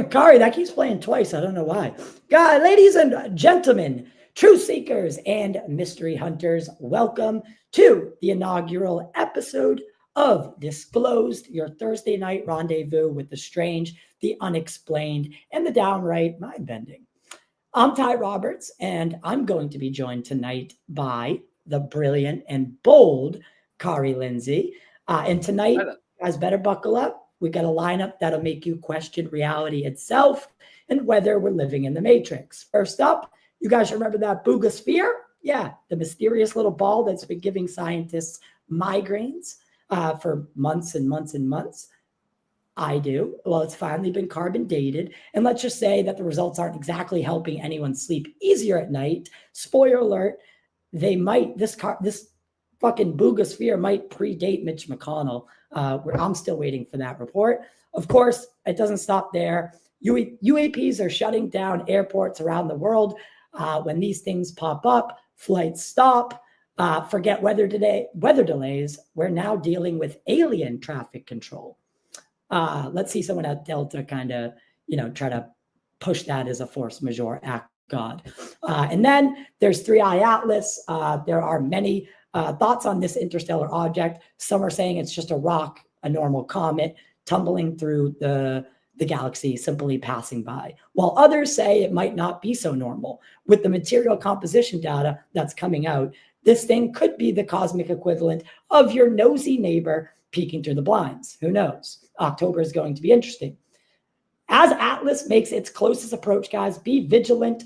Kari, that keeps playing twice. I don't know why. God, ladies and gentlemen, truth seekers and mystery hunters, welcome to the inaugural episode of Disclosed, your Thursday night rendezvous with the strange, the unexplained, and the downright mind-bending. I'm Ty Roberts, and I'm going to be joined tonight by the brilliant and bold Kari Lindsay. And tonight, you guys better buckle up. We got a lineup that'll make you question reality itself and whether we're living in the Matrix. First up, you guys remember that Buga Sphere? Yeah, the mysterious little ball that's been giving scientists migraines for months and months and months. I do. Well, it's finally been carbon dated. And let's just say that the results aren't exactly helping anyone sleep easier at night. Spoiler alert, this fucking Bugosphere might predate Mitch McConnell. I'm still waiting for that report. Of course, it doesn't stop there. UAPs are shutting down airports around the world. When these things pop up, flights stop. Forget weather delays. We're now dealing with alien traffic control. Let's see someone at Delta kind of, try to push that as a force majeure act. God. And then there's 3i Atlas. There are many thoughts on this interstellar object. Some are saying it's just a rock, a normal comet tumbling through the galaxy, simply passing by, while others say it might not be so normal. With the material composition data that's coming out, this thing could be the cosmic equivalent of your nosy neighbor peeking through the blinds. Who knows? October is going to be interesting. As Atlas makes its closest approach, guys, be vigilant.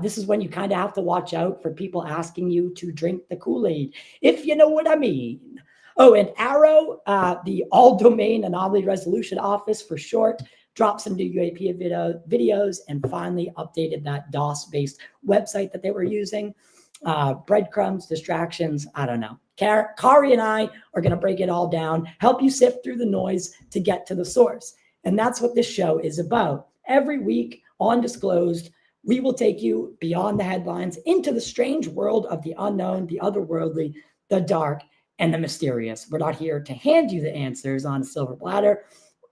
This is when you kind of have to watch out for people asking you to drink the Kool-Aid, if you know what I mean. Oh, and AARO, the All-Domain Anomaly Resolution Office for short, dropped some new UAP videos and finally updated that DOS-based website that they were using. Breadcrumbs, distractions, I don't know. Kari and I are going to break it all down, help you sift through the noise to get to the source. And that's what this show is about. Every week on Disclosed, we will take you beyond the headlines into the strange world of the unknown, the otherworldly, the dark, and the mysterious. We're not here to hand you the answers on a silver platter.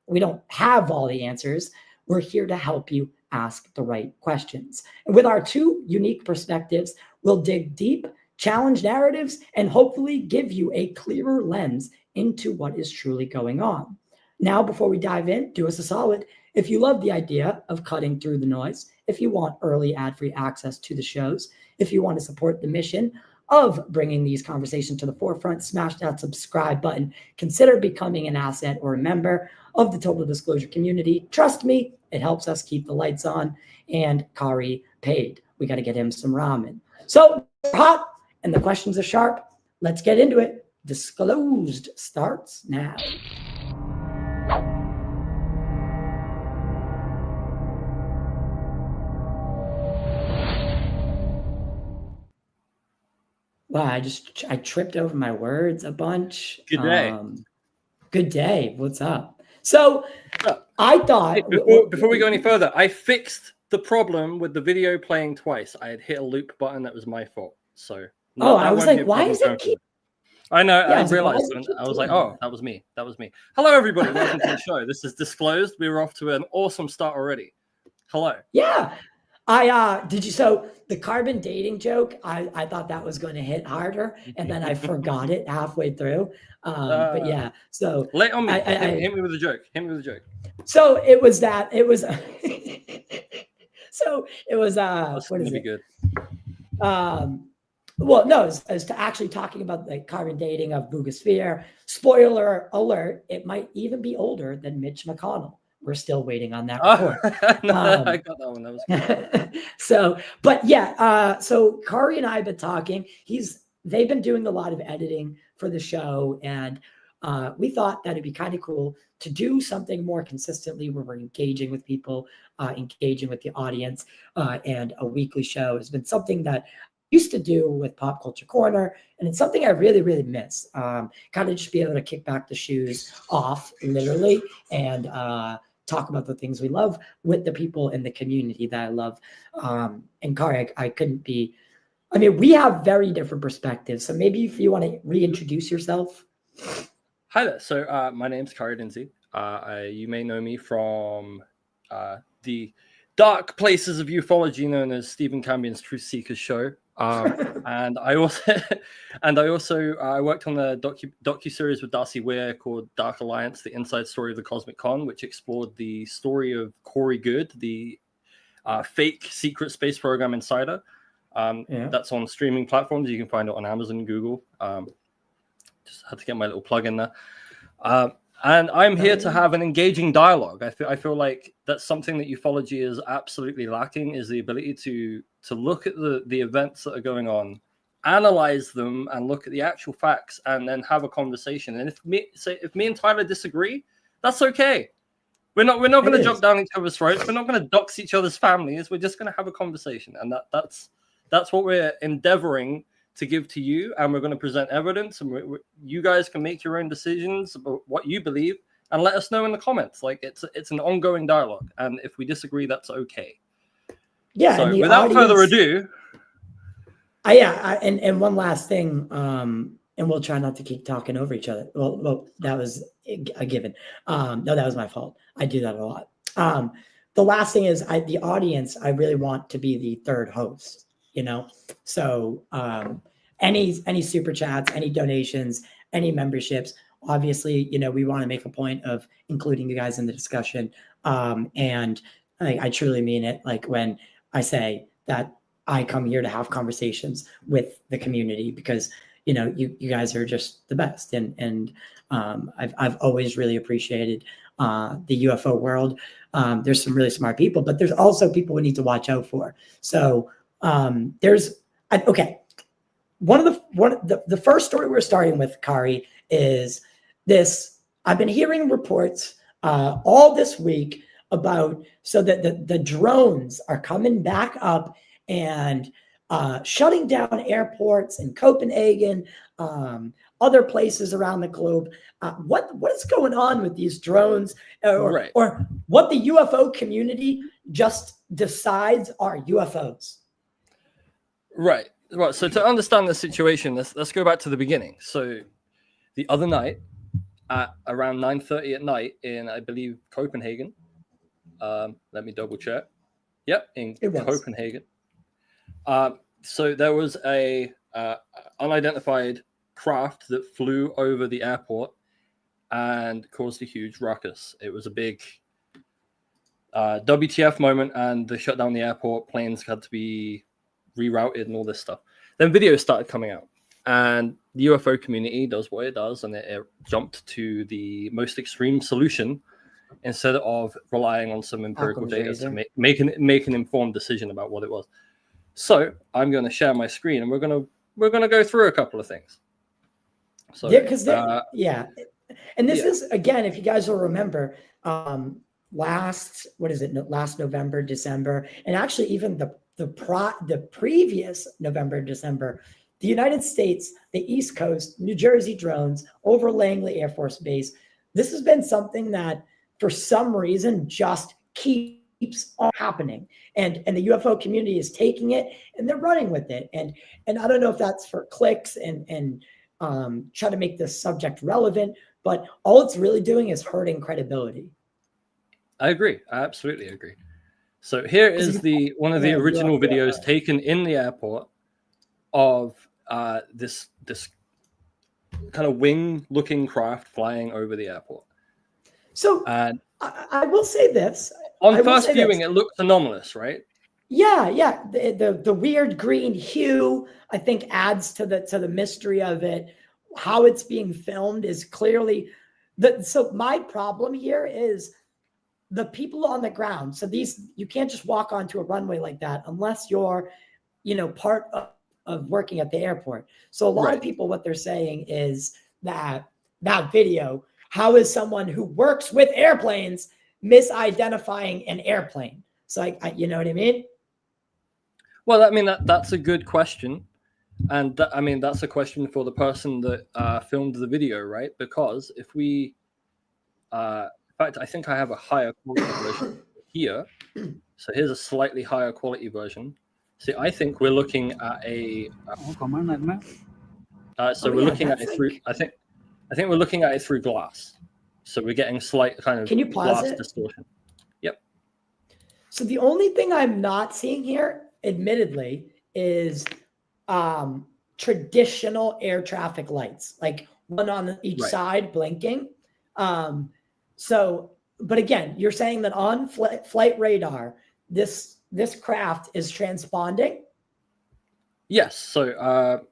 We don't have all the answers. We're here to help you ask the right questions. And with our two unique perspectives, we'll dig deep, challenge narratives, and hopefully give you a clearer lens into what is truly going on. Now, before we dive in, do us a solid. If you love the idea of cutting through the noise, if you want early ad-free access to the shows, if you want to support the mission of bringing these conversations to the forefront, smash that subscribe button. Consider becoming an asset or a member of the Total Disclosure community. Trust me, it helps us keep the lights on and Kari paid. We got to get him some ramen. So we're hot and the questions are sharp. Let's get into it. Disclosed starts now. Wow, I tripped over my words a bunch. Good day. Good day. What's up? So I thought... Hey, before we go any further, I fixed the problem with the video playing twice. I had hit a loop button. That was my fault. So I was like, why is it keep... I know. Yeah, I realized. I was like, oh, that was me. That was me. Hello, everybody. Welcome to the show. This is Disclosed. We were off to an awesome start already. Hello. Yeah. So the carbon dating joke, I thought that was going to hit harder, and then I forgot it halfway through. But yeah, so lay on me. Hit me with a joke. Hit me with a joke. So it was what is What is it? Good. Well, no, as to actually talking about the carbon dating of Bugosphere. Spoiler alert, it might even be older than Mitch McConnell. We're still waiting on that report. I got that one. That was good. So Kari and I have been talking. They've been doing a lot of editing for the show, and we thought that it'd be kind of cool to do something more consistently where we're engaging with people, engaging with the audience, and a weekly show has been something that used to do with Pop Culture Corner, and it's something I really, really miss. Kind of just be able to kick back the shoes off, literally, and talk about the things we love with the people in the community that I love. And Kari, I couldn't be... I mean, we have very different perspectives, so maybe if you want to reintroduce yourself. Hi there. So my name's Kari Lindsay. You may know me from the dark places of ufology known as Stephen Campion's Truth Seekers show. And I also I worked on a docu-series with Darcy Weir called Dark Alliance: The Inside Story of the Cosmic Con, which explored the story of Corey Goode, the fake secret space program insider. That's on streaming platforms. You can find it on Amazon, Google. Just had to get my little plug in there. And I'm here to have an engaging dialogue. I feel like that's something that ufology is absolutely lacking, is the ability to look at the events that are going on, analyze them, and look at the actual facts, and then have a conversation. And if me and Tyler disagree, that's okay. We're not going to jump down each other's throats. We're not going to dox each other's families. We're just going to have a conversation, and that's what we're endeavoring to give to you, and we're going to present evidence, and you guys can make your own decisions about what you believe, and let us know in the comments. Like it's an ongoing dialogue, and if we disagree, that's okay. Yeah. So without further ado, and one last thing, and we'll try not to keep talking over each other. Well, that was a given. No, that was my fault. I do that a lot. The last thing is the audience. I really want to be the third host. So any super chats, any donations, any memberships, obviously, we want to make a point of including you guys in the discussion. And I truly mean it. Like when I say that I come here to have conversations with the community, because, you guys are just the best. And I've always really appreciated the UFO world. There's some really smart people, but there's also people we need to watch out for. So one of the first story we're starting with, Kari, is this. I've been hearing reports all this week about that the drones are coming back up and shutting down airports in Copenhagen, other places around the globe. What is going on with these drones, or what the UFO community just decides are UFOs? Right. So to understand the situation, let's go back to the beginning. So the other night, at around 9:30 at night in, I believe, Copenhagen. Let me double check. Yep, in Copenhagen. So there was a unidentified craft that flew over the airport and caused a huge ruckus. It was a big WTF moment, and they shut down the airport. Planes had to be rerouted and all this stuff. Then videos started coming out, and the UFO community does what it does, and it jumped to the most extreme solution instead of relying on some empirical data to make an informed decision about what it was. So I'm going to share my screen, and we're going to go through a couple of things. So and this is, again, if you guys will remember, last November, December, and actually even the previous November, December, the United States, the East Coast, New Jersey drones over Langley Air Force Base. This has been something that for some reason just keeps on happening. And the UFO community is taking it and they're running with it. And I don't know if that's for clicks and try to make this subject relevant, but all it's really doing is hurting credibility. I agree. I absolutely agree. So here is one of the original videos taken in the airport of this kind of wing-looking craft flying over the airport. So I will say this. On first viewing, it looks anomalous, right? Yeah. The weird green hue, I think, adds to the mystery of it. How it's being filmed is clearly so my problem here is the people on the ground. So you can't just walk onto a runway like that unless you're, part of working at the airport. So a lot of people, what they're saying is that video, how is someone who works with airplanes misidentifying an airplane? So I you know what I mean? Well, I mean, that's a good question. And that's a question for the person that filmed the video, right? Because if we, in fact, I think I have a higher quality version here. So here's a slightly higher quality version. See, I think we're looking at we're looking at it through. I think we're looking at it through glass. So we're getting slight kind of Can you pause glass it? distortion. Yep. So the only thing I'm not seeing here, admittedly, is traditional air traffic lights, like one on each Right. side blinking. But again, you're saying that on flight radar, this craft is transponding? Yes. So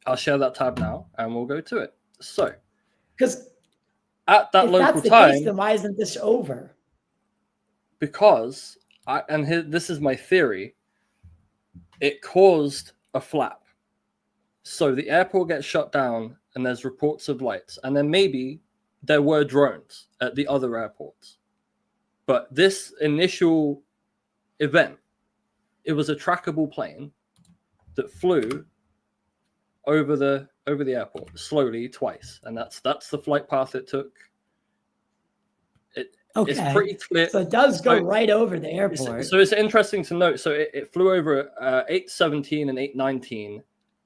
I'll share that tab now, and we'll go to it. So, because at that if local that's the time, case, then why isn't this over? Because this is my theory, it caused a flap. So the airport gets shut down, and there's reports of lights, and then maybe there were drones at the other airports. But this initial event, it was a trackable plane that flew over the airport slowly twice, and that's the flight path it took. Okay. It's pretty clear. So it does go right over the airport. So it's interesting to note. So it flew over 8:17 and 8:19,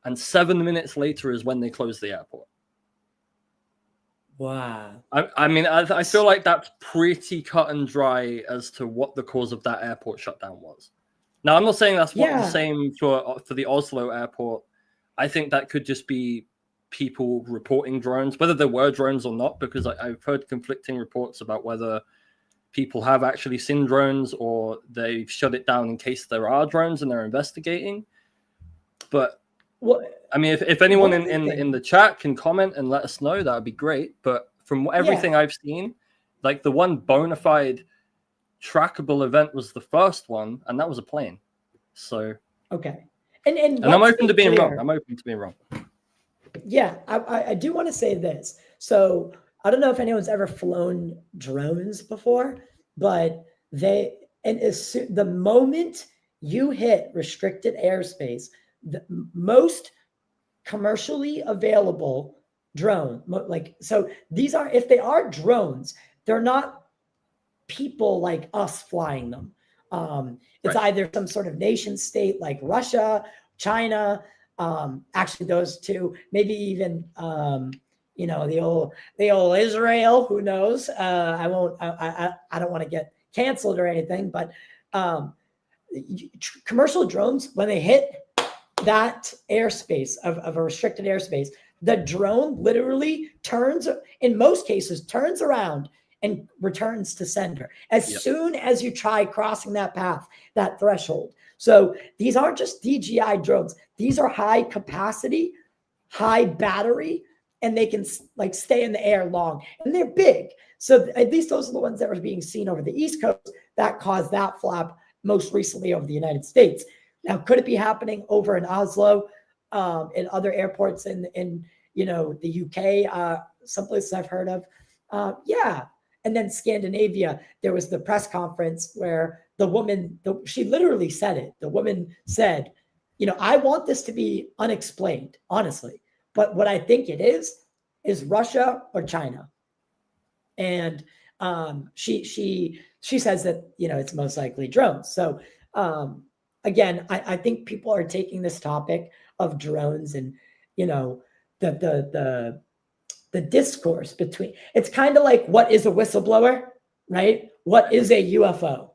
and 7 minutes later is when they closed the airport. Wow. I mean, I feel like that's pretty cut and dry as to what the cause of that airport shutdown was. Now, I'm not saying that's the same for the Oslo airport. I think that could just be people reporting drones, whether there were drones or not, because I've heard conflicting reports about whether people have actually seen drones or they've shut it down in case there are drones and they're investigating. But I mean, if anyone in the chat can comment and let us know, that would be great. But from everything I've seen, like the one bona fide trackable event was the first one, and that was a plane. So okay, and I'm open to being wrong. I'm open to being wrong. Yeah, I do want to say this. So I don't know if anyone's ever flown drones before, but the moment you hit restricted airspace, the most commercially available drone, so these are, if they are drones, they're not people like us flying them. It's either some sort of nation state like Russia, China, actually those two, maybe even the old Israel, who knows? I don't want to get canceled or anything, but commercial drones, when they hit that airspace of a restricted airspace, the drone literally in most cases turns around and returns to sender as soon as you try crossing that path, that threshold. So these aren't just DJI drones. These are high capacity, high battery, and they can stay in the air long, and they're big. So at least those are the ones that were being seen over the East Coast that caused that flap most recently over the United States. Now, could it be happening over in Oslo, in other airports in the UK, some places I've heard of? Yeah. And then Scandinavia, there was the press conference where the woman, she literally said it. The woman said, I want this to be unexplained, honestly. But what I think it is Russia or China. And she says that, it's most likely drones. So again, I think people are taking this topic of drones and, the discourse between, it's kind of like, what is a whistleblower, right? What is a UFO?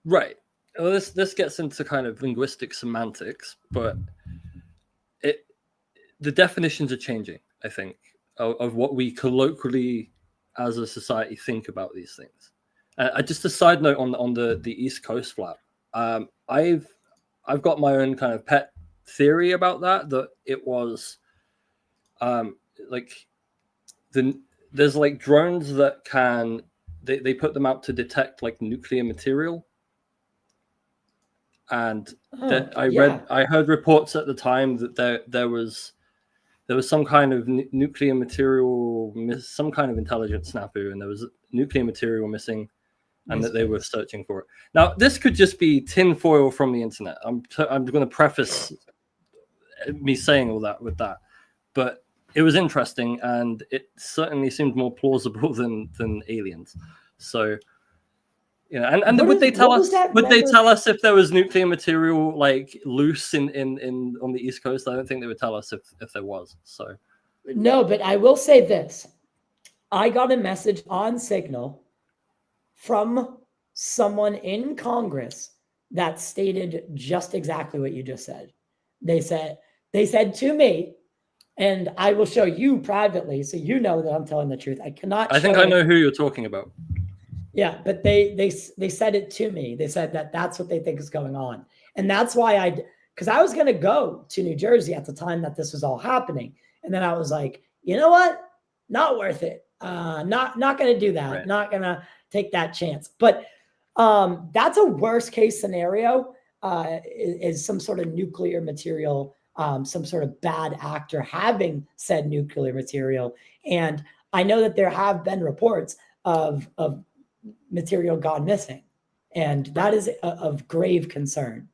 Right. Well, this gets into kind of linguistic semantics, but the definitions are changing, I think, of what we colloquially as a society think about these things. Just a side note on the East Coast flap. I've got my own kind of pet theory about that it was there's like drones that can they put them out to detect like nuclear material, and I heard reports at the time that there was some kind of nuclear material, some kind of intelligence snafu, and there was nuclear material missing, and that they were searching for it. Now, this could just be tinfoil from the internet. I'm going to preface me saying all that with that, but it was interesting, and it certainly seemed more plausible than aliens. So, and would they tell us? Would they tell us if there was nuclear material like loose in on the East Coast? I don't think they would tell us if there was. So, no, but I will say this: I got a message on Signal from someone in Congress that stated just exactly what you just said. They said to me, and I will show you privately so you know that I'm telling the truth. I cannot I think show I it. know who you're talking about. Yeah, but they said it to me. They said that that's what they think is going on. And that's why because I was going to go to New Jersey at the time that this was all happening. And then I was like, you know what? Not worth it. Not going to do that. Right. Not going to take that chance. But that's a worst case scenario, is some sort of nuclear material, some sort of bad actor having said nuclear material. And I know that there have been reports of material gone missing, and that is of grave concern.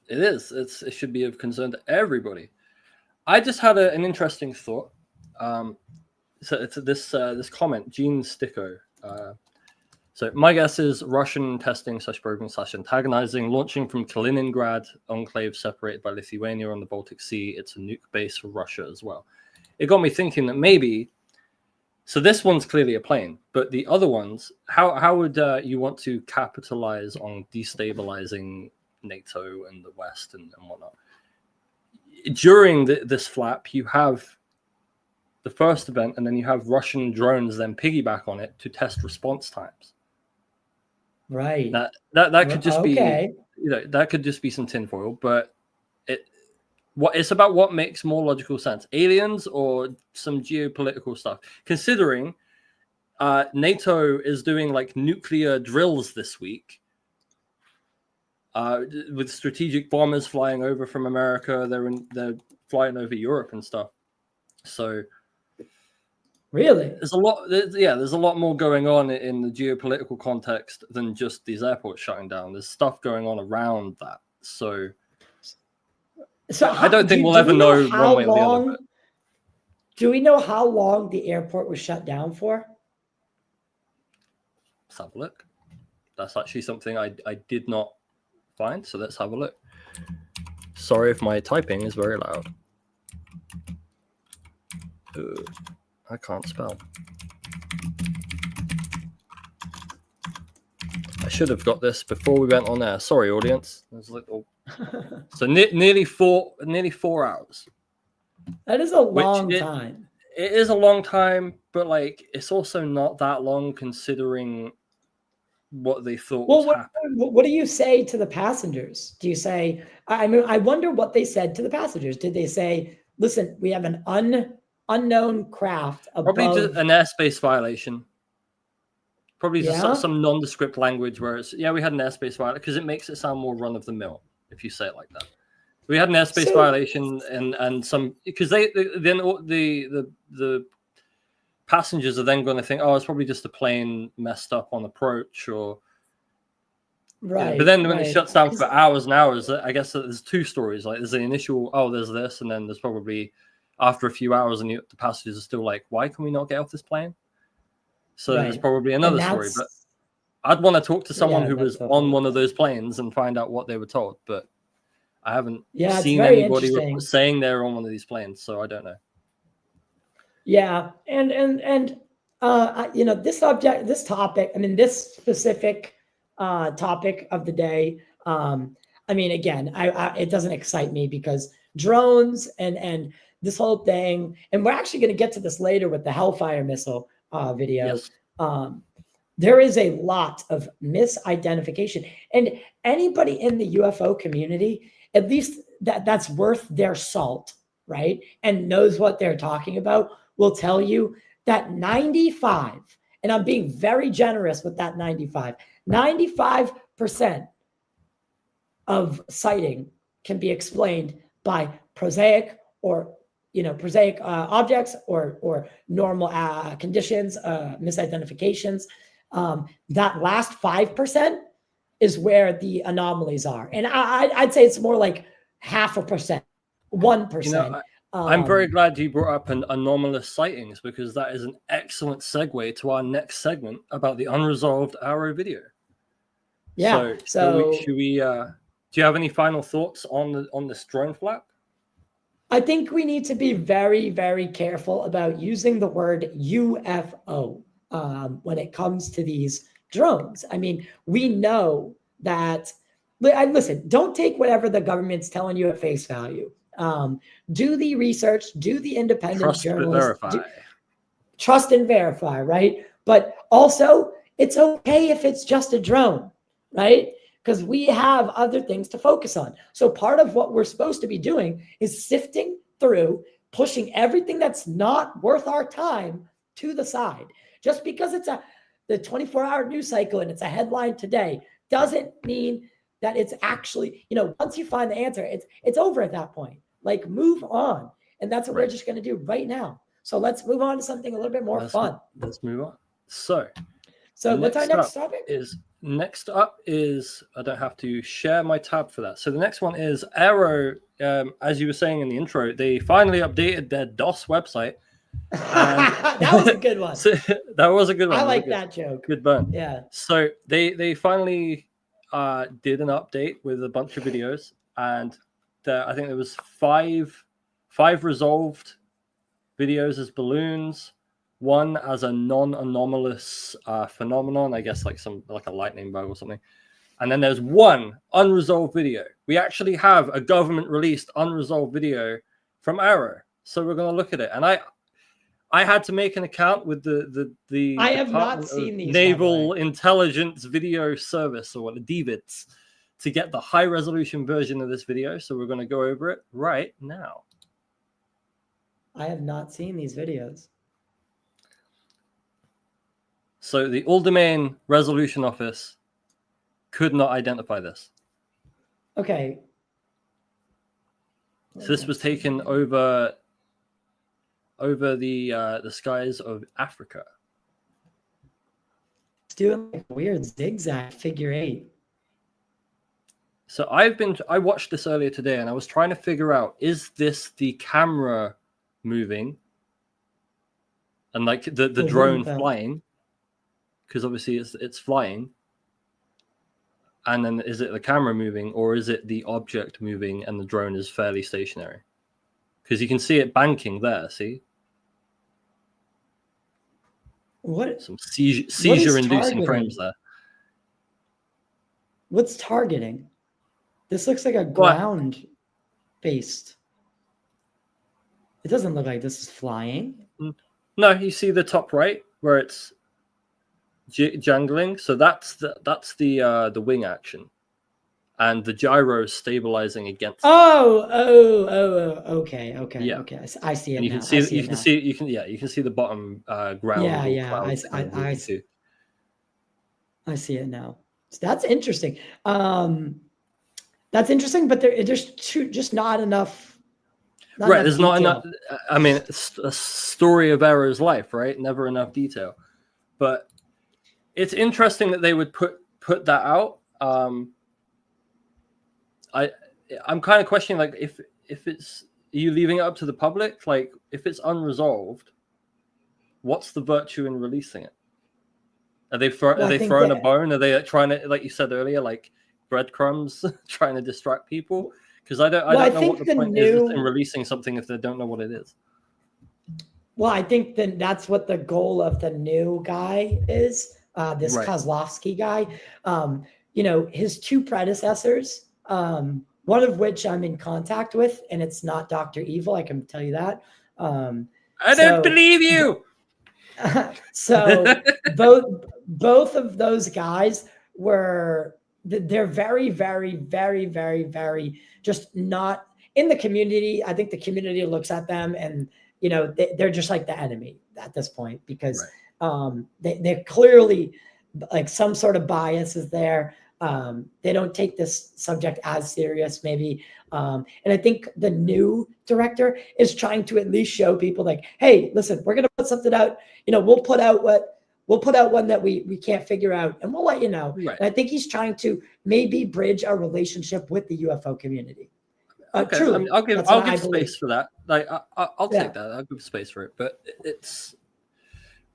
It is. It should be of concern to everybody. I just had an interesting thought. So it's this comment, Gene Sticko. So my guess is Russian testing / probing / antagonizing, launching from Kaliningrad, enclave separated by Lithuania on the Baltic Sea. It's a nuke base for Russia as well. It got me thinking that maybe, so this one's clearly a plane, but the other ones, how would you want to capitalize on destabilizing NATO and the West and whatnot? During this flap, you have the first event, and then you have Russian drones then piggyback on it to test response times. Right. That could just okay. be, that could just be some tinfoil, but it's about what makes more logical sense: aliens or some geopolitical stuff. Considering NATO is doing like nuclear drills this week, with strategic bombers flying over from America. They're flying over Europe and stuff. So really, there's a lot more going on in the geopolitical context than just these airports shutting down. There's stuff going on around that. So I don't think we'll ever know one way or the other. Do we know how long the airport was shut down for? Let's have a look. That's actually something I did not find. So let's have a look. Sorry if my typing is very loud. I can't spell. I should have got this before we went on air. Sorry, audience. There's little. So nearly 4 hours. That is a long time. It is a long time, but like it's also not that long considering what they thought was happening. What do you say to the passengers? Do you say? I mean, I wonder what they said to the passengers. Did they say, "Listen, we have an unknown craft above"? Probably just an airspace violation. Probably just some nondescript language where it's we had an airspace violation, because it makes it sound more run of the mill if you say it like that. We had an airspace violation, and some, because then the passengers are then going to think, oh, it's probably just a plane messed up on approach, or right. But then when it shuts down for hours and hours, I guess there's two stories. Like there's the initial, oh, there's this, and then there's probably after a few hours, and the passengers are still like, why can we not get off this plane? So there's probably another story. But I'd want to talk to someone who was on one of those planes and find out what they were told. But I haven't seen anybody saying they're on one of these planes, so I don't know. Yeah, and this topic. I mean, this specific topic of the day. I mean, again, it doesn't excite me because drones and this whole thing, and we're actually going to get to this later with the Hellfire missile video. Yes. There is a lot of misidentification, and anybody in the UFO community, at least that's worth their salt, right? And knows what they're talking about, will tell you that 95, and I'm being very generous with that 95% of sighting can be explained by prosaic objects or normal conditions, misidentifications. That last 5% is where the anomalies are. And I'd say it's more like 0.5%, 1%. I'm very glad you brought up an anomalous sightings, because that is an excellent segue to our next segment about the unresolved AARO video. Yeah. So should we do you have any final thoughts on this drone flap? I think we need to be very, very careful about using the word UFO when it comes to these drones. I mean, we know that. Listen, don't take whatever the government's telling you at face value. Do the research, do the independent Trust but journalist, verify. trust and verify, right? But also, it's okay if it's just a drone, right? Because we have other things to focus on. So part of what we're supposed to be doing is sifting through, pushing everything that's not worth our time to the side. Just because it's the 24-hour news cycle and it's a headline today doesn't mean that it's actually, once you find the answer, it's over at that point. Like, move on. And that's what we're just going to do right now. So let's move on to something a little bit more fun. Let's move on. So what's our next topic? Next up is, I don't have to share my tab for that. So the next one is AARO. As you were saying in the intro, they finally updated their DOS website. That was a good one. So, that was a good one. I like that joke. Good burn. Yeah. So they finally did an update with a bunch of videos, and I think there was five resolved videos as balloons, one as a non-anomalous phenomenon, I guess like a lightning bug or something, and then there's one unresolved video. We actually have a government-released unresolved video from AARO, so we're going to look at it. And I had to make an account with the I have not seen these, Naval Intelligence Video Service, or what, the DVIDs, to get the high resolution version of this video. So we're going to go over it right now. I have not seen these videos. So the All Domain Resolution Office could not identify this. Okay. So this was taken over the skies of Africa. It's doing like a weird zigzag figure 8. So I watched this earlier today, and I was trying to figure out, is this the camera moving and like the drone flying? Because obviously it's flying. And then is it the camera moving, or is it the object moving and the drone is fairly stationary? Because you can see it banking there, see? What? Some seizure-inducing frames there. What's targeting? This looks like a ground-based. It doesn't look like this is flying. No, you see the top right where it's jangling. So that's the wing action, and the gyro is stabilizing against. Okay. Yeah. Okay. I see it. And you now. can see you can see the bottom ground. Yeah. I see it now. So that's interesting. But there's just not enough. Right, there's not enough. I mean, it's a story of AARO's life, right? Never enough detail. But it's interesting that they would put that out. I'm kind of questioning, like, if it's, are you leaving it up to the public? Like, if it's unresolved, what's the virtue in releasing it? Are they throwing a bone? Are they trying to, like you said earlier, like breadcrumbs, trying to distract people? Because I don't know what the point is in releasing something if they don't know what it is. Well, I think then that's what the goal of the new guy is. This Kozlovsky guy. His two predecessors, one of which I'm in contact with, and it's not Dr. Evil, I can tell you that. I don't believe you. So both of those guys they're very, very, very, very, very just not in the community. I think the community looks at them and, they're just like the enemy at this point, because they're clearly like some sort of bias is there. They don't take this subject as serious, maybe. And I think the new director is trying to at least show people like, hey, listen, we're going to put something out. We'll put out one that we can't figure out, and we'll let you know. Right. And I think he's trying to maybe bridge a relationship with the UFO community. Okay, truly, I mean, I'll give space for that. Like, I'll take that. I'll give space for it. But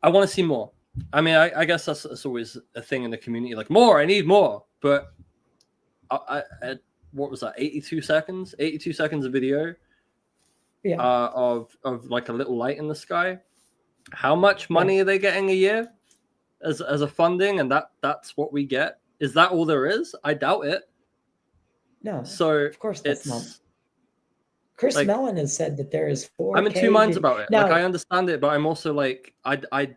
I want to see more. I mean, I guess that's always a thing in the community. Like, more. I need more. But I what was that? 82 seconds. 82 seconds of video. Yeah. Of like a little light in the sky. How much money are they getting a year? as a funding, and that's what we get. Is that all there is? I doubt it. No, So of course that's not. it's Chris like, Mellon has said that there is 4K. I'm in two minds about it. Now, Like, I understand it, but I'm also like, I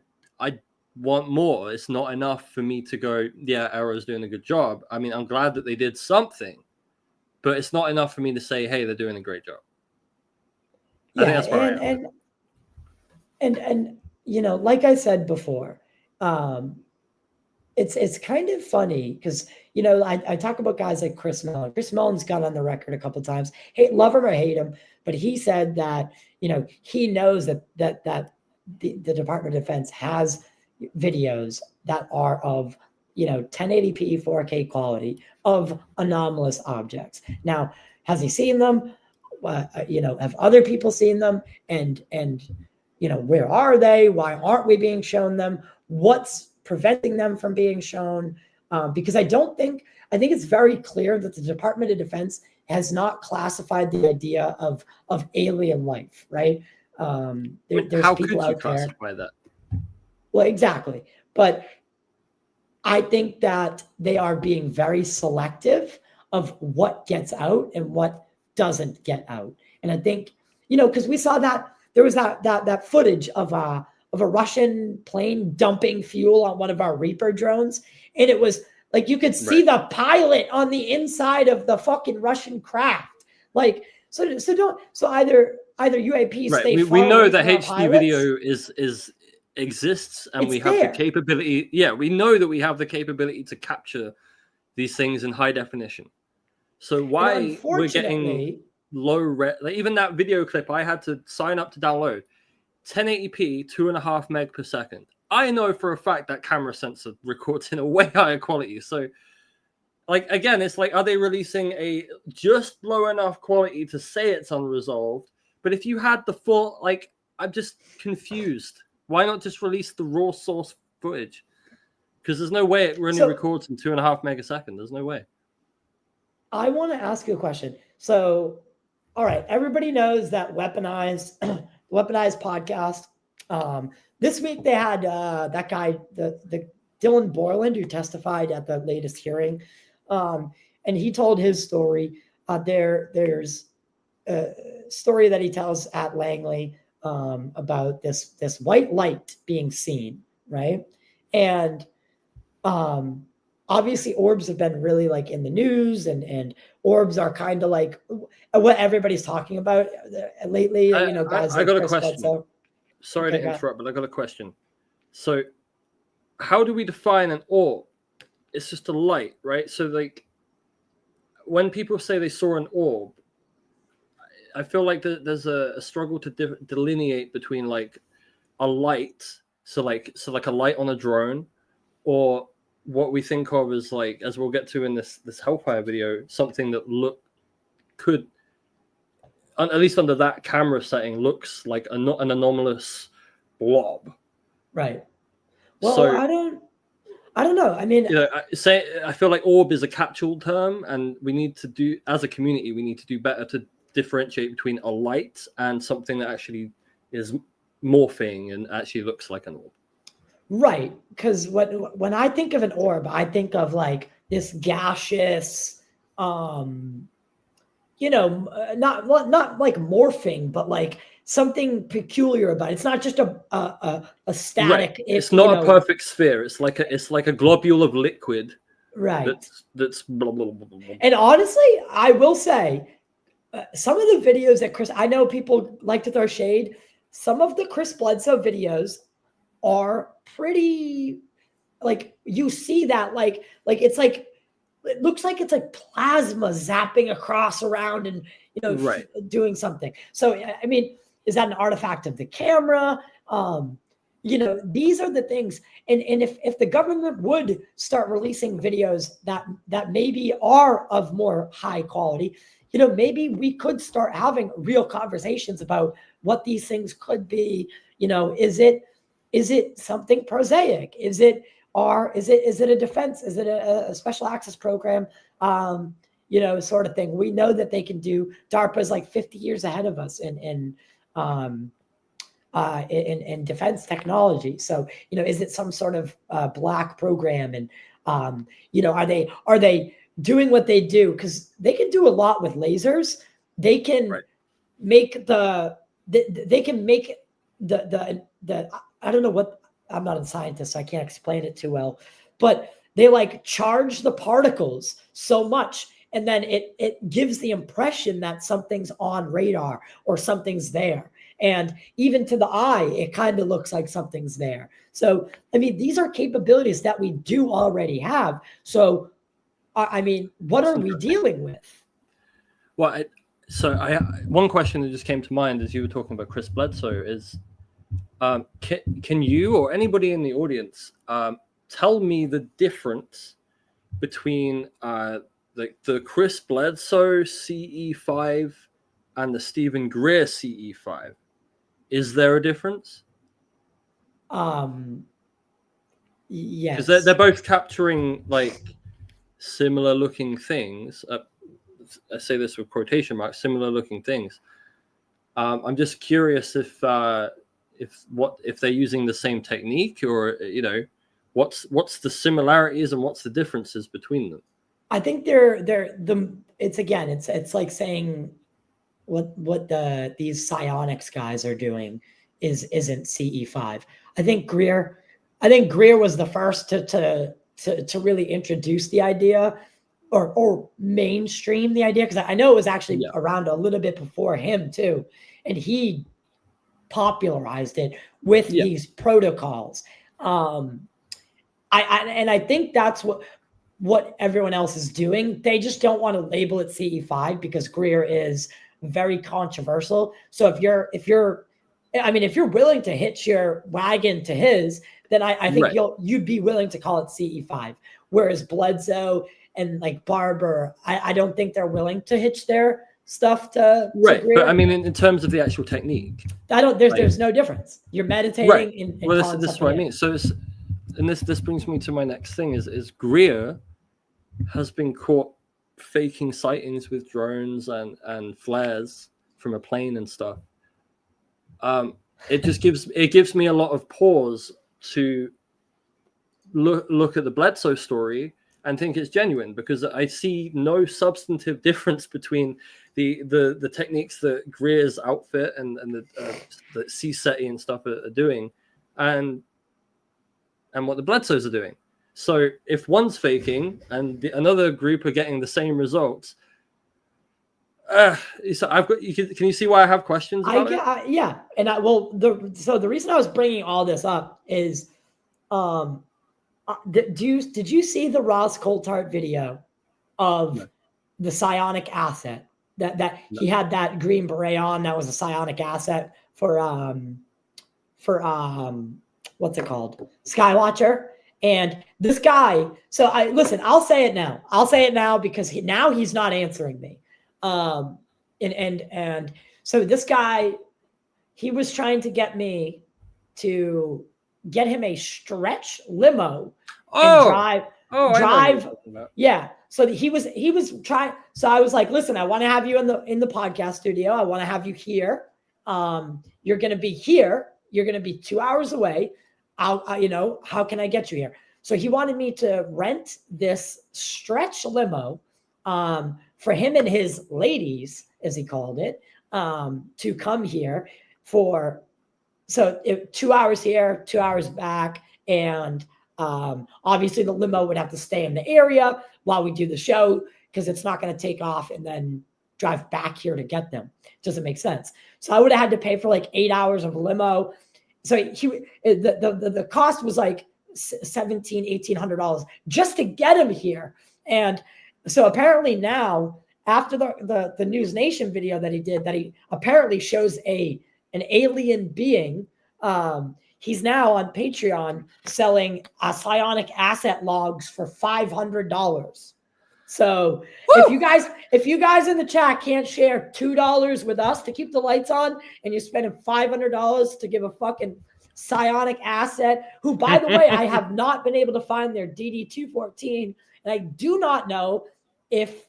want more. It's not enough for me to go, yeah, AARO's doing a good job. I mean, I'm glad that they did something, but it's not enough for me to say, hey, they're doing a great job. I think that's where I am. And you know, like I said before, it's kind of funny because, you know, I talk about guys like Chris Mellon. Chris Mellon's got on the record a couple of times, love him or hate him, but he said that, you know, he knows that the Department of Defense has videos that are of, you know, 1080p 4K quality of anomalous objects. Now, has he seen them? You know, have other people seen them? And you know, where are they? Why aren't we being shown them? What's preventing them from being shown? Because I think it's very clear that the Department of Defense has not classified the idea of alien life, right? There's how people could you out classify there. that? Well, exactly. But I think that they are being very selective of what gets out and what doesn't get out. And I think, you know, because we saw that there was that footage of a Russian plane dumping fuel on one of our Reaper drones, and it was like you could see the pilot on the inside of the fucking Russian craft. Like, so either UAPs stay far we know away that from our HD pilots. video exists, and we have there. the capability. Yeah, we know that we have the capability to capture these things in high definition. So why we're getting low res? Like, even that video clip I had to sign up to download, 1080p, 2.5 meg per second. I know for a fact that camera sensor records in a way higher quality. So, like, again, it's like, are they releasing a just low enough quality to say it's unresolved? But if you had the full, like, I'm just confused. Why not just release the raw source footage? Because there's no way it really records in 2.5 megasecond. There's no way. I want to ask you a question. So, all right, everybody knows that Weaponized podcast. This week they had that guy, the Dylan Borland, who testified at the latest hearing, and he told his story. There's a story that he tells at Langley about this white light being seen, right? And obviously orbs have been really like in the news, and orbs are kind of like what everybody's talking about lately. You know, guys. I got a question. Sorry to interrupt, but I got a question. So, how do we define an orb? It's just a light, right? So, like, when people say they saw an orb, I feel like there's a struggle to delineate between like a light, so like a light on a drone, or what we think of as, like, as we'll get to in this Hellfire video, something that could, at least under that camera setting, looks like an anomalous blob. Right. Well, so, I don't know. I mean, you know, I feel like orb is a catch-all term, and we need to do, as a community, we need to do better to differentiate between a light and something that actually is morphing and actually looks like an orb. Right, because when I think of an orb, I think of like this gaseous, you know, not like morphing, but like something peculiar about it. It's not just a static. Right. It's not a perfect sphere. It's like a globule of liquid. Right. That's blah, blah, blah, blah, blah. And honestly, I will say, some of the videos that Chris, I know people like to throw shade. Some of the Chris Bledsoe videos are pretty, like, you see that like it's like, it looks like it's like plasma zapping across around and, you know, doing something. So, I mean, is that an artifact of the camera? You know, these are the things. And if the government would start releasing videos that maybe are of more high quality, you know, maybe we could start having real conversations about what these things could be. You know, is it something prosaic? Is it a defense? Is it a special access program? You know, sort of thing. We know that they can do. DARPA's like 50 years ahead of us in in defense technology. So, is it some sort of black program? And are they doing what they do? Because they can do a lot with lasers. They can make they can make the I don't know what, I'm not a scientist, so I can't explain it too well, but they like charge the particles so much, and then it gives the impression that something's on radar or something's there. And even to the eye, it kind of looks like something's there. So, I mean, these are capabilities that we do already have. So, I mean, what are we dealing with? Well, one question that just came to mind as you were talking about Chris Bledsoe is, can you or anybody in the audience tell me the difference between the Chris Bledsoe CE5 and the Stephen Greer CE5? Is there a difference? Yes. Because they're both capturing like similar looking things. I say this with quotation marks, similar looking things. I'm just curious if they're using the same technique, or what's the similarities and what's the differences between them. I think it's like saying what these psionics guys are doing isn't CE5. I think Greer was the first to really introduce the idea or mainstream the idea, because I know it was actually around a little bit before him too, and he popularized it with these protocols. I think that's what everyone else is doing. They just don't want to label it CE5 because Greer is very controversial. So if you're willing to hitch your wagon to his, then I think you'd be willing to call it CE5. Whereas Bledsoe and like Barber, I don't think they're willing to hitch their stuff to Greer. But I mean, in terms of the actual technique, there's no difference. You're meditating. Well, this is what I mean. So this brings me to my next thing is Greer has been caught faking sightings with drones and flares from a plane and stuff. It gives me a lot of pause to look at the Bledsoe story and think it's genuine, because I see no substantive difference between the techniques that Greer's outfit and the CSETI and stuff are doing and what the Bledsoes are doing. So if one's faking and another group are getting the same results, so can you see why I have questions about it? Yeah. And the reason I was bringing all this up is, did you see the Ross Coulthard video of the psionic asset that he had that green beret on? That was a psionic asset for what's it called? Skywatcher. And this guy, I'll say it now because he's not answering me. And so this guy, he was trying to get me to get him a stretch limo and drive. Yeah. So he was trying. So I was like, listen, I want to have you in the podcast studio. I want to have you here. You're going to be here. You're going to be 2 hours away. How can I get you here? So he wanted me to rent this stretch limo for him and his ladies, as he called it, to come here for 2 hours here, 2 hours back. And obviously the limo would have to stay in the area while we do the show, because it's not going to take off and then drive back here to get them. It doesn't make sense. So I would have had to pay for like 8 hours of limo. So the cost was like $1,800 just to get him here. And so apparently now, after the News Nation video that he did, that he apparently shows an alien being, he's now on Patreon selling psionic asset logs for $500. So if you guys in the chat can't share $2 with us to keep the lights on, and you're spending $500 to give a fucking psionic asset, who, by the way, I have not been able to find their DD-214, and I do not know if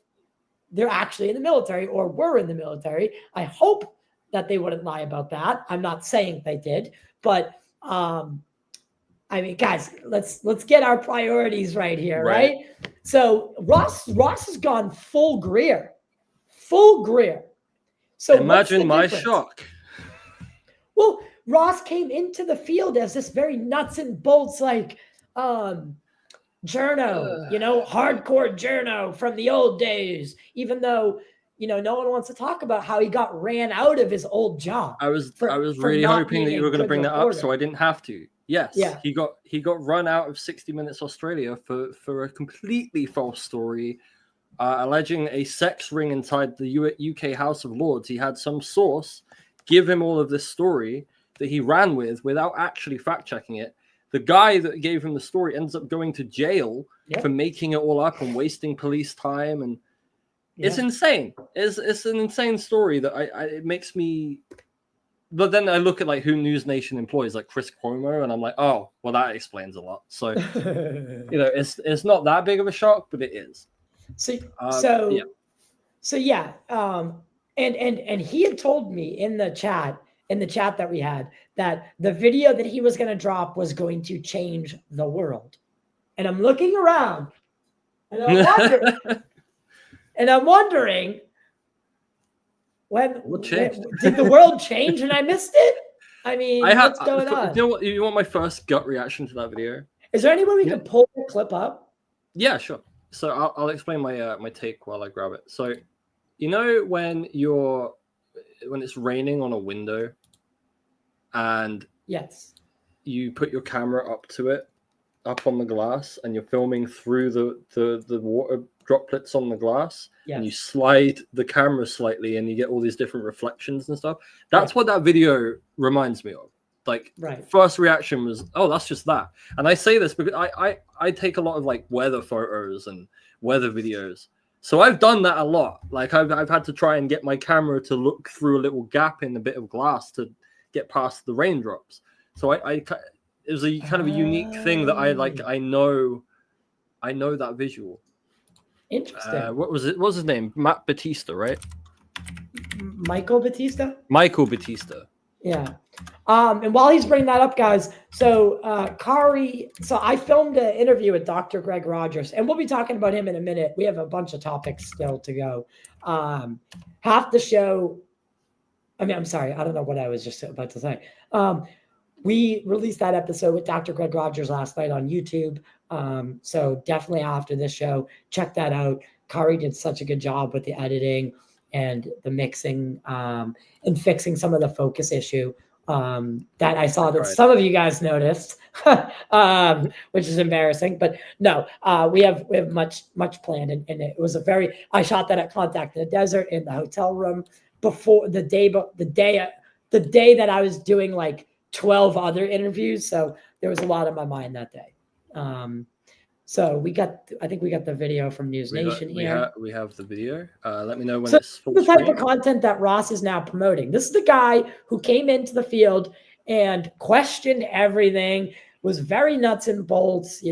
they're actually in the military or were in the military. I hope that they wouldn't lie about that. I'm not saying they did, but I mean, guys, let's get our priorities right here, right? So Ross has gone full Greer. So imagine my shock. Well, Ross came into the field as this very nuts and bolts, like journo, hardcore journo from the old days, even though, no one wants to talk about how he got ran out of his old job. I was really hoping that you were going to bring that up, so I didn't have to. Yes, yeah. He got run out of 60 Minutes Australia for a completely false story, alleging a sex ring inside the UK House of Lords. He had some source give him all of this story that he ran with without actually fact checking it. The guy that gave him the story ends up going to jail for making it all up and wasting police time, and it's insane. It's an insane story that it makes me. But then I look at like who News Nation employs, like Chris Cuomo, and I'm like, oh, well, that explains a lot. So it's not that big of a shock, but it is. And he had told me in the chat that we had, that the video that he was going to drop was going to change the world. And I'm looking around and I'm wondering when did the world change and I missed it? I mean, what's going on? You want my first gut reaction to that video? Is there any way we can pull the clip up? Yeah, sure. So I'll explain my take while I grab it. So, when it's raining on a window, and you put your camera up on the glass, and you're filming through the water droplets on the glass, and you slide the camera slightly, and you get all these different reflections and stuff. That's what that video reminds me of. Like, first reaction was, oh, that's just that. And I say this because I take a lot of like weather photos and weather videos. So I've done that a lot. Like I've had to try and get my camera to look through a little gap in a bit of glass to get past the raindrops. So it was a kind of a unique thing that I know that visual. Interesting. What was his name? Matt Batista, right? Michael Batista? Michael Batista. Yeah. And while he's bringing that up, guys, so Kari, so I filmed an interview with Dr. Greg Rogers, and we'll be talking about him in a minute. We have a bunch of topics still to go. Half the show, I'm sorry, I don't know what I was just about to say. We released that episode with Dr. Greg Rogers last night on YouTube. So definitely after this show, check that out. Kari did such a good job with the editing and the mixing and fixing some of the focus issue that I saw that some of you guys noticed, which is embarrassing. But no, we have much planned, and it was I shot that at Contact in the Desert in the hotel room before the day that I was doing like 12 other interviews. So there was a lot on my mind that day. So I think we got the video from News Nation here. We have the video. Let me know when it's full the screen. type of content that Ross is now promoting. This is the guy who came into the field and questioned everything, was very nuts and bolts.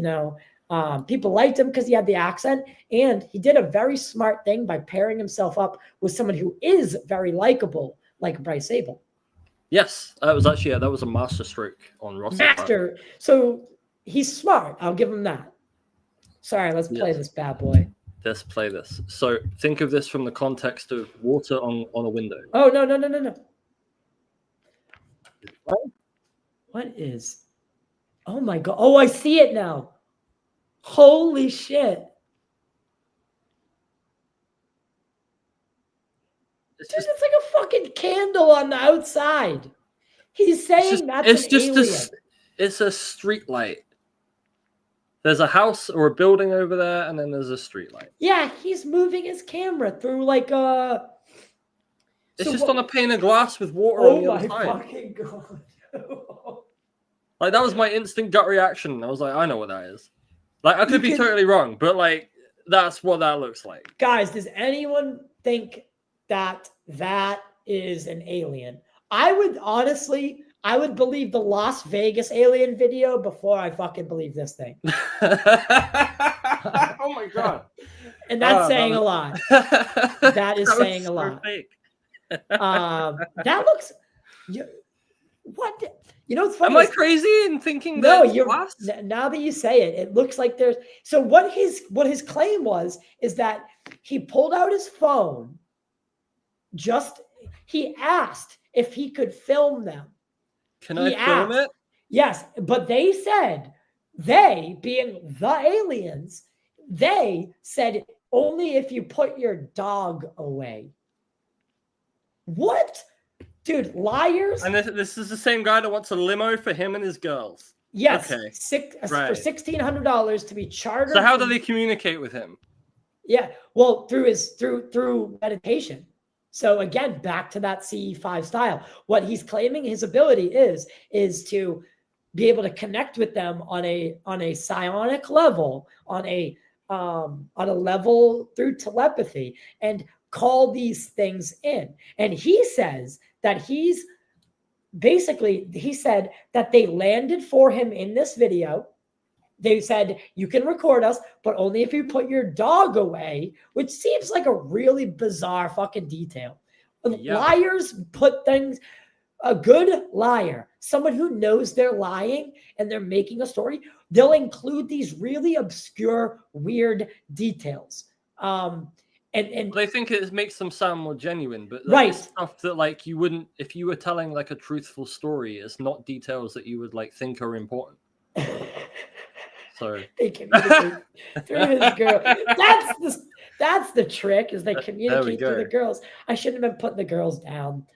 People liked him because he had the accent, and he did a very smart thing by pairing himself up with someone who is very likable, like Bryce Sable. Yes, that was a master stroke on Ross. Master. So he's smart. I'll give him that. Sorry, let's play this bad boy. Let's play this. So think of this from the context of water on a window. Oh, no. What is? Oh, my God. Oh, I see it now. Holy shit. It's like a fucking candle on the outside. He's saying that's an alien. It's a street light. There's a house or a building over there, and then there's a street light. Yeah, he's moving his camera through like a... It's just on a pane of glass with water on the other side. Oh my fucking God. Like, that was my instant gut reaction. I was like, I know what that is. Like, I could be totally wrong, but like, that's what that looks like. Guys, does anyone think that is an alien? I would believe the Las Vegas alien video before I fucking believe this thing. Oh my God. And that's saying a lot. That is saying a lot. Fake. That looks. What? You know, it's funny. Am I crazy in thinking No, that? you're. Now that you say it, it looks like there's. So what his claim was is that he pulled out his phone. He asked if he could film them. Can I film it? Yes, but they said, they being the aliens, they said only if you put your dog away. What? Dude, liars. And this is the same guy that wants a limo for him and his girls. Yes, okay. For $1,600 to be chartered. So how do they communicate with him? Yeah, well, through meditation. So again, back to that CE5 style. What he's claiming his ability is to be able to connect with them on a psionic level, on a level through telepathy, and call these things in. And he says that he said that they landed for him in this video. They said, you can record us, but only if you put your dog away, which seems like a really bizarre fucking detail. Yeah. Liars put things, a good liar, someone who knows they're lying and they're making a story, they'll include these really obscure, weird details. And they think it makes them sound more genuine, but right, stuff that like you wouldn't, if you were telling like a truthful story, it's not details that you would like think are important. So they communicate through his girl. That's the trick, is they communicate through the girls. I shouldn't have been putting the girls down.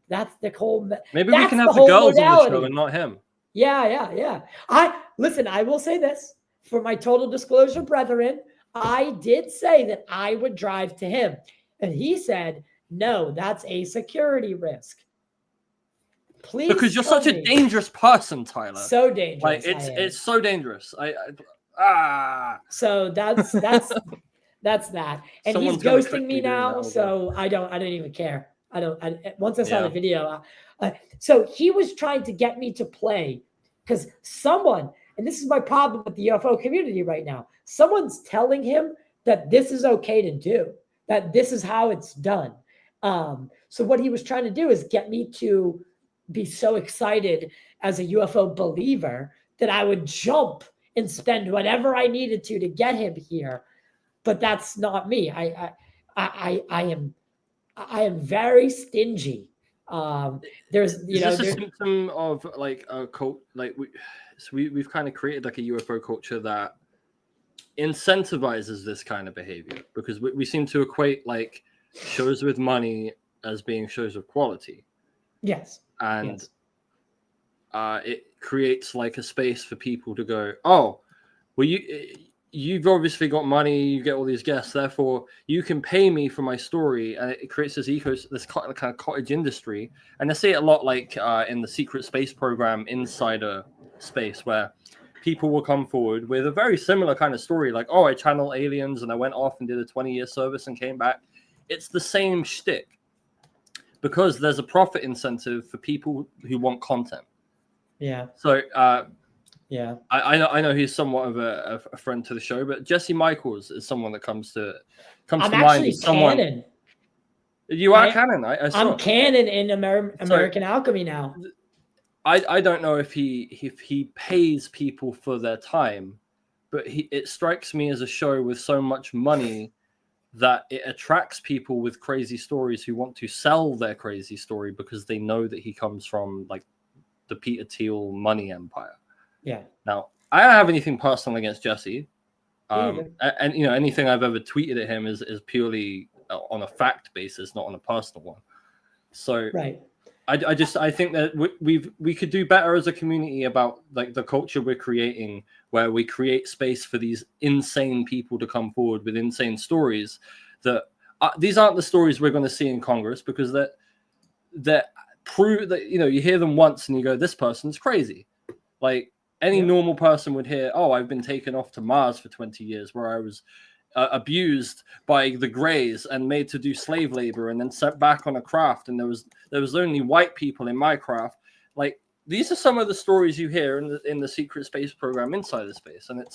That's the whole. Maybe we can have the girls on the show and not him. Yeah. I will say this for my total disclosure, brethren. I did say that I would drive to him, and he said, "No, that's a security risk." Please, because you're such a dangerous person, Tyler. So dangerous. Like it's so dangerous. So that's that. And someone's he's ghosting me now, so I don't even care. Once I saw the video. So he was trying to get me to play because someone, and this is my problem with the UFO community right now, someone's telling him that this is okay to do, that this is how it's done. So what he was trying to do is get me to be so excited as a UFO believer that I would jump and spend whatever I needed to get him here. But that's not me. I am very stingy. There's is this a symptom of like a cult? Like we've kind of created like a UFO culture that incentivizes this kind of behavior, because we seem to equate like shows with money as being shows of quality. Yes. And it creates like a space for people to go, oh, well, you've obviously got money, you get all these guests, therefore you can pay me for my story, and it creates this kind of cottage industry. And I see it a lot like in the secret space program Insider Space, where people will come forward with a very similar kind of story, like, oh, I channel aliens and I went off and did a 20-year service and came back. It's the same shtick, because there's a profit incentive for people who want content. Yeah. So, yeah, I know he's somewhat of a friend to the show, but Jesse Michaels is someone that comes to mind. I'm actually canon. You are canon. I'm canon in American Alchemy now. I don't know if he pays people for their time, but it strikes me as a show with so much money that it attracts people with crazy stories who want to sell their crazy story because they know that he comes from like the Peter Thiel money empire. Yeah. Now, I don't have anything personal against Jesse. And anything I've ever tweeted at him is purely on a fact basis, not on a personal one. So right. I think that we could do better as a community about like the culture we're creating, where we create space for these insane people to come forward with insane stories. That these aren't the stories we're going to see in Congress, because that prove that, you hear them once and you go, this person's crazy. Like any normal person would hear, oh, I've been taken off to Mars for 20 years where I was abused by the Greys and made to do slave labor and then sent back on a craft, and there was only white people in my craft. Like, these are some of the stories you hear in the secret space program Insider Space, and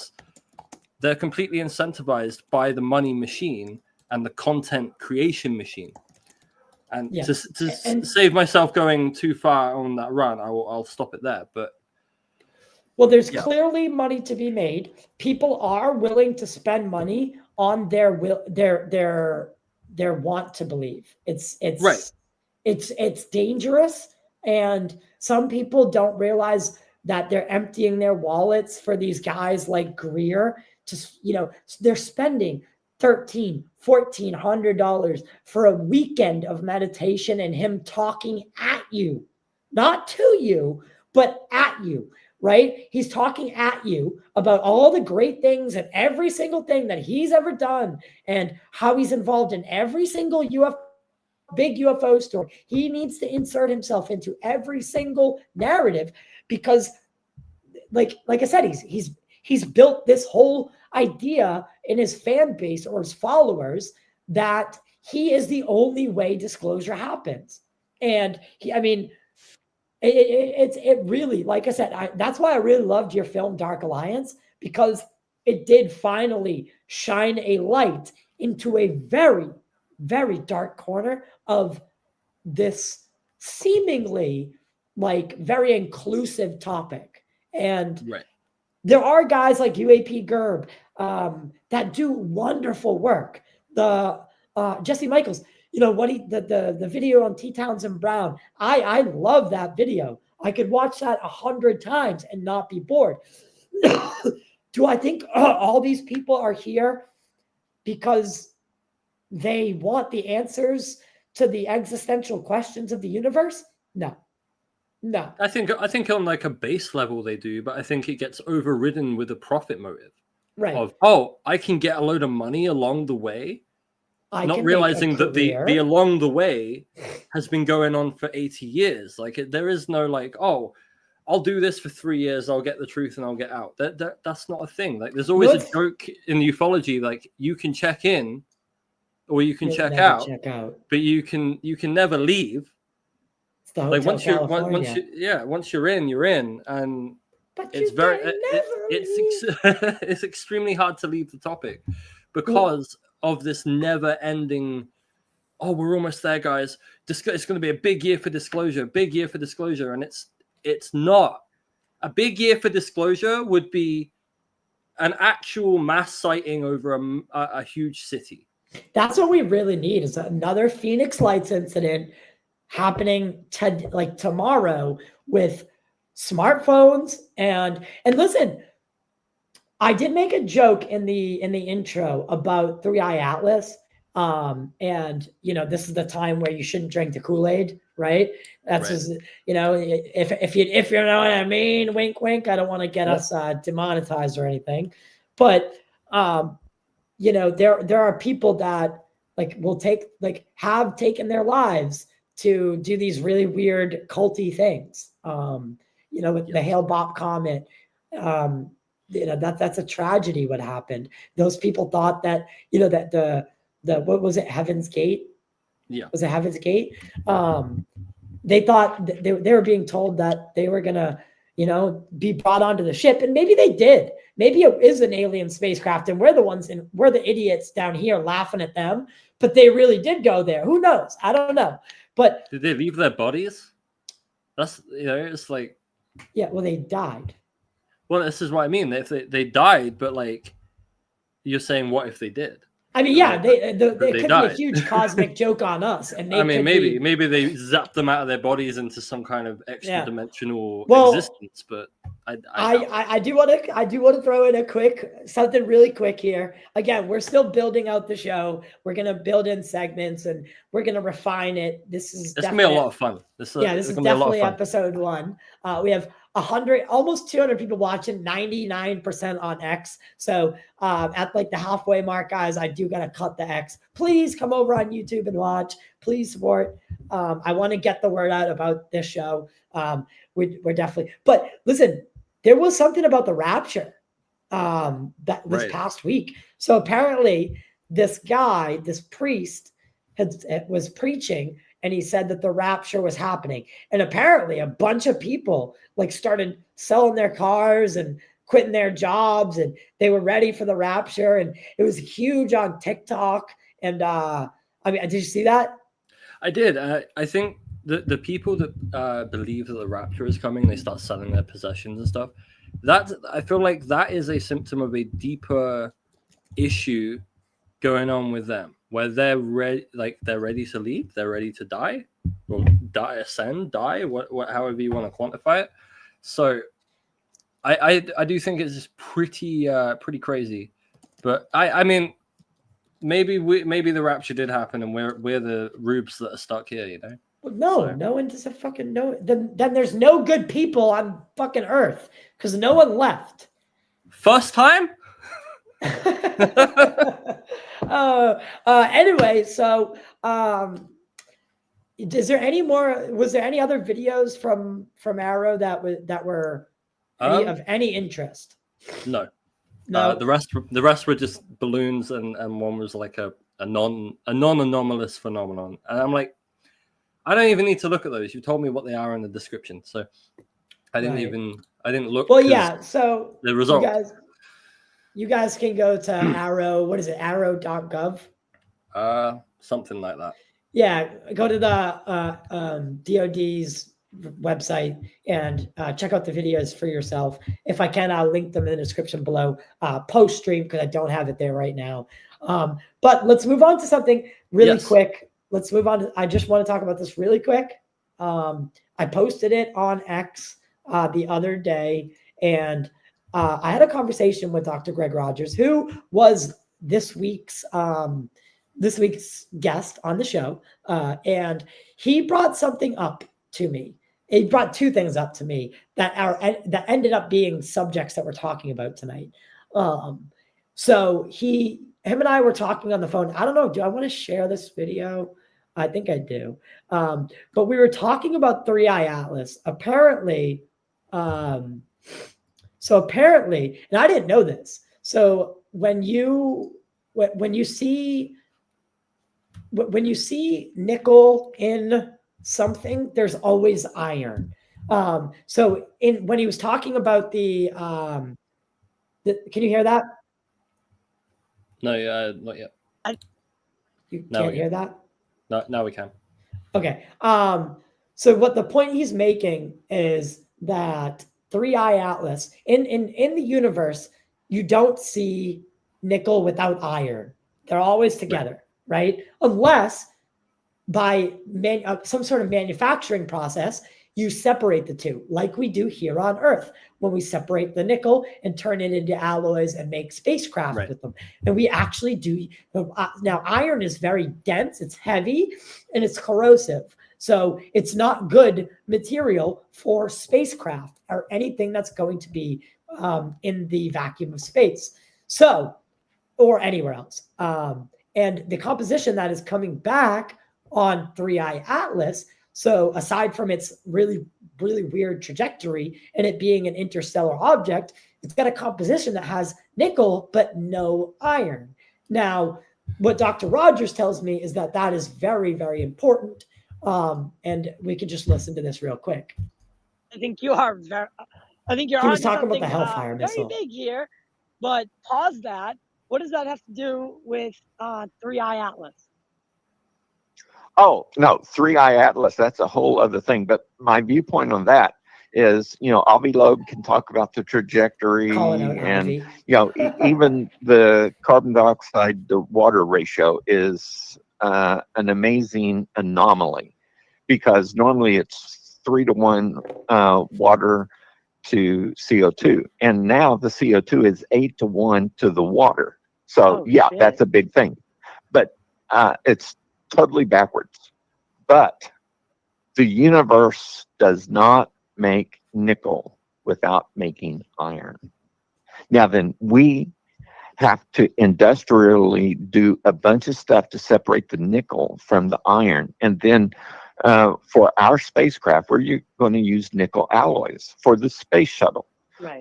they're completely incentivized by the money machine and the content creation machine. And Yeah. to save myself going too far on that run, I'll stop it there. But well, there's clearly money to be made. People are willing to spend money on their want to believe. It's right. It's dangerous, and some people don't realize that they're emptying their wallets for these guys like Greer. They're spending $1,300-$1,400 for a weekend of meditation and him talking at you, not to you, but at you, right? He's talking at you about all the great things and every single thing that he's ever done and how he's involved in every single big UFO story. He needs to insert himself into every single narrative because, like I said, he's built this whole idea in his fan base or his followers that he is the only way disclosure happens. And it really, like I said, that's why I really loved your film Dark Alliance, because it did finally shine a light into a very, very dark corner of this seemingly like very inclusive topic. And right. There are guys like UAP Gerb that do wonderful work. The Jesse Michaels, the video on T. Townsend Brown, I love that video. I could watch that 100 times and not be bored. Do I think all these people are here because they want the answers to the existential questions of the universe? No. I think on like a base level they do, but I think it gets overridden with a profit motive. Right. Of, I can get a load of money along the way, not realizing that the along the way has been going on for 80 years. Like there is no like, I'll do this for 3 years, I'll get the truth and I'll get out. That's not a thing. Like there's always a joke in ufology, like you can check in or you can check out, but you can never leave. Like once you're in, you're in, and but it's it's extremely hard to leave the topic because of this never-ending. Oh, we're almost there, guys. It's going to be a big year for disclosure, and it's not. A big year for disclosure would be an actual mass sighting over a huge city. That's what we really need, is another Phoenix Lights incident happening tomorrow with smartphones and listen, I did make a joke in the intro about Three Eye Atlas, and this is the time where you shouldn't drink the Kool-Aid, right? That's right. Just, if you know what I mean, wink wink. I don't want to get us demonetized or anything, but there are people that have taken their lives to do these really weird culty things. With the Hale-Bopp comet, that's a tragedy what happened. Those people thought that, that the what was it, Heaven's Gate? Yeah. Was it Heaven's Gate? They thought they were being told that they were gonna, be brought onto the ship, and maybe they did. Maybe it is an alien spacecraft, and we're the idiots down here laughing at them, but they really did go there. Who knows? I don't know. But did they leave their bodies? That's it's like, yeah. Well, they died. Well, this is what I mean. If they died, but like you're saying, what if they did? I mean, yeah, they could be a huge cosmic joke on us, and maybe they zapped them out of their bodies into some kind of extra dimensional existence. But I do want to throw in something really quick here. Again, we're still building out the show. We're gonna build in segments and we're gonna refine it. It's gonna be a lot of fun. This is definitely episode 1. We have 100, almost 200 people watching, 99% on X. So at the halfway mark, guys, I do gotta cut the X. Please come over on YouTube and watch. Please support. I want to get the word out about this show. We're definitely. But listen, there was something about the rapture this past week. So apparently, this priest was preaching. And he said that the rapture was happening. And apparently a bunch of people started selling their cars and quitting their jobs, and they were ready for the rapture. And it was huge on TikTok. And did you see that? I did. I think the people that believe that the rapture is coming, they start selling their possessions and stuff. That I feel like that is a symptom of a deeper issue going on with them, where they're ready, like they're ready to leave, they're ready to die, or die, ascend, die, however you want to quantify it. So I do think it's just pretty crazy. But I mean, maybe the rapture did happen, and we're the rubes that are stuck here, you know. No, so. No one does a fucking know. Then there's no good people on fucking Earth because no one left. First time. Anyway, so is there any more? Was there any other videos from AARO that were of any interest? No. The rest were just balloons, and one was like a non-anomalous phenomenon. And I'm like, I don't even need to look at those. You told me what they are in the description, so I didn't look. Well, yeah. So the result. You guys can go to AARO. What is it? AARO.gov. Something like that. Yeah, go to the DoD's website and check out the videos for yourself. If I can, I'll link them in the description below post stream because I don't have it there right now. But let's move on to something really quick. Let's move on. I just want to talk about this really quick. I posted it on X the other day, and I had a conversation with Dr. Greg Rogers, who was this week's guest on the show, and he brought something up to me. He brought two things up to me that ended up being subjects that we're talking about tonight. So him and I were talking on the phone. I don't know. Do I want to share this video? I think I do. But we were talking about Three Eye Atlas. Apparently, and I didn't know this. So when you see nickel in something, there's always iron. So when he was talking about the can you hear that? No, not yet. You can't hear that? No, now we can. Okay. So what the point he's making is that Three Eye Atlas in the universe, you don't see nickel without iron. They're always together, right? Unless by some sort of manufacturing process, you separate the two, like we do here on Earth, when we separate the nickel and turn it into alloys and make spacecraft with them. And we actually do. Now, iron is very dense, it's heavy, and it's corrosive. So it's not good material for spacecraft or anything that's going to be in the vacuum of space. So, or anywhere else. And the composition that is coming back on Three Eye Atlas, so aside from its really, really weird trajectory and it being an interstellar object, it's got a composition that has nickel but no iron. Now, what Dr. Rogers tells me is that is very, very important. And we can just listen to this real quick. I think you are very. I think you're. He was talking about the Hellfire missile. Very big here, but pause that. What does that have to do with Three Eye Atlas? Oh, no, Three Eye Atlas, that's a whole other thing. But my viewpoint on that is, Avi Loeb can talk about the trajectory and, even the carbon dioxide to water ratio is an amazing anomaly, because normally it's 3-to-1 water to CO2. And now the CO2 is 8-to-1 to the water. So, that's a big thing. But it's totally backwards. But the universe does not make nickel without making iron. Now then, we have to industrially do a bunch of stuff to separate the nickel from the iron. And then for our spacecraft, we're going to use nickel alloys for the space shuttle,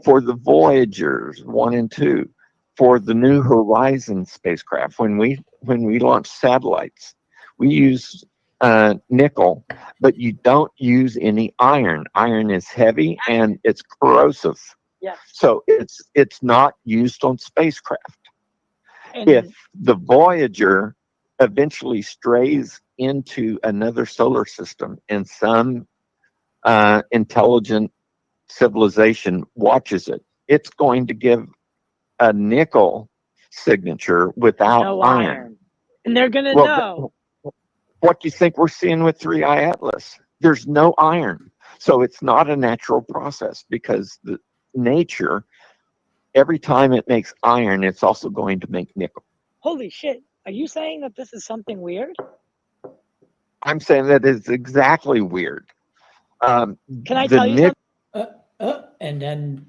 for the Voyagers 1 and 2, for the New Horizons spacecraft. When we launch satellites, we use nickel, but you don't use any iron. Iron is heavy and it's corrosive. Yes. So it's not used on spacecraft. And if the Voyager eventually strays into another solar system and some intelligent civilization watches it, it's going to give a nickel signature without No iron. iron. And they're going to Well, know. what do you think we're seeing with 3i Atlas? There's no iron. So it's not a natural process, because the nature, every time it makes iron, it's also going to make nickel. Holy shit. Are you saying that this is something weird? I'm saying that it's exactly weird. Can I tell you something? And then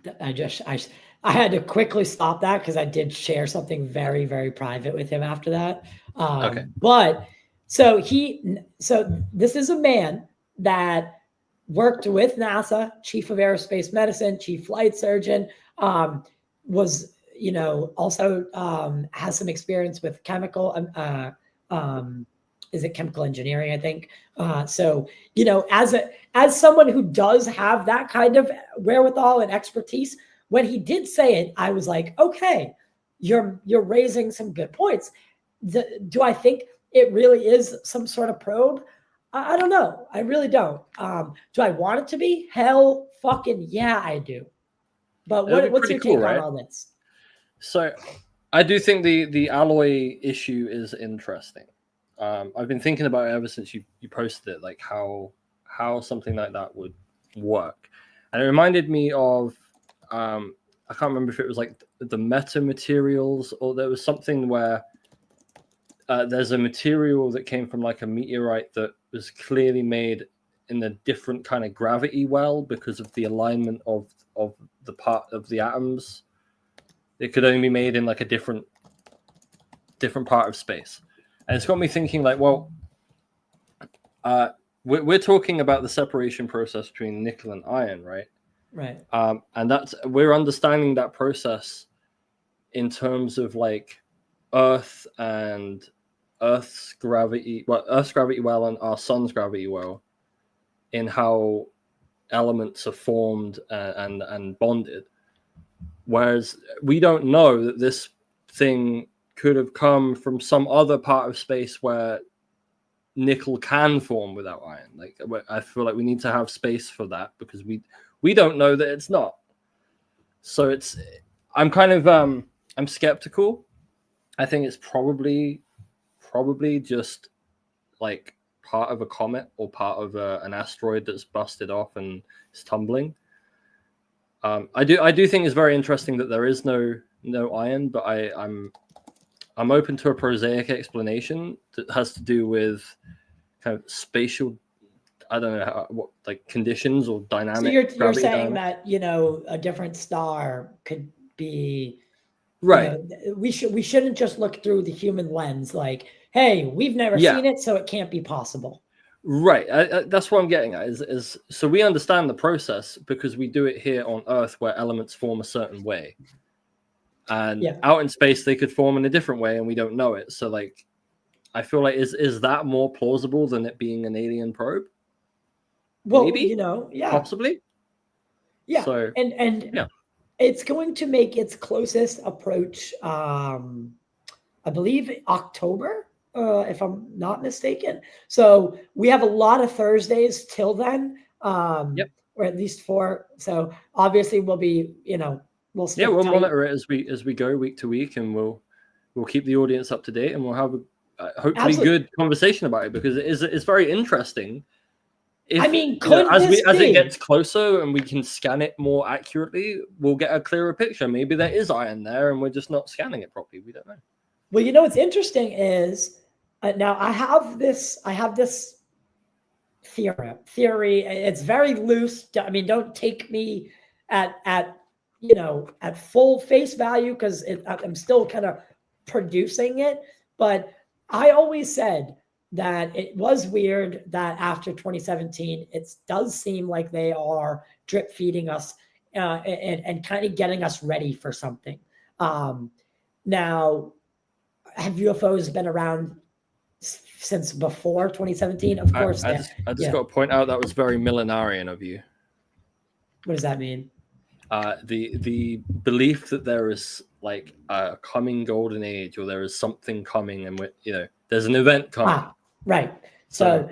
I had to quickly stop that because I did share something very, very private with him after that. Okay. But so this is a man that worked with NASA, chief of aerospace medicine, chief flight surgeon, was, also has some experience with chemical, is it chemical engineering, I think. So, as someone who does have that kind of wherewithal and expertise, when he did say it, I was like, okay, you're raising some good points. Do I think it really is some sort of probe? I don't know. I really don't. Do I want it to be? Hell fucking yeah, I do. But what's your take on all this? So I do think the alloy issue is interesting. I've been thinking about it ever since you posted it, like how something like that would work. And it reminded me of, I can't remember if it was like the metamaterials, or there was something where there's a material that came from like a meteorite that was clearly made in a different kind of gravity well because of the alignment of the part of the atoms. It could only be made in like a different part of space. And it's got me thinking, like, well, we're talking about the separation process between nickel and iron, right? Right. And we're understanding that process in terms of like Earth and Earth's gravity well and our sun's gravity well, in how elements are formed and bonded. Whereas we don't know that this thing could have come from some other part of space where nickel can form without iron. Like, I feel like we need to have space for that, because we don't know that it's not. So I'm kind of I'm skeptical. I think it's probably just like part of a comet or part of an asteroid that's busted off and is tumbling. I do think it's very interesting that there is no iron, but I'm open to a prosaic explanation that has to do with kind of spatial, I don't know what like conditions or dynamic. So you're saying that a different star could be right. We shouldn't just look through the human lens, like, hey, we've never seen it, so it can't be possible. Right. That's what I'm getting at. Is so we understand the process because we do it here on Earth, where elements form a certain way, and out in space they could form in a different way, and we don't know it. So, like, I feel like is that more plausible than it being an alien probe? Well, maybe, possibly. Yeah. So, and it's going to make its closest approach, I believe, October. If I'm not mistaken. So we have a lot of Thursdays till then, or at least 4. So obviously we'll be, we'll monitor it as we go week to week, and we'll keep the audience up to date, and we'll have a hopefully good conversation about it, because it's very interesting. As it gets closer and we can scan it more accurately, we'll get a clearer picture. Maybe there is iron there, and we're just not scanning it properly. We don't know. Well, what's interesting is now I have this theory. It's very loose. I mean, don't take me at full face value, because I'm still kind of producing it. But I always said that it was weird that after 2017, it does seem like they are drip feeding us and kind of getting us ready for something. Now, have UFOs been around since before 2017? Of course. I just got to point out that was very millenarian of you. What does that mean? The belief that there is like a coming golden age, or there is something coming, and there's an event coming. Right. So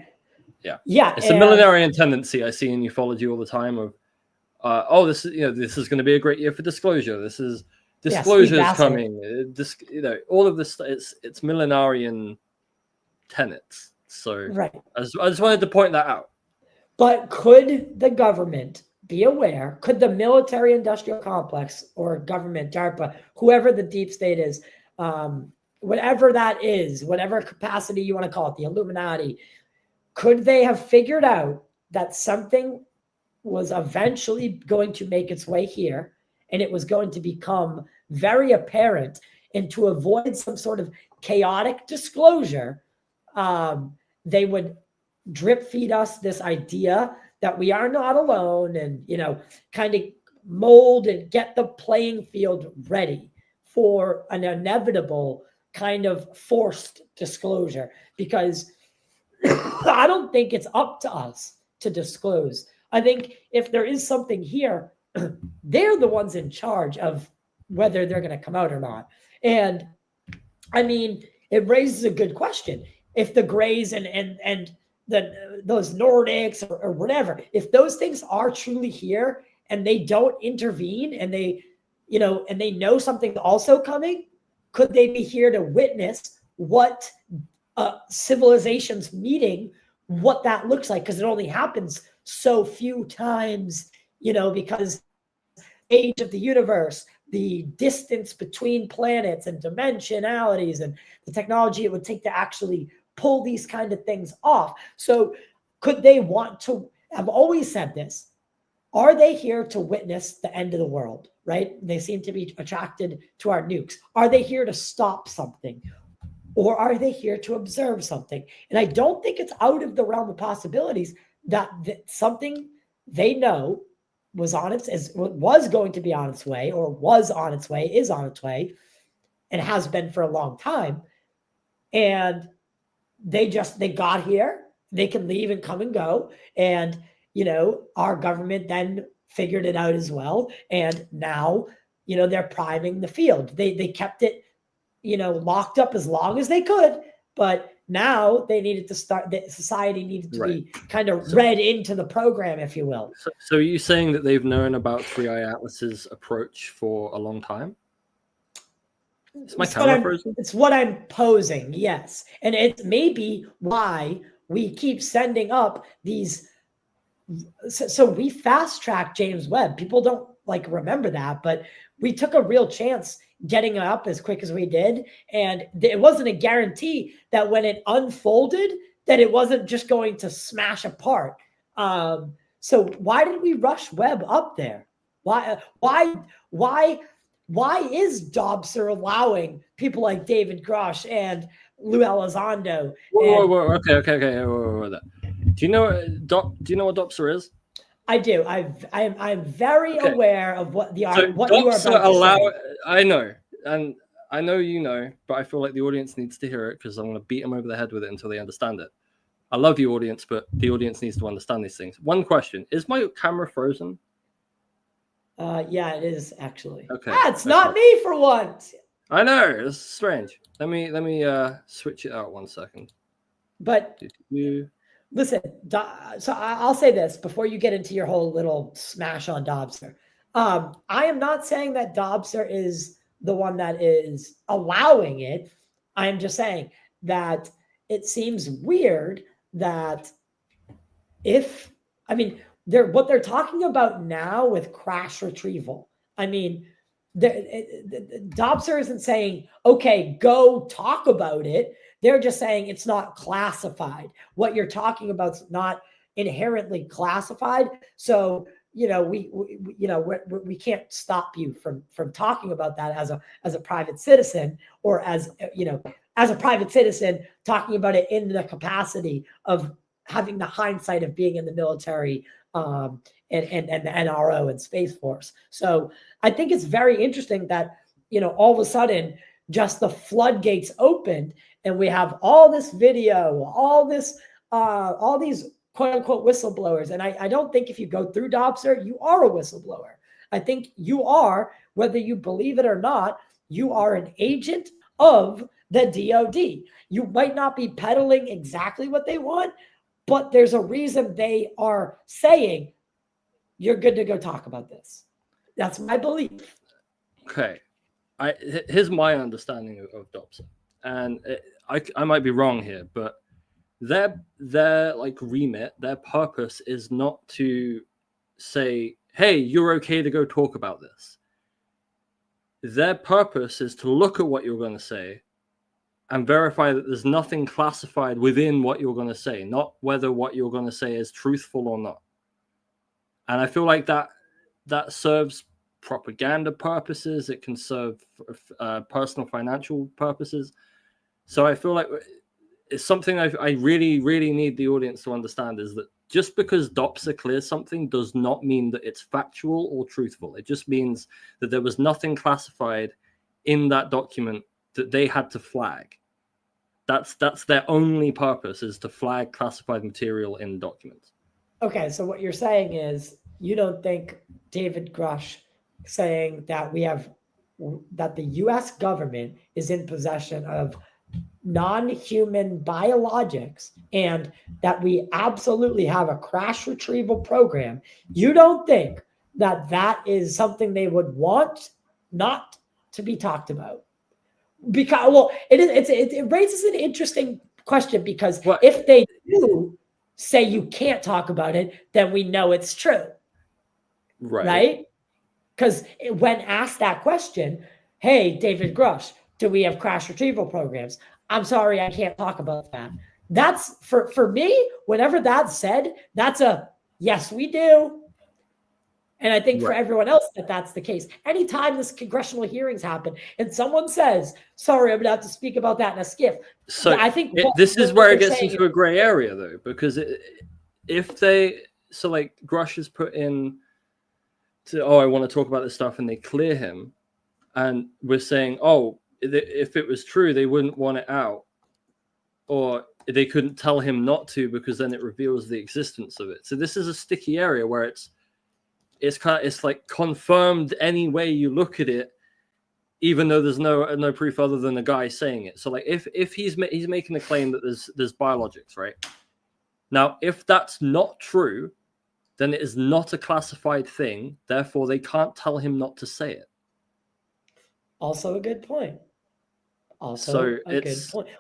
yeah, it's a and millenarian tendency I see in ufology all the time of, this is this is going to be a great year for disclosure. Disclosure is coming. All of this. It's millenarian tenets. So right. I just wanted to point that out. But could the government be aware? Could the military-industrial complex or government, DARPA, whoever the deep state is, whatever that is, whatever capacity you want to call it, the Illuminati, could they have figured out that something was eventually going to make its way here and it was going to become very apparent, and to avoid some sort of chaotic disclosure, they would drip feed us this idea that we are not alone, and kind of mold and get the playing field ready for an inevitable kind of forced disclosure, because I don't think it's up to us to disclose. I think if there is something here, they're the ones in charge of whether they're going to come out or not. And I mean, it raises a good question. If the Greys and those Nordics or whatever, if those things are truly here and they don't intervene, and they know something's also coming, could they be here to witness what civilizations meeting, what that looks like? Because it only happens so few times, because age of the universe, the distance between planets and dimensionalities, and the technology it would take to actually pull these kind of things off. So could they want to, I've always said this, are they here to witness the end of the world, right? They seem to be attracted to our nukes. Are they here to stop something? Or are they here to observe something? And I don't think it's out of the realm of possibilities that something they know was going to be on its way, or was on its way, is on its way, and has been for a long time. And they got here, they can leave and come and go. And, our government then figured it out as well. And now, they're priming the field. They kept it, locked up as long as they could, but now they needed to start, the society needed to be kind of read into the program, if you will. So are you saying that they've known about Three Eye Atlas's approach for a long time? Is my camera frozen? It's what I'm posing, yes. And it's maybe why we keep sending up these. So we fast-tracked James Webb. People don't remember that, but we took a real chance getting it up as quick as we did. And it wasn't a guarantee that when it unfolded, that it wasn't just going to smash apart. So why did we rush Webb up there? Why is Dobser allowing people like David Grosh and Lou Elizondo? Okay. Whoa. Do you know what Dobser is? I do. I'm very aware of what you are about to say. I know, and I know but I feel like the audience needs to hear it, because I'm going to beat them over the head with it until they understand it. I love the audience, but the audience needs to understand these things. One question: is my camera frozen? Yeah, it is actually. Okay. It's not me for once. I know, it's strange. Let me switch it out 1 second. But listen, so I'll say this before you get into your whole little smash on Dobser. I am not saying that Dobser is the one that is allowing it. I am just saying that it seems weird that what they're talking about now with crash retrieval. I mean, Dobser isn't saying, okay, go talk about it. They're just saying it's not classified. What you're talking about is not inherently classified. So, we can't stop you from talking about that as a private citizen, or as a private citizen talking about it in the capacity of having the hindsight of being in the military and the NRO and Space Force. So I think it's very interesting that, all of a sudden just the floodgates opened, and we have all this video, all these quote unquote whistleblowers. And I don't think if you go through Dobser, you are a whistleblower. I think you are, whether you believe it or not, you are an agent of the DoD. You might not be peddling exactly what they want, but there's a reason they are saying you're good to go talk about this. That's my belief. Okay. Here's my understanding of DOPSA. And I might be wrong here, but their like remit, their purpose is not to say, hey, you're okay to go talk about this. Their purpose is to look at what you're going to say and verify that there's nothing classified within what you're going to say, not whether what you're going to say is truthful or not. And I feel like that serves propaganda purposes. It can serve personal financial purposes. So I feel like it's something I really, really need the audience to understand, is that just because DOPSA clears something does not mean that it's factual or truthful. It just means that there was nothing classified in that document that they had to flag. That's their only purpose, is to flag classified material in documents. Okay, so what you're saying is you don't think David Grush saying that that the U.S. government is in possession of non-human biologics and that we absolutely have a crash retrieval program, you don't think that is something they would want not to be talked about? Because, well, it raises an interesting question, because if they do say you can't talk about it, then we know it's true. Right? Because when asked that question, hey, David Grush, do we have crash retrieval programs? I'm sorry, I can't talk about that. That's for me, whenever that's said, that's a yes, we do. And I think for everyone else that's the case. Anytime this congressional hearings happen and someone says, sorry, I'm going to have to speak about that in a skiff. So I think this is where it gets into a gray area, though, because like Grush is put in to, I want to talk about this stuff, and they clear him, and we're saying, if it was true, they wouldn't want it out, or they couldn't tell him not to because then it reveals the existence of it. So this is a sticky area where it's like confirmed any way you look at it, even though there's no proof other than the guy saying it. So like if he's making a claim that there's biologics, right? Now, if that's not true, then it is not a classified thing. Therefore, they can't tell him not to say it. Also a good point.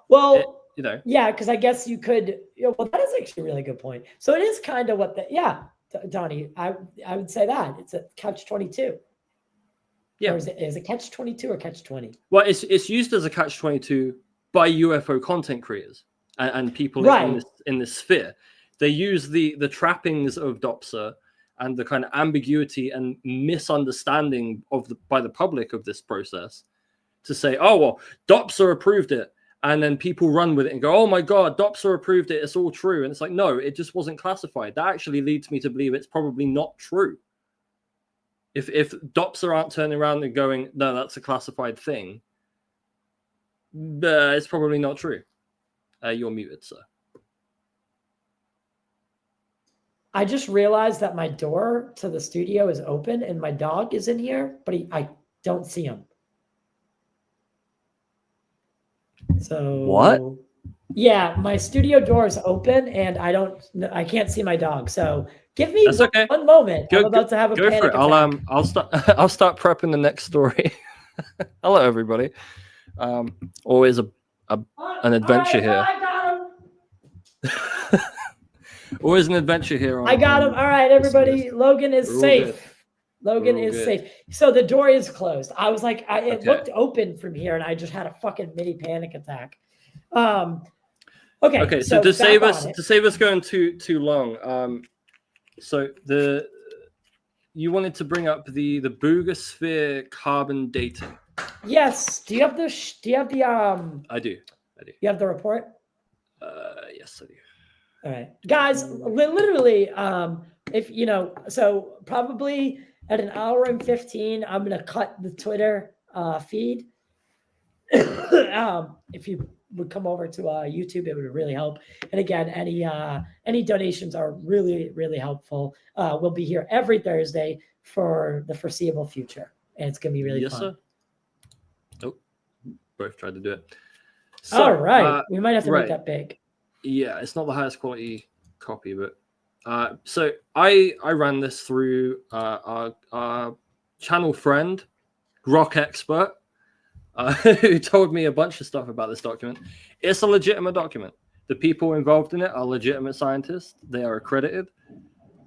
Well, yeah, because I guess you could. Well, that is actually a really good point. So it is kind of Donnie, I would say that it's a catch-22. Yeah. Or is it catch-22 or catch-20? Well, it's used as a catch-22 by UFO content creators and people in this sphere. They use the trappings of DOPSA and the kind of ambiguity and misunderstanding by the public of this process to say, DOPSA approved it. And then people run with it and go, oh my God, DOPSA approved it. It's all true. And it's like, no, it just wasn't classified. That actually leads me to believe it's probably not true. If DOPSA aren't turning around and going, no, that's a classified thing, it's probably not true. You're muted, sir. I just realized that my door to the studio is open and my dog is in here, but I don't see him. So what? Yeah, my studio door is open and I can't see my dog. So give me one moment. I'm about to have a panic attack. I'll start prepping the next story. Hello, everybody. Always an adventure here. I got him. Always an adventure here. I got him. All right, everybody. Logan is safe. Logan is safe. So the door is closed. I was like, it looked open from here, and I just had a fucking mini panic attack. Okay. So to save us going too long, so you wanted to bring up the Bugosphere carbon dating. Yes. Do you have the I do. You have the report? Yes, I do. All right, guys. Literally, so probably at an hour and 15, I'm gonna cut the Twitter feed. If you would come over to YouTube, it would really help. And again, any donations are really, really helpful. We'll be here every Thursday for the foreseeable future, and it's gonna be really fun. Sir. Oh, both tried to do it. So, all right, we might have to make right. that big. Yeah, it's not the highest quality copy, but so I ran this through our channel friend, Rock Expert, who told me a bunch of stuff about this document. It's a legitimate document. The people involved in it are legitimate scientists. They are accredited.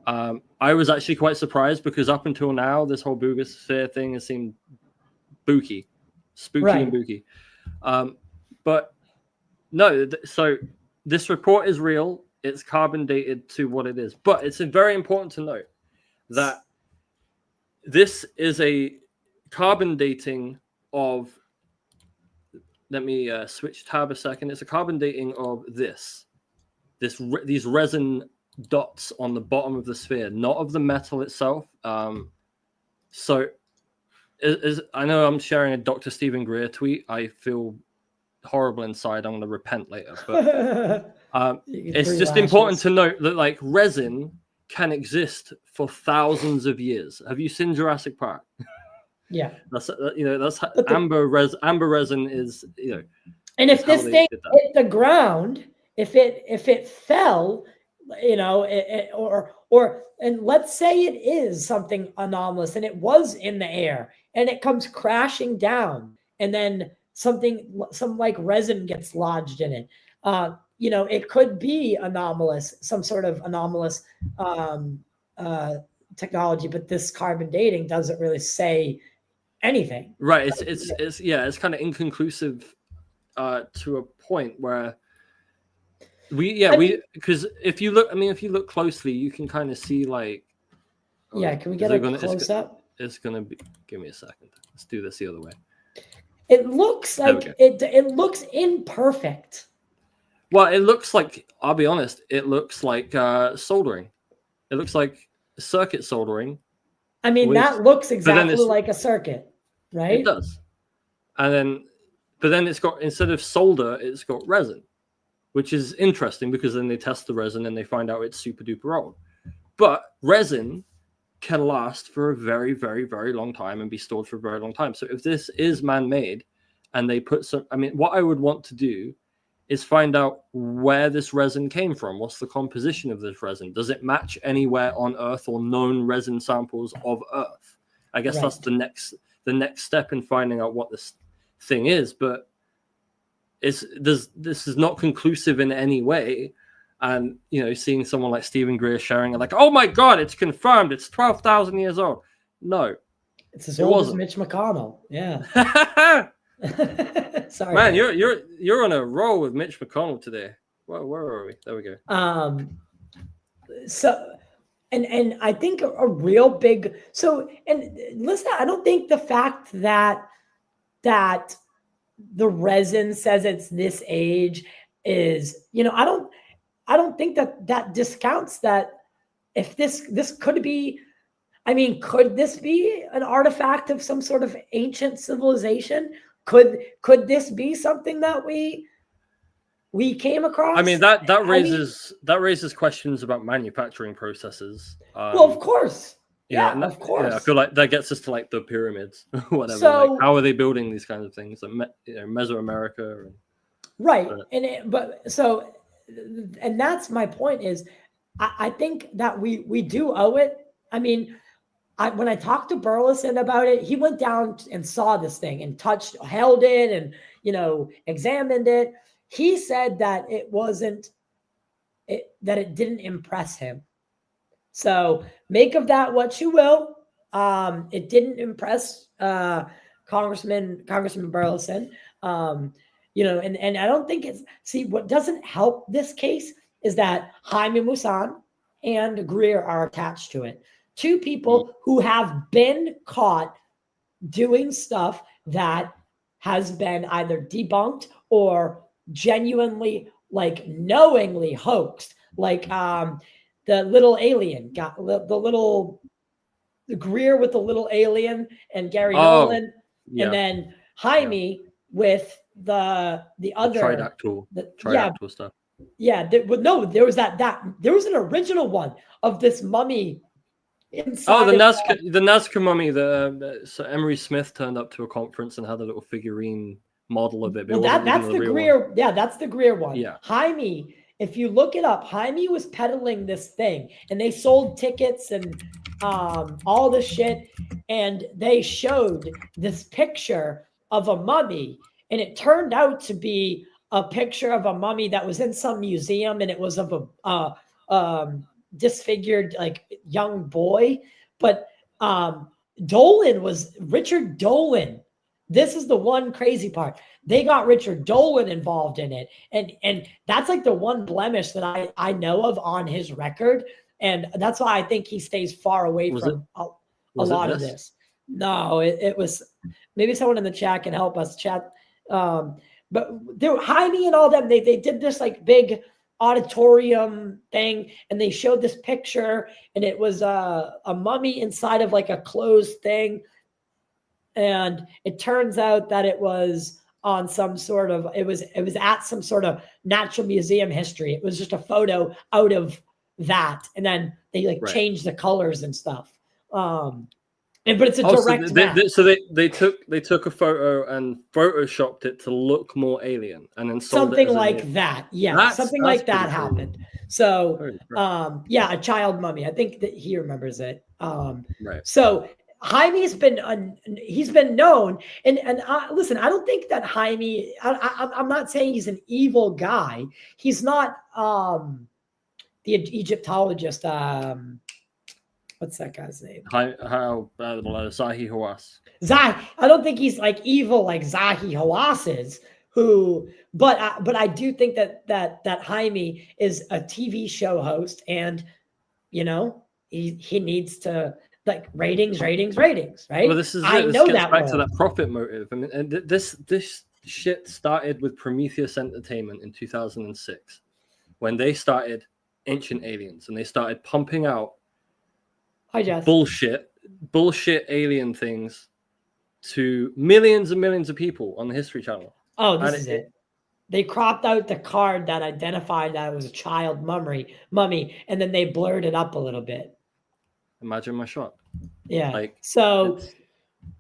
I was actually quite surprised because up until now, this whole Bugosphere thing has seemed spooky and booky. But no, so this report is real. It's carbon dated to what it is. But it's very important to note that this is a carbon dating of, let me switch tab a second. It's a carbon dating of these resin dots on the bottom of the sphere, not of the metal itself. So I know I'm sharing a Dr. Stephen Greer tweet. I feel horrible inside. I'm going to repent later. But it's just important to note that like resin can exist for thousands of years. Have you seen Jurassic Park? Yeah, That's amber resin is, And if this thing hit the ground, if it fell, and let's say it is something anomalous and it was in the air and it comes crashing down and then some like resin gets lodged in it. It could be anomalous, some sort of anomalous technology, but this carbon dating doesn't really say anything. Right. It's kind of inconclusive to a point where because if you look closely, you can kind of see like. Can we get a close up? It's gonna be. Give me a second. Let's do this the other way. It looks like it looks imperfect. Well, it looks like, I'll be honest, it looks like soldering. It looks like circuit soldering. I mean, that looks exactly like a circuit, right? It does. But then it's got, instead of solder, it's got resin, which is interesting because then they test the resin and they find out it's super duper old. But resin can last for a very, very, very long time and be stored for a very long time. So if this is man-made and they put what I would want to do is find out where this resin came from. What's the composition of this resin? Does it match anywhere on Earth or known resin samples of Earth? I guess that's the next step in finding out what this thing is. But this is not conclusive in any way. And seeing someone like Stephen Greer sharing it, like, oh my God, it's confirmed, it's 12,000 years old. No, it's as old as Mitch McConnell. Yeah. Sorry, man, you're on a roll with Mitch McConnell today. Where are we? There we go. So, and I think a real big. So, and listen, I don't think the fact that the resin says it's this age is, I don't think that discounts that. If this could be, could this be an artifact of some sort of ancient civilization? Could this be something that we came across? That raises questions about manufacturing processes. Well, of course. Of course. Yeah, I feel like that gets us to like the pyramids, whatever. So, like, how are they building these kinds of things? Like, Mesoamerica, right? And that's my point. Is I think that we do owe it. When I talked to Burleson about it, he went down and saw this thing and held it and, examined it. He said that that it didn't impress him. So make of that what you will. It didn't impress Congressman Burleson. And I don't think what doesn't help this case is that Jaime Maussan and Greer are attached to it. Two people who have been caught doing stuff that has been either debunked or genuinely, like, knowingly hoaxed. Like the little alien got the Greer with the little alien and Gary Nolan, and then Jaime with the other tridactyl stuff. Yeah, there was there was an original one of this mummy. Inside the Nazca mummy. So Emery Smith turned up to a conference and had a little figurine model of it. But Well, it wasn't that's even the real Greer. one. Yeah, that's the Greer one. Yeah. Jaime, if you look it up, Jaime was peddling this thing, and they sold tickets and all this shit, and they showed this picture of a mummy, and it turned out to be a picture of a mummy that was in some museum, and it was of a disfigured like young boy. But Dolan was Richard Dolan. This is the one crazy part. They got Richard Dolan involved in it. And that's like the one blemish that I know of on his record. And that's why I think he stays far away from a lot of this. No, it was, maybe someone in the chat can help us chat. But there, Jaime and all them, they did this like big auditorium thing, and they showed this picture, and it was a mummy inside of like a closed thing. And it turns out that it was on some sort of, it was at some sort of natural museum history. It was just a photo out of that. And then they like changed the colors and stuff. But it's a direct so they took a photo and photoshopped it to look more alien, and then sold something it as like that. Yeah, something like that happened. So yeah, a child mummy. I think that he remembers it. So Jaime's been he's been known, and listen, I don't think that Jaime. I'm not saying he's an evil guy. He's not the Egyptologist. What's that guy's name? Zahi Hawass. I don't think he's like evil like Zahi Hawass is. But I do think that Jaime is a TV show host, and you know he needs to like ratings, right? Well, this is I it. know This gets that back to that profit motive. I mean, and this shit started with Prometheus Entertainment in 2006 when they started Ancient Aliens, and they started pumping out bullshit alien things to millions and millions of people on the History Channel. Oh, this is it. They cropped out the card that identified that it was a child mummy, and then they blurred it up a little bit. Imagine my shot. Yeah. Like so,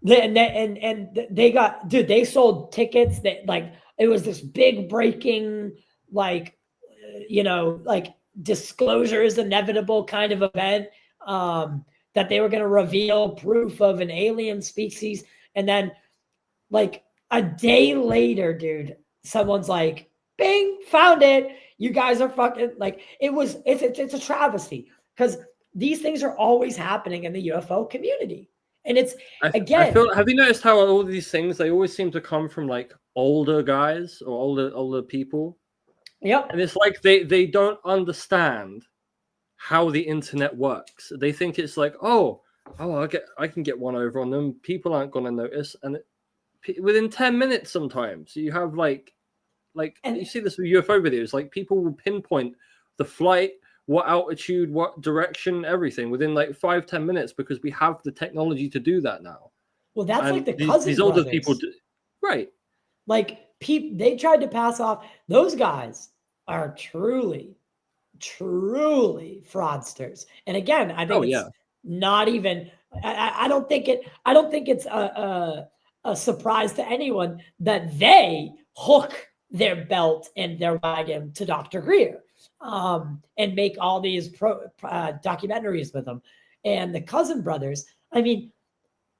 they got, dude. They sold tickets that like it was this big breaking, like like disclosure is inevitable kind of event. That they were going to reveal proof of an alien species, and then like a day later, dude, someone's like, "Bing, found it." You guys are fucking like it's a travesty because these things are always happening in the UFO community. And it's again, have you noticed how all these things, they always seem to come from like older guys or older people? Yep. And it's like they don't understand how the internet works. They think it's like, I can get one over on them. People aren't going to notice. And within 10 minutes sometimes you have like you see this with UFO videos, like people will pinpoint the flight, what altitude, what direction, everything within like 5-10 minutes because we have the technology to do that now. Well, that's and like the Cousin these older brothers. people do, right? Like they tried to pass off. Those guys are truly fraudsters. And again, I think it's not even. I don't think it's a surprise to anyone that they hook their belt and their wagon to Dr. Greer. And make all these documentaries with them, and the Cousin brothers. I mean,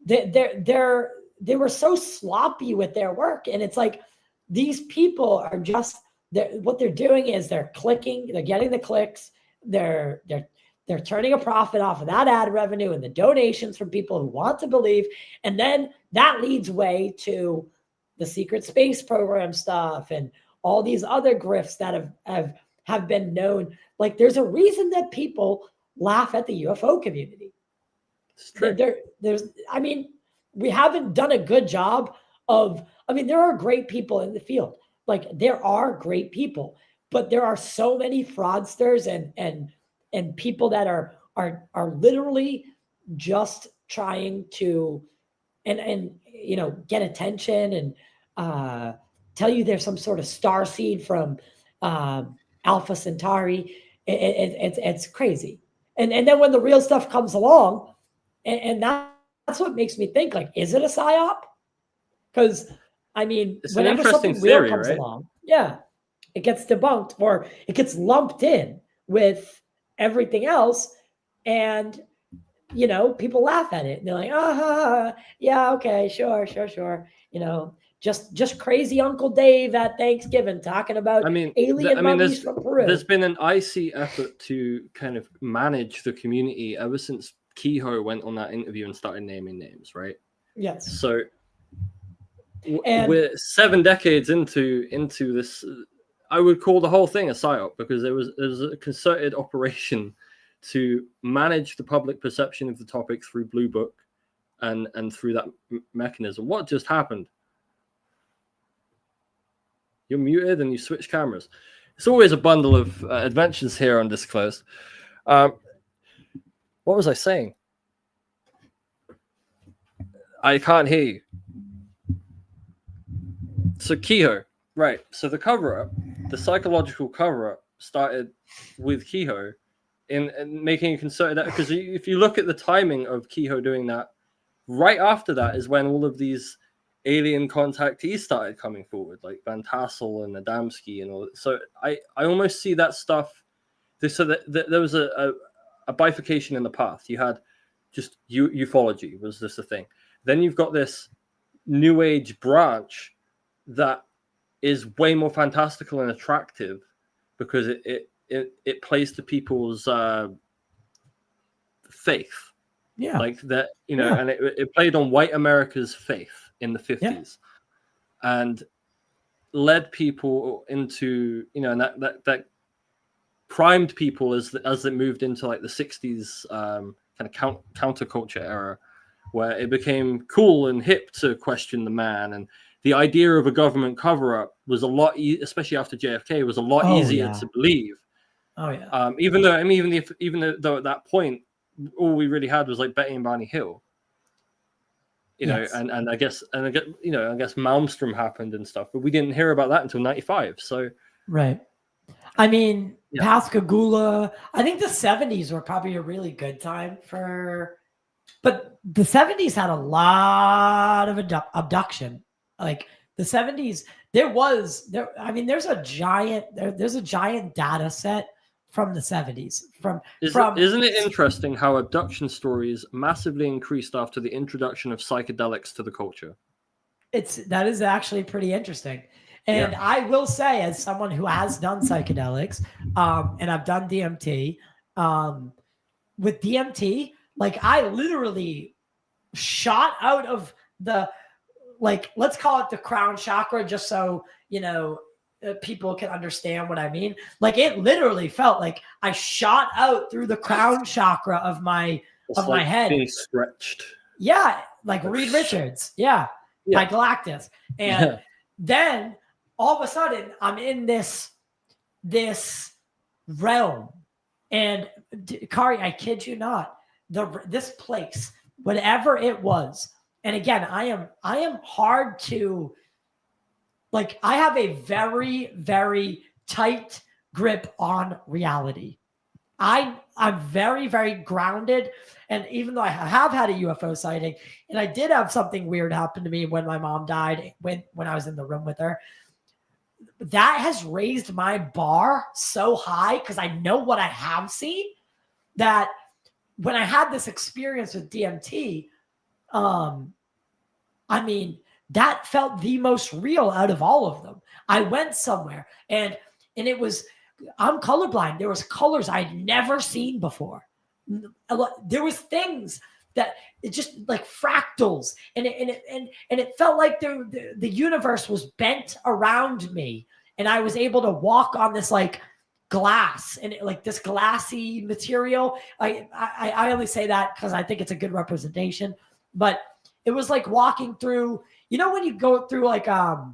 they were so sloppy with their work, and it's like these people are just what they're doing is they're clicking, they're getting the clicks, they're turning a profit off of that ad revenue and the donations from people who want to believe, and then that leads way to the secret space program stuff and all these other grifts that have been known. Like there's a reason that people laugh at the UFO community. It's true. I mean, we haven't done a good job of, I mean, there are great people in the field. Like there are great people, but there are so many fraudsters and people that are literally just trying to, and get attention and tell you there's some sort of star seed from Alpha Centauri. It's crazy. And then when the real stuff comes along, and that's what makes me think, like, is it a psyop? Because I mean, It's an whenever interesting something real theory, comes right? along, yeah, it gets debunked or it gets lumped in with everything else. And, you know, people laugh at it. And they're like, yeah, okay, sure. You know, just crazy Uncle Dave at Thanksgiving talking about alien mummies from Peru. There's been an icy effort to kind of manage the community ever since Kehoe went on that interview and started naming names, right? Yes. So we're 7 decades into this. I would call the whole thing a psyop because there was a concerted operation to manage the public perception of the topic through Blue Book and through that mechanism. What just happened? You're muted and you switch cameras. It's always a bundle of adventures here on Disclosed. What was I saying? I can't hear you. So Kehoe, right. So the cover-up, the psychological cover-up started with Kehoe in making a concerted, because if you look at the timing of Kehoe doing that, right after that is when all of these alien contactees started coming forward, like Van Tassel and Adamski and all. So I almost see that stuff. So that there was a bifurcation in the path. You had just ufology was just a thing. Then you've got this new age branch that is way more fantastical and attractive because it plays to people's faith. Yeah, like that, you know, and it played on white America's faith in the 50s, and led people into, you know, and that primed people as it moved into like the 60s kind of counterculture era, where it became cool and hip to question the man, and the idea of a government cover-up was a lot, especially after JFK, was a lot easier to believe. Even though, I mean, even though at that point, all we really had was like Betty and Barney Hill, you know, and I guess Malmstrom happened and stuff, but we didn't hear about that until '95. So I mean, Pascagoula. I think the '70s were probably a really good time for, but the '70s had a lot of abduction. Like the '70s, there's a giant data set from the '70s. Isn't it interesting how abduction stories massively increased after the introduction of psychedelics to the culture? That is actually pretty interesting. And I will say, as someone who has done psychedelics, and I've done DMT, with DMT, like I literally shot out of the, like, let's call it the crown chakra, just so, you know, people can understand what I mean. Like it literally felt like I shot out through the crown chakra of my head. Being stretched. Yeah, like Reed Richards. Yeah. By Galactus. And then all of a sudden I'm in this realm. And Kari, I kid you not, this place, whatever it was. And again, I am hard to, like, I have a very, very tight grip on reality. I'm very, very grounded. And even though I have had a UFO sighting, and I did have something weird happen to me when my mom died, when I was in the room with her, that has raised my bar so high because I know what I have seen, that when I had this experience with DMT, I mean, that felt the most real out of all of them. I went somewhere and it was, I'm colorblind. There was colors I'd never seen before. There was things that it just like fractals, and it felt like the universe was bent around me, and I was able to walk on this like glass and like this glassy material. I only say that because I think it's a good representation, but it was like walking through, you know, when you go through like an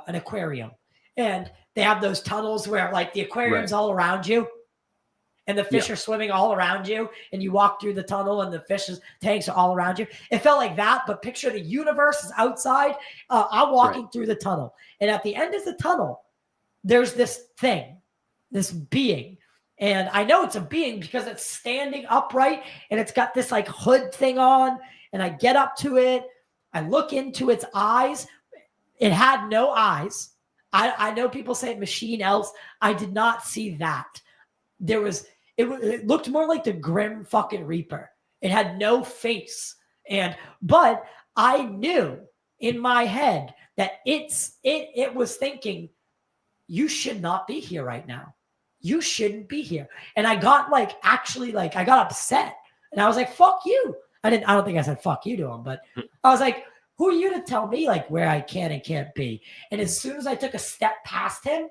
aquarium, and they have those tunnels where like the aquarium's all around you and the fish are swimming all around you, and you walk through the tunnel and the fish's tanks are all around you. It felt like that, but picture the universe is outside. I'm walking through the tunnel, and at the end of the tunnel, there's this thing, this being, And I know it's a being because it's standing upright and it's got this like hood thing on. And I get up to it. I look into its eyes. It had no eyes. I know people say machine elves. I did not see that. It looked more like the Grim fucking Reaper. It had no face. But I knew in my head that it was thinking, you should not be here right now. You shouldn't be here. And I got I got upset. And I was like, fuck you. I don't think I said fuck you to him, but I was like, who are you to tell me like where I can and can't be? And as soon as I took a step past him,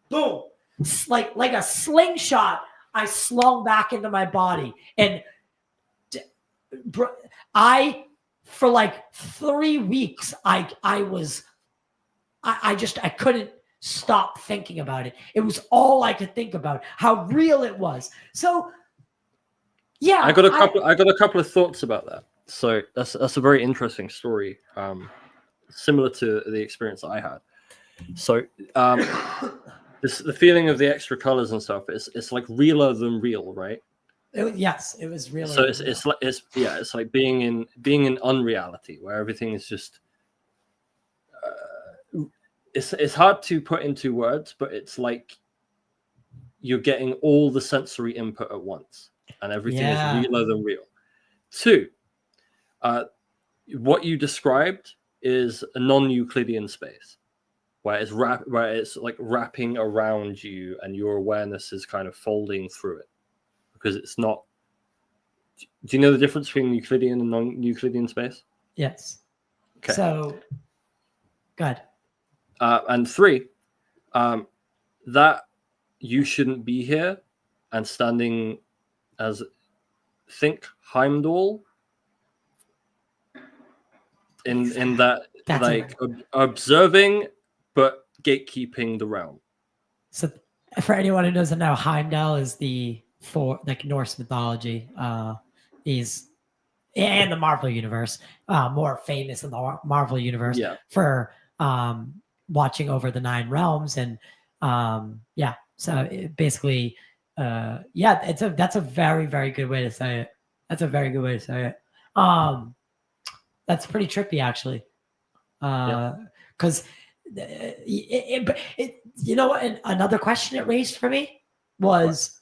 boom, like a slingshot, I slung back into my body. And for like 3 weeks, I couldn't stop thinking about it. It was all I could think about, how real it was. So yeah, I got a couple of thoughts about that. So that's a very interesting story, similar to the experience I had. So the feeling of the extra colors and stuff, it's like realer than real, right? Yes, it was real. So it's like being in unreality, where everything is just it's hard to put into words, but it's like you're getting all the sensory input at once, and everything is realer than real. 2, what you described is a non-Euclidean space, where it's like wrapping around you, and your awareness is kind of folding through it, because it's not. Do you know the difference between Euclidean and non-Euclidean space? Yes. Okay. So, good. And 3, that you shouldn't be here, and standing as Heimdall in that like observing but gatekeeping the realm. So for anyone who doesn't know, Heimdall is like Norse mythology. He's in the Marvel universe, more famous in the Marvel universe for watching over the 9 realms. And so basically that's a very, very good way to say it. That's a very good way to say it. That's pretty trippy, actually. Because you know what? Another question it raised for me was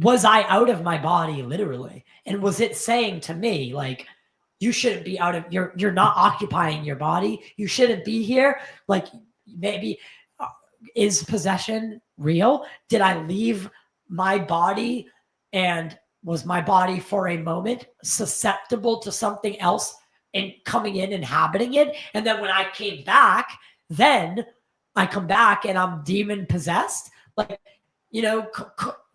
I out of my body literally? And was it saying to me, like, you shouldn't be out of you're not occupying your body. You shouldn't be here. Like, maybe is possession real? Did I leave my body, and was my body for a moment susceptible to something else and coming in, inhabiting it? And then when I came back, then I come back and I'm demon possessed. Like,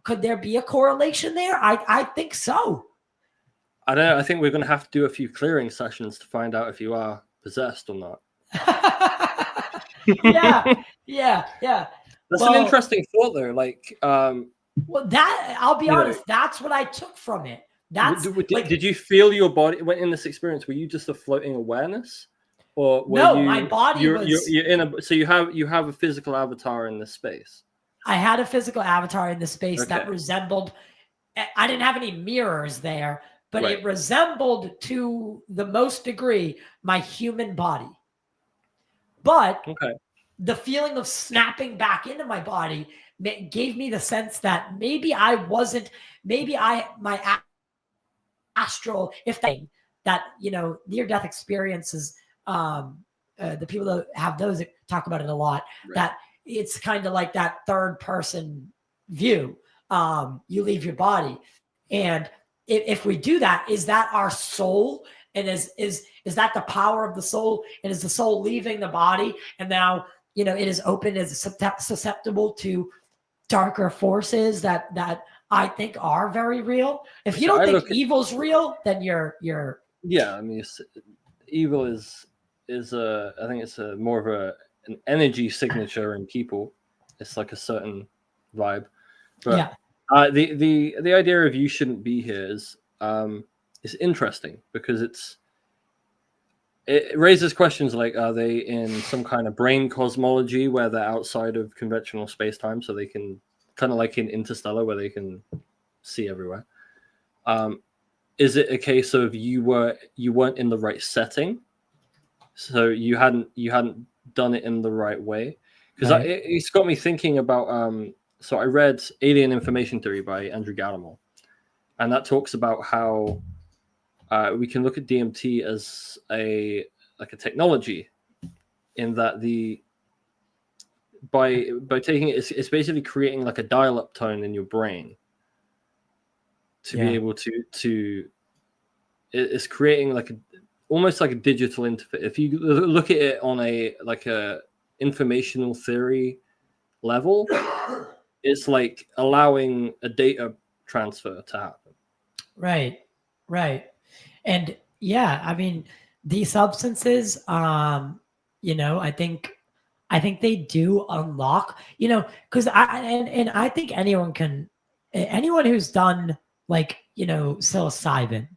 could there be a correlation there? I think so. I don't know. I think we're going to have to do a few clearing sessions to find out if you are possessed or not. Yeah. That's an interesting thought, though. Like, that I'll be honest. That's what I took from it. Did you feel your body when in this experience? Were you just a floating awareness, or my body was? You're in a. So you have a physical avatar in this space. I had a physical avatar in the space that resembled. I didn't have any mirrors there, but it resembled to the most degree my human body. But the feeling of snapping back into my body gave me the sense that maybe I wasn't. Maybe my astral, if that near-death experiences, the people that have those talk about it a lot. That it's kind of like that third-person view. You leave your body, and if we do that, is that our soul? And is that the power of the soul? And is the soul leaving the body? And now it is open, is susceptible to darker forces that I think are very real. If you don't think evil's real, then you're. Yeah, I mean, evil is I think it's more of an energy signature in people. It's like a certain vibe. But the idea of you shouldn't be here is interesting, because it raises questions like, are they in some kind of brain cosmology where they're outside of conventional space-time, so they can kind of like in Interstellar where they can see everywhere. Is it a case of you weren't in the right setting, so you hadn't done it in the right way? Because Right. it's got me thinking about. So I read Alien Information Theory by Andrew Gallimore, and that talks about how we can look at DMT as a technology, in that by taking it, it's basically creating like a dial-up tone in your brain to be able to it's creating like almost like a digital interface. If you look at it on a informational theory level, it's like allowing a data transfer to happen. Right. And yeah, I mean, these substances, you know, I think they do unlock, you know, because I think anyone who's done like, you know, psilocybin,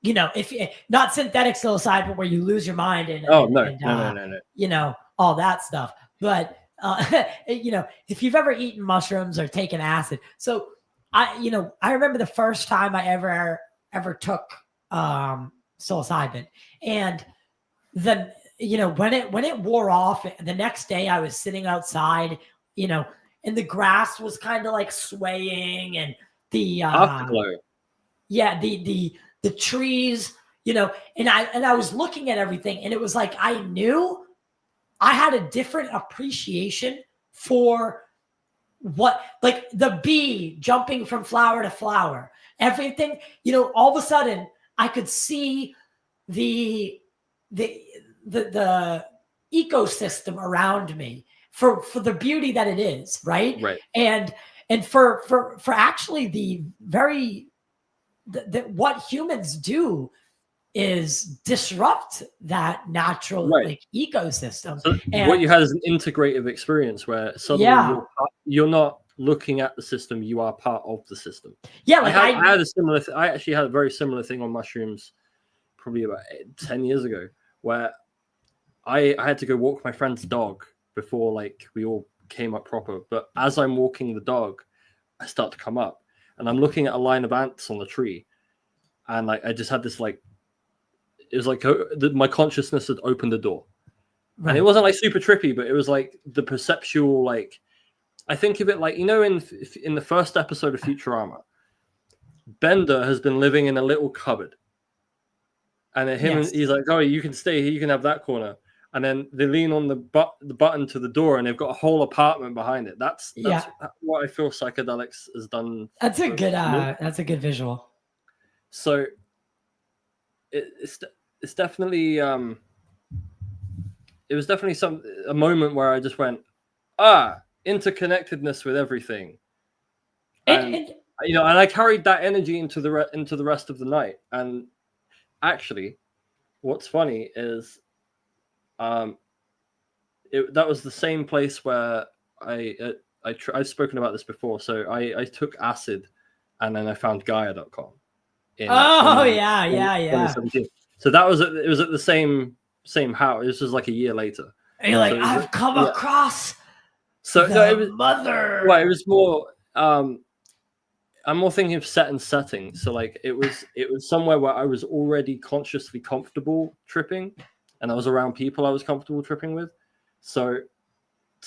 you know, if not synthetic psilocybin where you lose your mind and no. You know, all that stuff, but you know, if you've ever eaten mushrooms or taken acid, so I remember the first time I ever took psilocybin, and then, you know, when it wore off, the next day I was sitting outside, you know, and the grass was kind of like swaying, and the Afterglow. Yeah, the trees, you know, and I was looking at everything, and it was like I knew I had a different appreciation for what, like the bee jumping from flower to flower, everything, you know, all of a sudden I could see the ecosystem around me for the beauty that it is, right? And for actually the what humans do is disrupt that natural like ecosystem. So and what you had is an integrative experience where suddenly you're not looking at the system, you are part of the system. Yeah, like I had a similar. I actually had a very similar thing on mushrooms, probably about 10 years ago, where I had to go walk my friend's dog before like we all came up proper. But as I'm walking the dog, I start to come up, and I'm looking at a line of ants on the tree, and like I just had this like, it was like my consciousness had opened the door, and it wasn't like super trippy, but it was like the perceptual, like I think of it like, you know, in the first episode of Futurama, Bender has been living in a little cupboard, and he's like, oh, you can stay here, you can have that corner, and then they lean on the button to the door, and they've got a whole apartment behind it. That's what I feel psychedelics has done. That's a good visual. So it's definitely it was definitely a moment where I just went, interconnectedness with everything, and you know, and I carried that energy into the rest of the night. And actually, what's funny is, that was the same place where I've spoken about this before. So I took acid, and then I found Gaia.com. Yeah. So that was it was at the same house. This was like a year later. And you're like, I've come across. So the no, it was mother. Well, it was more. I'm more thinking of set and setting. So like it was somewhere where I was already consciously comfortable tripping, and I was around people I was comfortable tripping with. So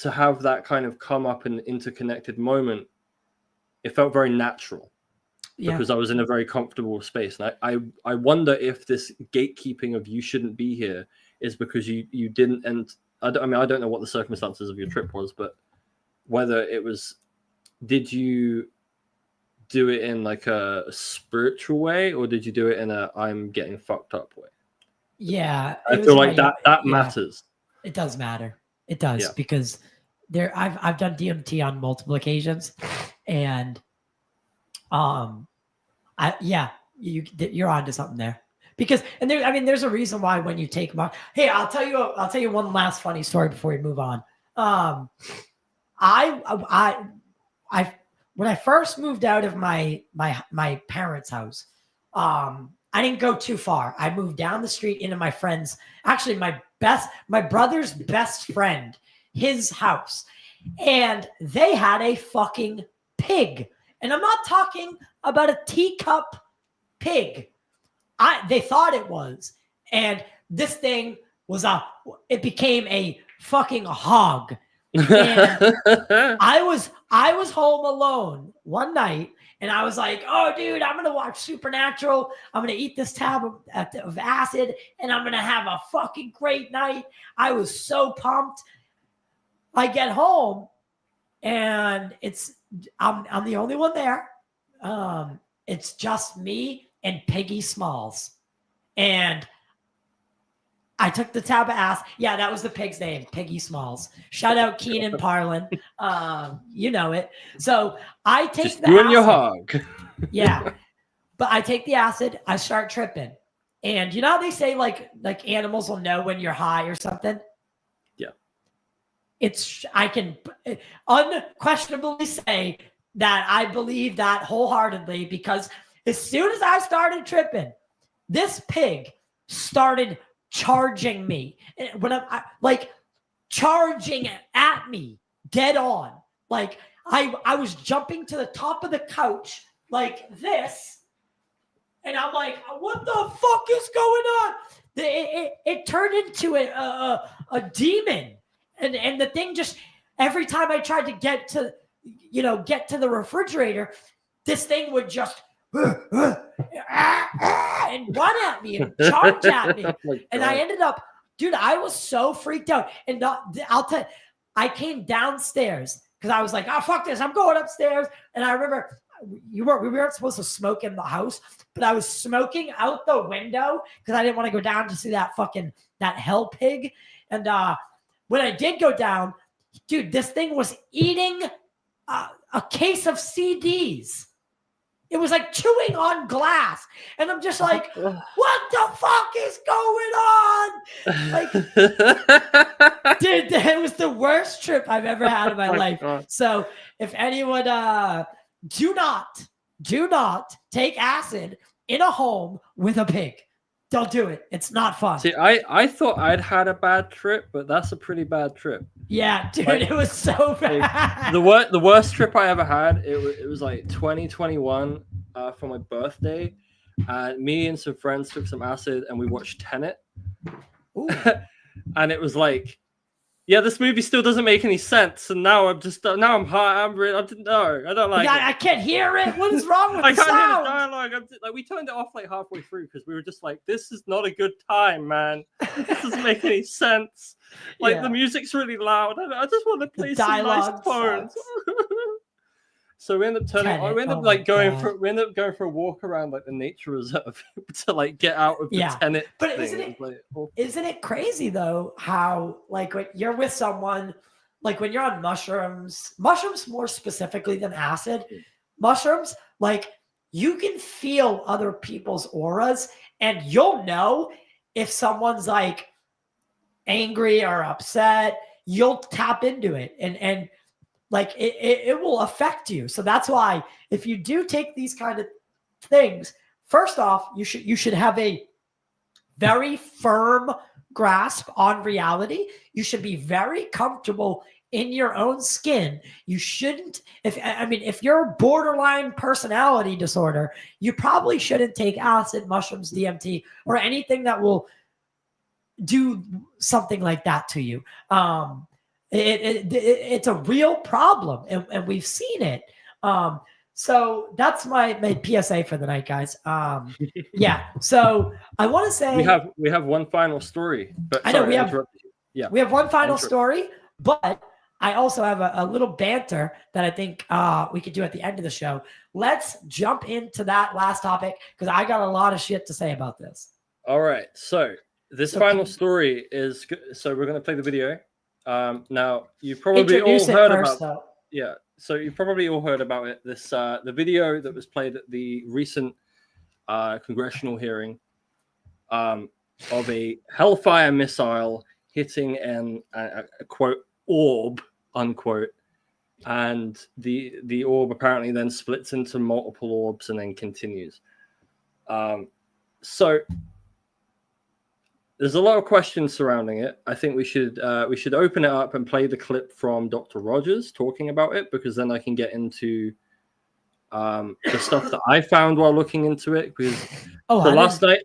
to have that kind of come up in an interconnected moment, it felt very natural. Because I was in a very comfortable space. And I wonder if this gatekeeping of you shouldn't be here is because you didn't, and I don't know what the circumstances of your trip was, but whether it was, did you do it in like a spiritual way, or did you do it in a I'm getting fucked up way? Yeah. I feel like that matters. It does matter. It does, because I've done DMT on multiple occasions, and you're onto something there, because there's a reason why when you take hey, I'll tell you one last funny story before we move on. When I first moved out of my parents' house, I didn't go too far. I moved down the street into my brother's best friend, his house. and they had a fucking pig. And I'm not talking about a teacup pig. They thought it was. And this thing was it became a fucking hog. And I was home alone one night, and I was like, oh, dude, I'm going to watch Supernatural. I'm going to eat this tab of acid, and I'm going to have a fucking great night. I was so pumped. I get home, and I'm the only one there. It's just me and Piggy Smalls. And I took the tab of acid. Yeah, that was the pig's name, Piggy Smalls. Shout out Keenan Parlin. You know it. So I take just the you acid. And your hog. Yeah. But I take the acid, I start tripping. And you know how they say like animals will know when you're high or something? Yeah. I can unquestionably say that I believe that wholeheartedly, because as soon as I started tripping, this pig started charging me. When I'm like charging at me dead on. Like I was jumping to the top of the couch like this. And I'm like, what the fuck is going on? It turned into a demon. And the thing just, every time I tried to get to the refrigerator, this thing would just and run at me and charge at me. And I ended up, dude, I was so freaked out. And I'll tell you, I came downstairs because I was like, oh, fuck this. I'm going upstairs. And I remember we weren't supposed to smoke in the house, but I was smoking out the window because I didn't want to go down to see that hell pig. And when I did go down, dude, this thing was eating a case of CDs. It was like chewing on glass. And I'm just like, what the fuck is going on? Like, dude, it was the worst trip I've ever had in my life. God. So if anyone, do not take acid in a home with a pig. Don't do it. It's not fun. See, I thought I'd had a bad trip, but that's a pretty bad trip. Yeah, dude, it was so bad. The worst trip I ever had, it was like 2021 for my birthday. And me and some friends took some acid and we watched Tenet. And it was like, yeah, this movie still doesn't make any sense. And now I'm high. I don't like it. I can't hear it. What is wrong with I the can't hear sound? the dialogue. We turned it off like halfway through because we were just like, this is not a good time, man. This doesn't make any sense. Like the music's really loud. I just want to play some nice tones. So we ended up going for a walk around like the nature reserve to like get out of the Tenet. But thing. Isn't it crazy though how like when you're with someone, like when you're on mushrooms more specifically than acid, mushrooms, like you can feel other people's auras and you'll know if someone's like angry or upset. You'll tap into it and like it will affect you. So that's why if you do take these kind of things, first off, you should have a very firm grasp on reality. You should be very comfortable in your own skin. You shouldn't, if you're borderline personality disorder, you probably shouldn't take acid, mushrooms, DMT, or anything that will do something like that to you. It's a real problem, and we've seen it. So that's my PSA for the night, guys. Yeah. So I want to say we have one final story, but I know sorry, we have one final story, but I also have a little banter that I think we could do at the end of the show. Let's jump into that last topic because I got a lot of shit to say about this. All right. So this final story is so we're going to play the video. Now you probably all heard about so you probably all heard about it. This the video that was played at the recent congressional hearing of a Hellfire missile hitting a quote orb unquote, and the orb apparently then splits into multiple orbs and then continues. So there's a lot of questions surrounding it. I think we should open it up and play the clip from Dr. Rogers talking about it, because then I can get into the stuff that I found while looking into it. Because last night,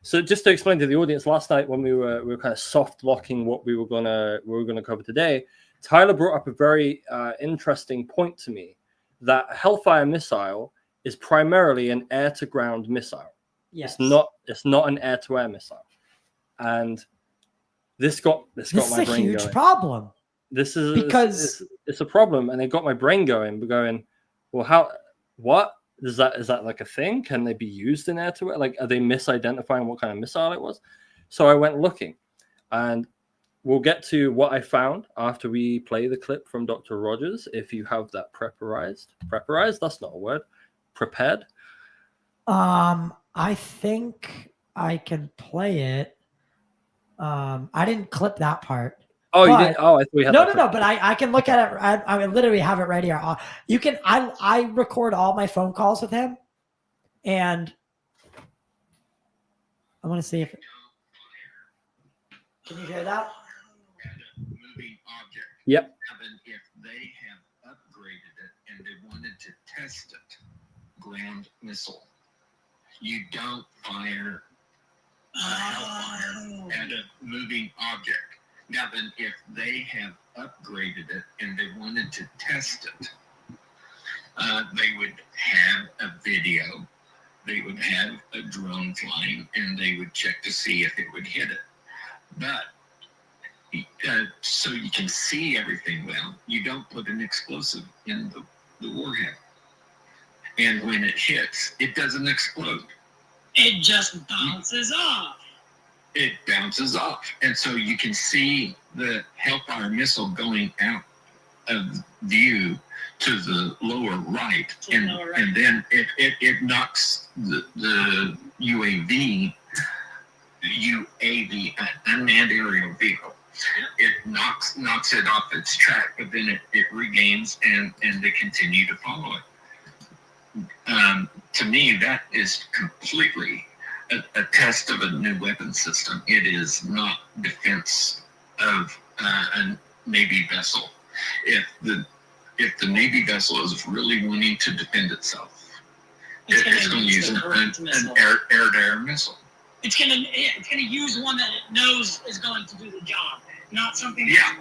so just to explain to the audience, last night when we were kind of soft locking what we were gonna cover today, Tyler brought up a very interesting point to me, that Hellfire missile is primarily an air-to-ground missile. Yes. It's not an air-to-air missile. And this got my brain going. This is a huge problem. This is because it's a problem, and it got my brain going. Well, what is that like a thing? Can they be used in air-to-air? Like, are they misidentifying what kind of missile it was? So I went looking, and we'll get to what I found after we play the clip from Dr. Rogers. If you have that preparized, that's not a word. Prepared. I think I can play it. I didn't clip that part. Oh, you didn't? Oh, I thought we had no. But I can look at it. I literally have it right here. You can. I record all my phone calls with him, and I want to see if. Can you hear that? Moving object. Yep. And if they have upgraded it and they wanted to test it, ground missile, you don't fire a Hellfire at a moving object. Now then, if they have upgraded it and they wanted to test it, they would have a video, they would have a drone flying, and they would check to see if it would hit it. But so you can see everything well, you don't put an explosive in the warhead. And when it hits, it doesn't explode. It just bounces off. It bounces off. And so you can see the Hellfire missile going out of view to the lower right. And then it knocks the UAV, unmanned aerial vehicle. It knocks it off its track, but then it regains and they continue to follow it. To me, that is completely a test of a new weapon system. It is not defense of a Navy vessel. If the Navy vessel is really wanting to defend itself, it's going to use an air-to-air missile. It's going to use one that it knows is going to do the job, not something. Yeah,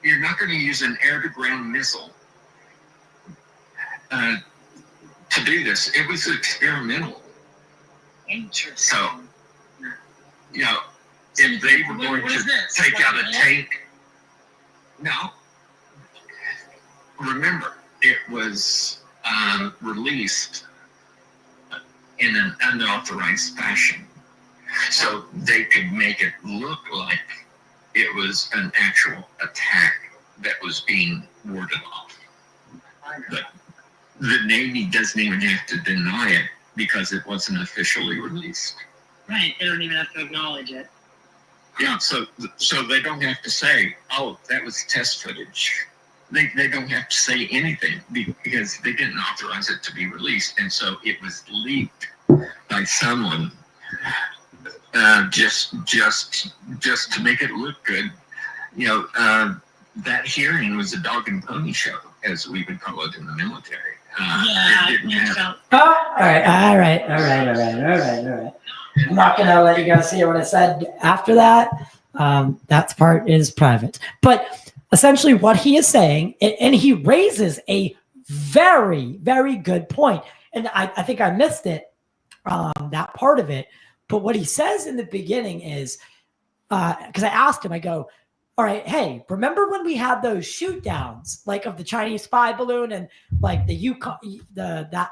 you're not going to use an air-to-ground missile to do this. It was experimental. Interesting. So, if they were going to take out a tank, no. Remember, it was released in an unauthorized fashion, so they could make it look like it was an actual attack that was being warded off. But the Navy doesn't even have to deny it because it wasn't officially released. Right, they don't even have to acknowledge it. Yeah, so they don't have to say, "Oh, that was test footage." They don't have to say anything because they didn't authorize it to be released, and so it was leaked by someone just to make it look good. That hearing was a dog and pony show, as we would call it in the military. It didn't have. All right. I'm not gonna let you guys see what I said after that. That part is private. But essentially, what he is saying, and he raises a very, very good point. And I think I missed it, that part of it. But what he says in the beginning is, because I asked him, I go, all right, hey, remember when we had those shoot downs, like of the Chinese spy balloon and like the Yukon,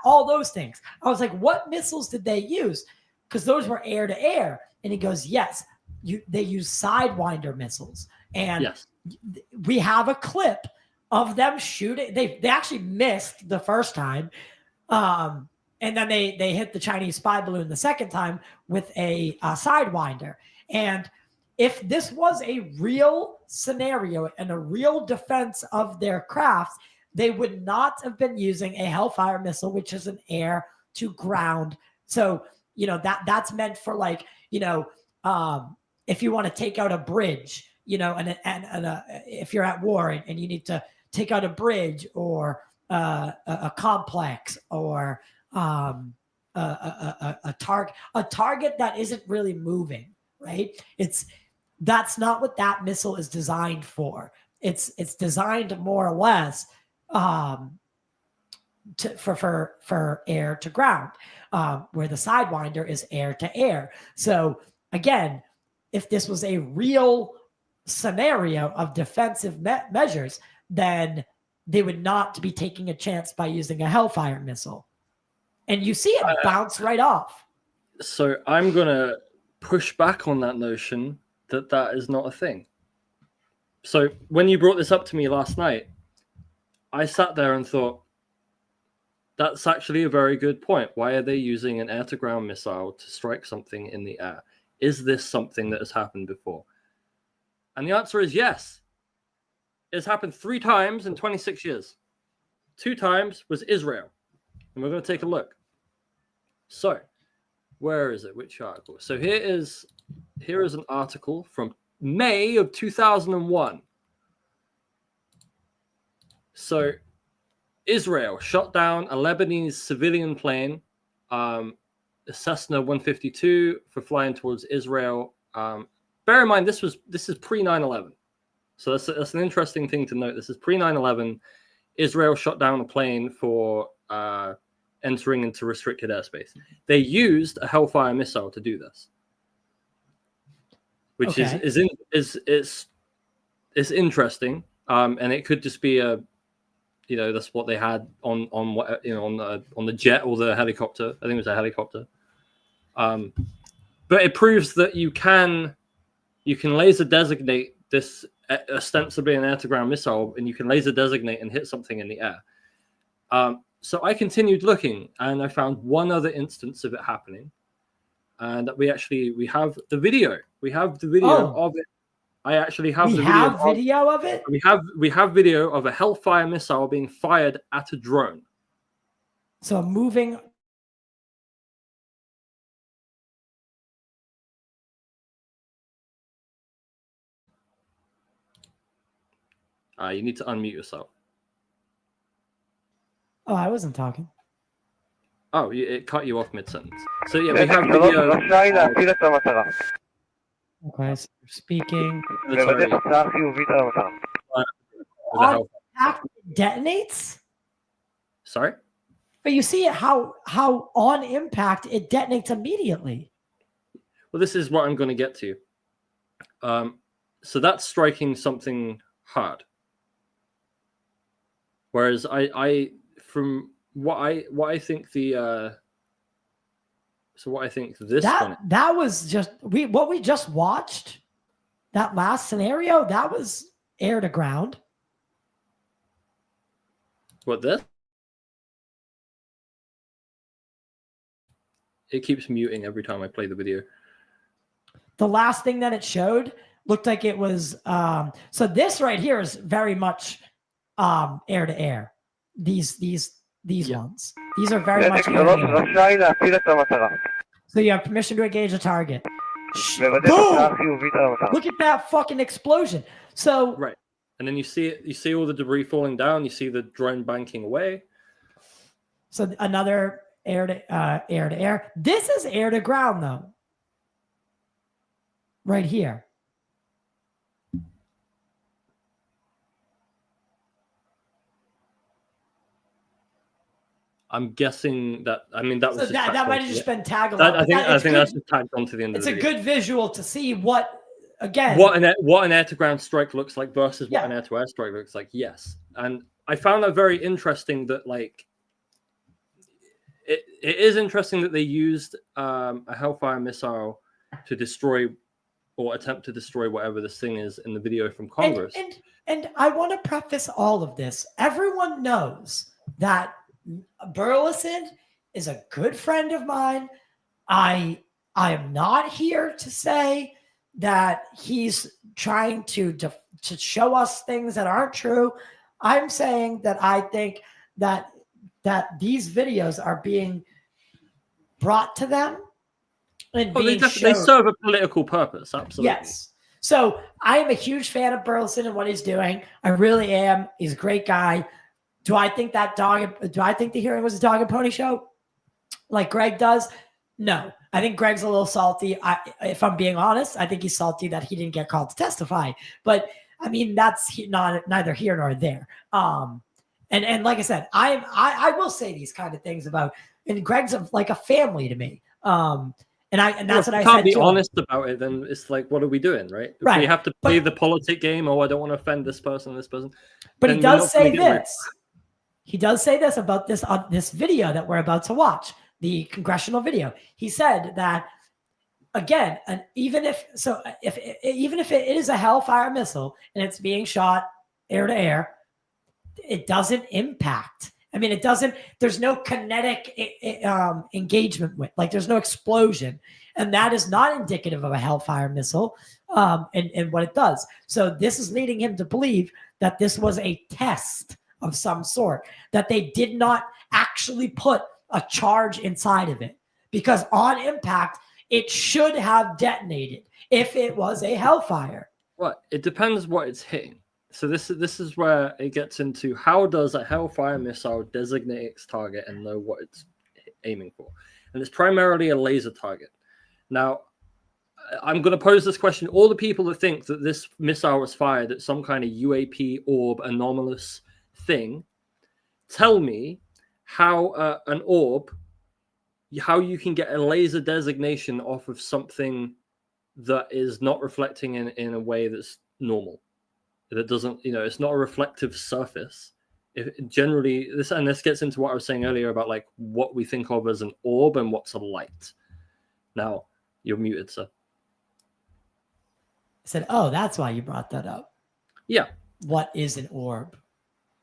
all those things? I was like, what missiles did they use? Because those were air to air. And he goes, yes, they use Sidewinder missiles. And yes, we have a clip of them shooting. They actually missed the first time. And then they hit the Chinese spy balloon the second time with a Sidewinder. And if this was a real scenario and a real defense of their crafts, they would not have been using a Hellfire missile, which is an air to ground. So, that's meant for if you want to take out a bridge, you know, and if you're at war and you need to take out a bridge or a complex or a target that isn't really moving, right? That's not what that missile is designed for. It's designed more or less for air to ground, where the Sidewinder is air to air. So again, if this was a real scenario of defensive measures, then they would not be taking a chance by using a Hellfire missile. And you see it bounce right off. So I'm going to push back on that notion that is not a thing. So when you brought this up to me last night, I sat there and thought, that's actually a very good point. Why are they using an air-to-ground missile to strike something in the air? Is this something that has happened before? And the answer is yes. It's happened 3 times in 26 years. 2 times was Israel. And we're going to take a look. So, where is it? Which article? So here is an article from May of 2001. So, Israel shot down a Lebanese civilian plane, a Cessna 152, for flying towards Israel. Bear in mind, this is pre 9/11, so that's an interesting thing to note. This is pre 9/11. Israel shot down a plane for entering into restricted airspace. They used a Hellfire missile to do this, which is interesting. And it could just be that's what they had on the jet or the helicopter. I think it was a helicopter. But it proves that you can laser designate this ostensibly an air-to-ground missile, and you can laser designate and hit something in the air. So I continued looking, and I found one other instance of it happening, and that we have the video. We have the video of it. I actually have video of it. We have video of a Hellfire missile being fired at a drone. So moving. You need to unmute yourself. Oh, I wasn't talking. Oh, it cut you off mid-sentence. So yeah, we have video. Okay, so you're speaking. On impact detonates? Sorry? But you see how on impact it detonates immediately. Well, this is what I'm going to get to. So that's striking something hard. Whereas I from what I think the so what I think this one, that was just what we just watched, that last scenario, that was air to ground. What this? It keeps muting every time I play the video. The last thing that it showed looked like it was so this right here is very much air to air. These ones. These are very much air to air. So you have permission to engage a target. Boom! Look at that fucking explosion. So right. And then you see all the debris falling down, you see the drone banking away. So another air to air. This is air to ground though. Right here. I'm guessing that. I mean, that was so that might have just been tagged. I think that's just tagged onto the end. It's a good visual to see what an air to ground strike looks like versus what an air to air strike looks like. Yes, and I found that very interesting. That like it is interesting that they used a Hellfire missile to destroy or attempt to destroy whatever this thing is in the video from Congress. And I want to preface all of this. Everyone knows that Burleson is a good friend of mine. I am not here to say that he's trying to show us things that aren't true. I'm saying that I think that these videos are being brought to them and Oh, being they serve a political purpose, absolutely. Yes. So I am a huge fan of Burleson and what he's doing. I really am. He's a great guy. Do I think the hearing was a dog and pony show like Greg does? No. I think Greg's a little salty. If I'm being honest, I think he's salty that he didn't get called to testify. But I mean, that's neither here nor there. And like I said, I will say these kind of things about, and Greg's like a family to me. And that's what I said. Can't be honest about it, then it's like, what are we doing, right? If right. we have to play the politic game. Oh, I don't want to offend this person. But he does say this. He does say this about this video that we're about to watch, the congressional video. He said that again, and even if it is a Hellfire missile and it's being shot air to air, it doesn't impact. I mean, it doesn't, there's no kinetic engagement with, like, there's no explosion. And that is not indicative of a Hellfire missile and what it does. So this is leading him to believe that this was a test of some sort, that they did not actually put a charge inside of it. Because on impact, it should have detonated if it was a Hellfire. Well, it depends what it's hitting. So this is where it gets into, how does a Hellfire missile designate its target and know what it's aiming for? And it's primarily a laser target. Now, I'm going to pose this question. All the people that think that this missile was fired at some kind of UAP orb anomalous thing, tell me how an orb, how you can get a laser designation off of something that is not reflecting in a way that's normal. That doesn't, it's not a reflective surface. Generally, this gets into what I was saying earlier about like what we think of as an orb and what's a light. Now, you're muted, sir. I said, oh, that's why you brought that up. Yeah. What is an orb?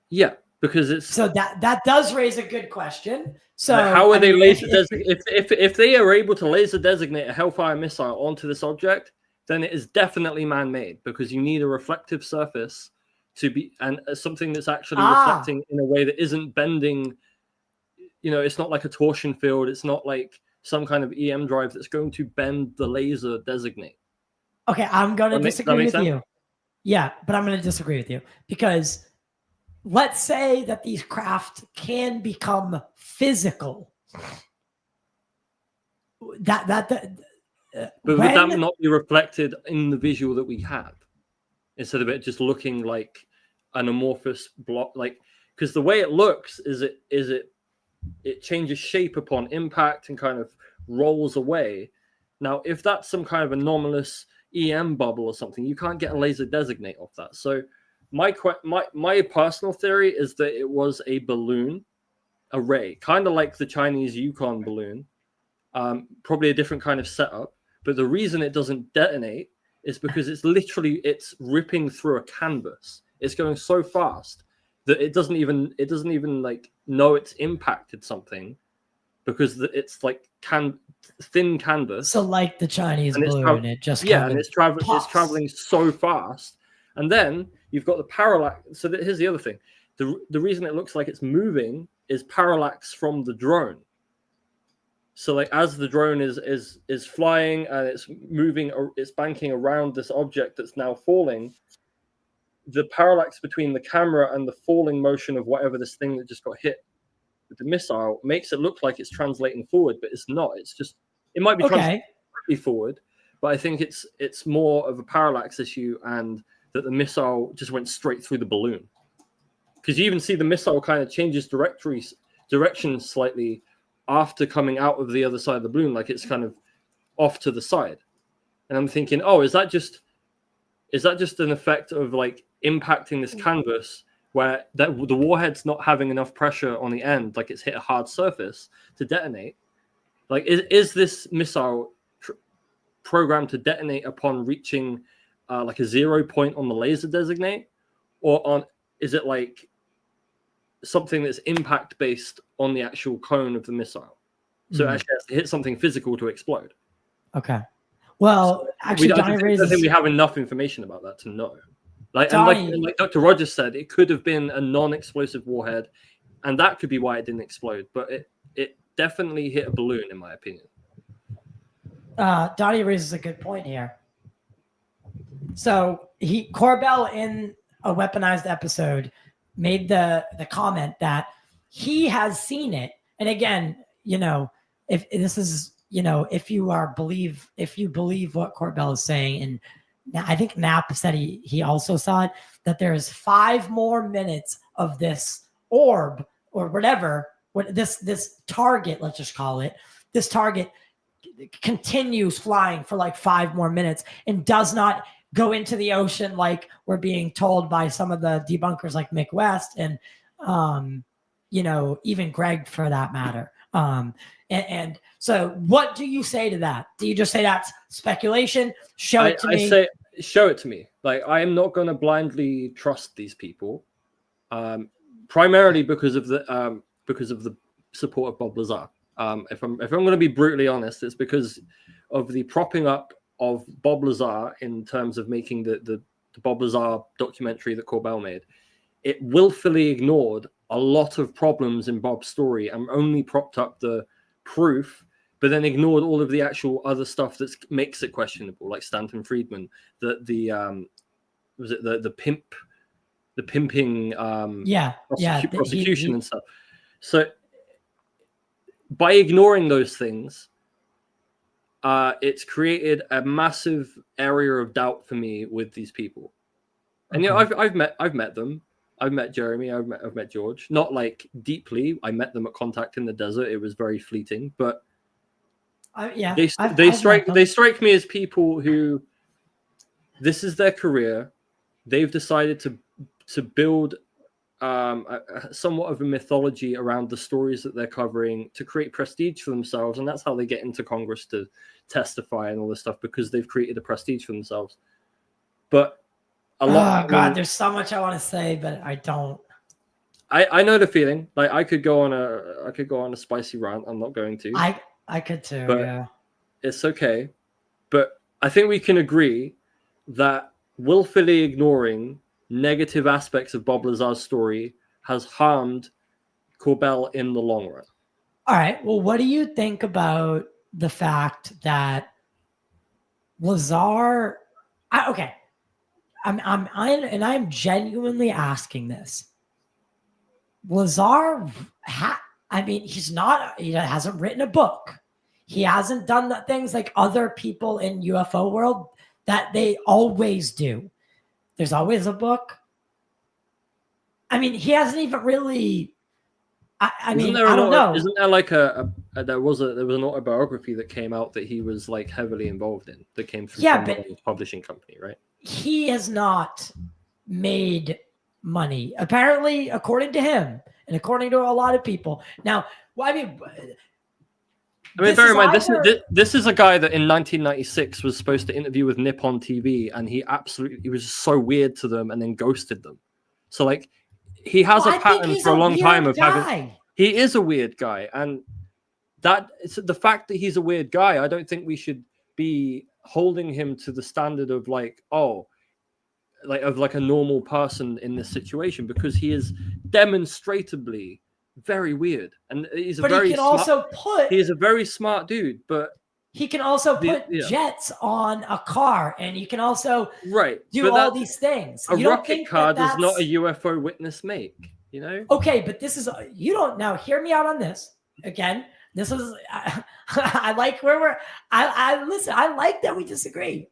Yeah, because it's... So that does raise a good question. So how are they laser designate? If they are able to laser designate a Hellfire missile onto this object, then it is definitely man-made, because you need a reflective surface to be, and something that's actually reflecting in a way that isn't bending. It's not like a torsion field. It's not like some kind of EM drive that's going to bend the laser designate. Okay, I'm going to disagree with you. Yeah, but I'm going to disagree with you, because let's say that these craft can become physical. But would that not be reflected in the visual that we have, instead of it just looking like an amorphous block? Like, because the way it looks is it changes shape upon impact and kind of rolls away. Now, if that's some kind of anomalous EM bubble or something, you can't get a laser designate off that. So my personal theory is that it was a balloon array, kind of like the Chinese Yukon balloon, probably a different kind of setup. But the reason it doesn't detonate is because it's ripping through a canvas. It's going so fast that it doesn't even like know it's impacted something, because it's like thin canvas. So like the Chinese balloon, it just and it's traveling so fast. And then you've got the parallax. So here's the other thing: the reason it looks like it's moving is parallax from the drone. So like as the drone is flying and it's moving, it's banking around this object that's now falling, the parallax between the camera and the falling motion of whatever this thing that just got hit with the missile makes it look like it's translating forward, but it's not. It's just, it might be translating forward, but I think it's more of a parallax issue, and that the missile just went straight through the balloon. Because you even see the missile kind of changes direction slightly after coming out of the other side of the balloon, like it's kind of off to the side. And I'm thinking, oh, is that just an effect of like impacting this canvas, where the warhead's not having enough pressure on the end, like it's hit a hard surface to detonate? Like, is this missile programmed to detonate upon reaching like a 0 point on the laser designate, or is it like something that's impact based on the actual cone of the missile? So it actually has to hit something physical to explode. Okay. Well, actually, I don't think we have enough information about that to know. Like Dr. Rogers said, it could have been a non-explosive warhead, and that could be why it didn't explode. But it definitely hit a balloon, in my opinion. Donnie raises a good point here. So Corbell in a weaponized episode made the comment that he has seen it. And again, if this is, if you believe what Corbell is saying, and I think Knapp said he also saw it, that there's 5 more minutes of this orb or whatever, this target, let's just call it, this target continues flying for like 5 more minutes and does not go into the ocean like we're being told by some of the debunkers like Mick West and even Greg for that matter. And so what do you say to that? Do you just say that's speculation? Show it to me. I say show it to me. Like, I am not going to blindly trust these people, primarily because of the support of Bob Lazar. If I'm going to be brutally honest, it's because of the propping up of Bob Lazar in terms of making the Bob Lazar documentary that Corbell made. It willfully ignored a lot of problems in Bob's story and only propped up the proof, but then ignored all of the actual other stuff that makes it questionable, like Stanton Friedman, the pimping prosecution and stuff. So by ignoring those things, it's created a massive area of doubt for me with these people. And I've met them. I've met Jeremy. I've met George. Not like deeply. I met them at Contact in the Desert. It was very fleeting, but they strike me as people who, this is their career. They've decided to build somewhat of a mythology around the stories that they're covering to create prestige for themselves, and that's how they get into Congress to testify and all this stuff, because they've created a prestige for themselves. But there's so much I want to say, but I don't. I know the feeling. Like, I could go on a spicy rant. I'm not going to. I could too. But yeah, it's okay. But I think we can agree that willfully ignoring negative aspects of Bob Lazar's story has harmed Corbell in the long run. All right. Well, what do you think about the fact that Lazar? I'm genuinely asking this. Lazar, he hasn't written a book. He hasn't done the things like other people in UFO world that they always do. There's always a book. I mean, he hasn't even really. I don't know. Isn't there like there was an autobiography that came out that he was like heavily involved in, that came from his publishing company, right? He has not made money, apparently, according to him and according to a lot of people. Now, bear in mind, this is a guy that in 1996 was supposed to interview with Nippon TV, and he was so weird to them and then ghosted them. So like, he has a pattern for a long time of having. He is a weird guy, and it's the fact that he's a weird guy. I don't think we should be holding him to the standard of a normal person in this situation, because he is demonstrably very weird, and he's a very smart dude, but he can also put jets on a car, and you can also do all these things. A rocket car does not a UFO witness make, Okay, but this is, you don't, now hear me out on this. Again, this is, I like where listen, I like that we disagree.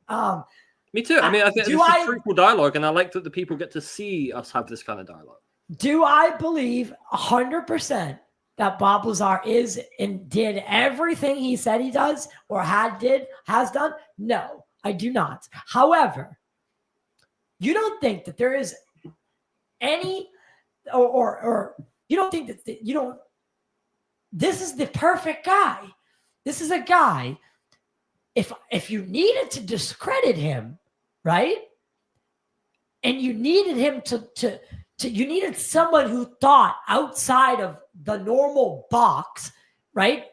Me too. I mean, I think this is fruitful dialogue, and I like that the people get to see us have this kind of dialogue. Do I believe 100% that Bob Lazar is and did everything he said he does or has done? No, I do not. However, you don't think that there is any, or you don't think that this is the perfect guy. This is a guy, if you needed to discredit him, right? And you needed him you needed someone who thought outside of the normal box, right?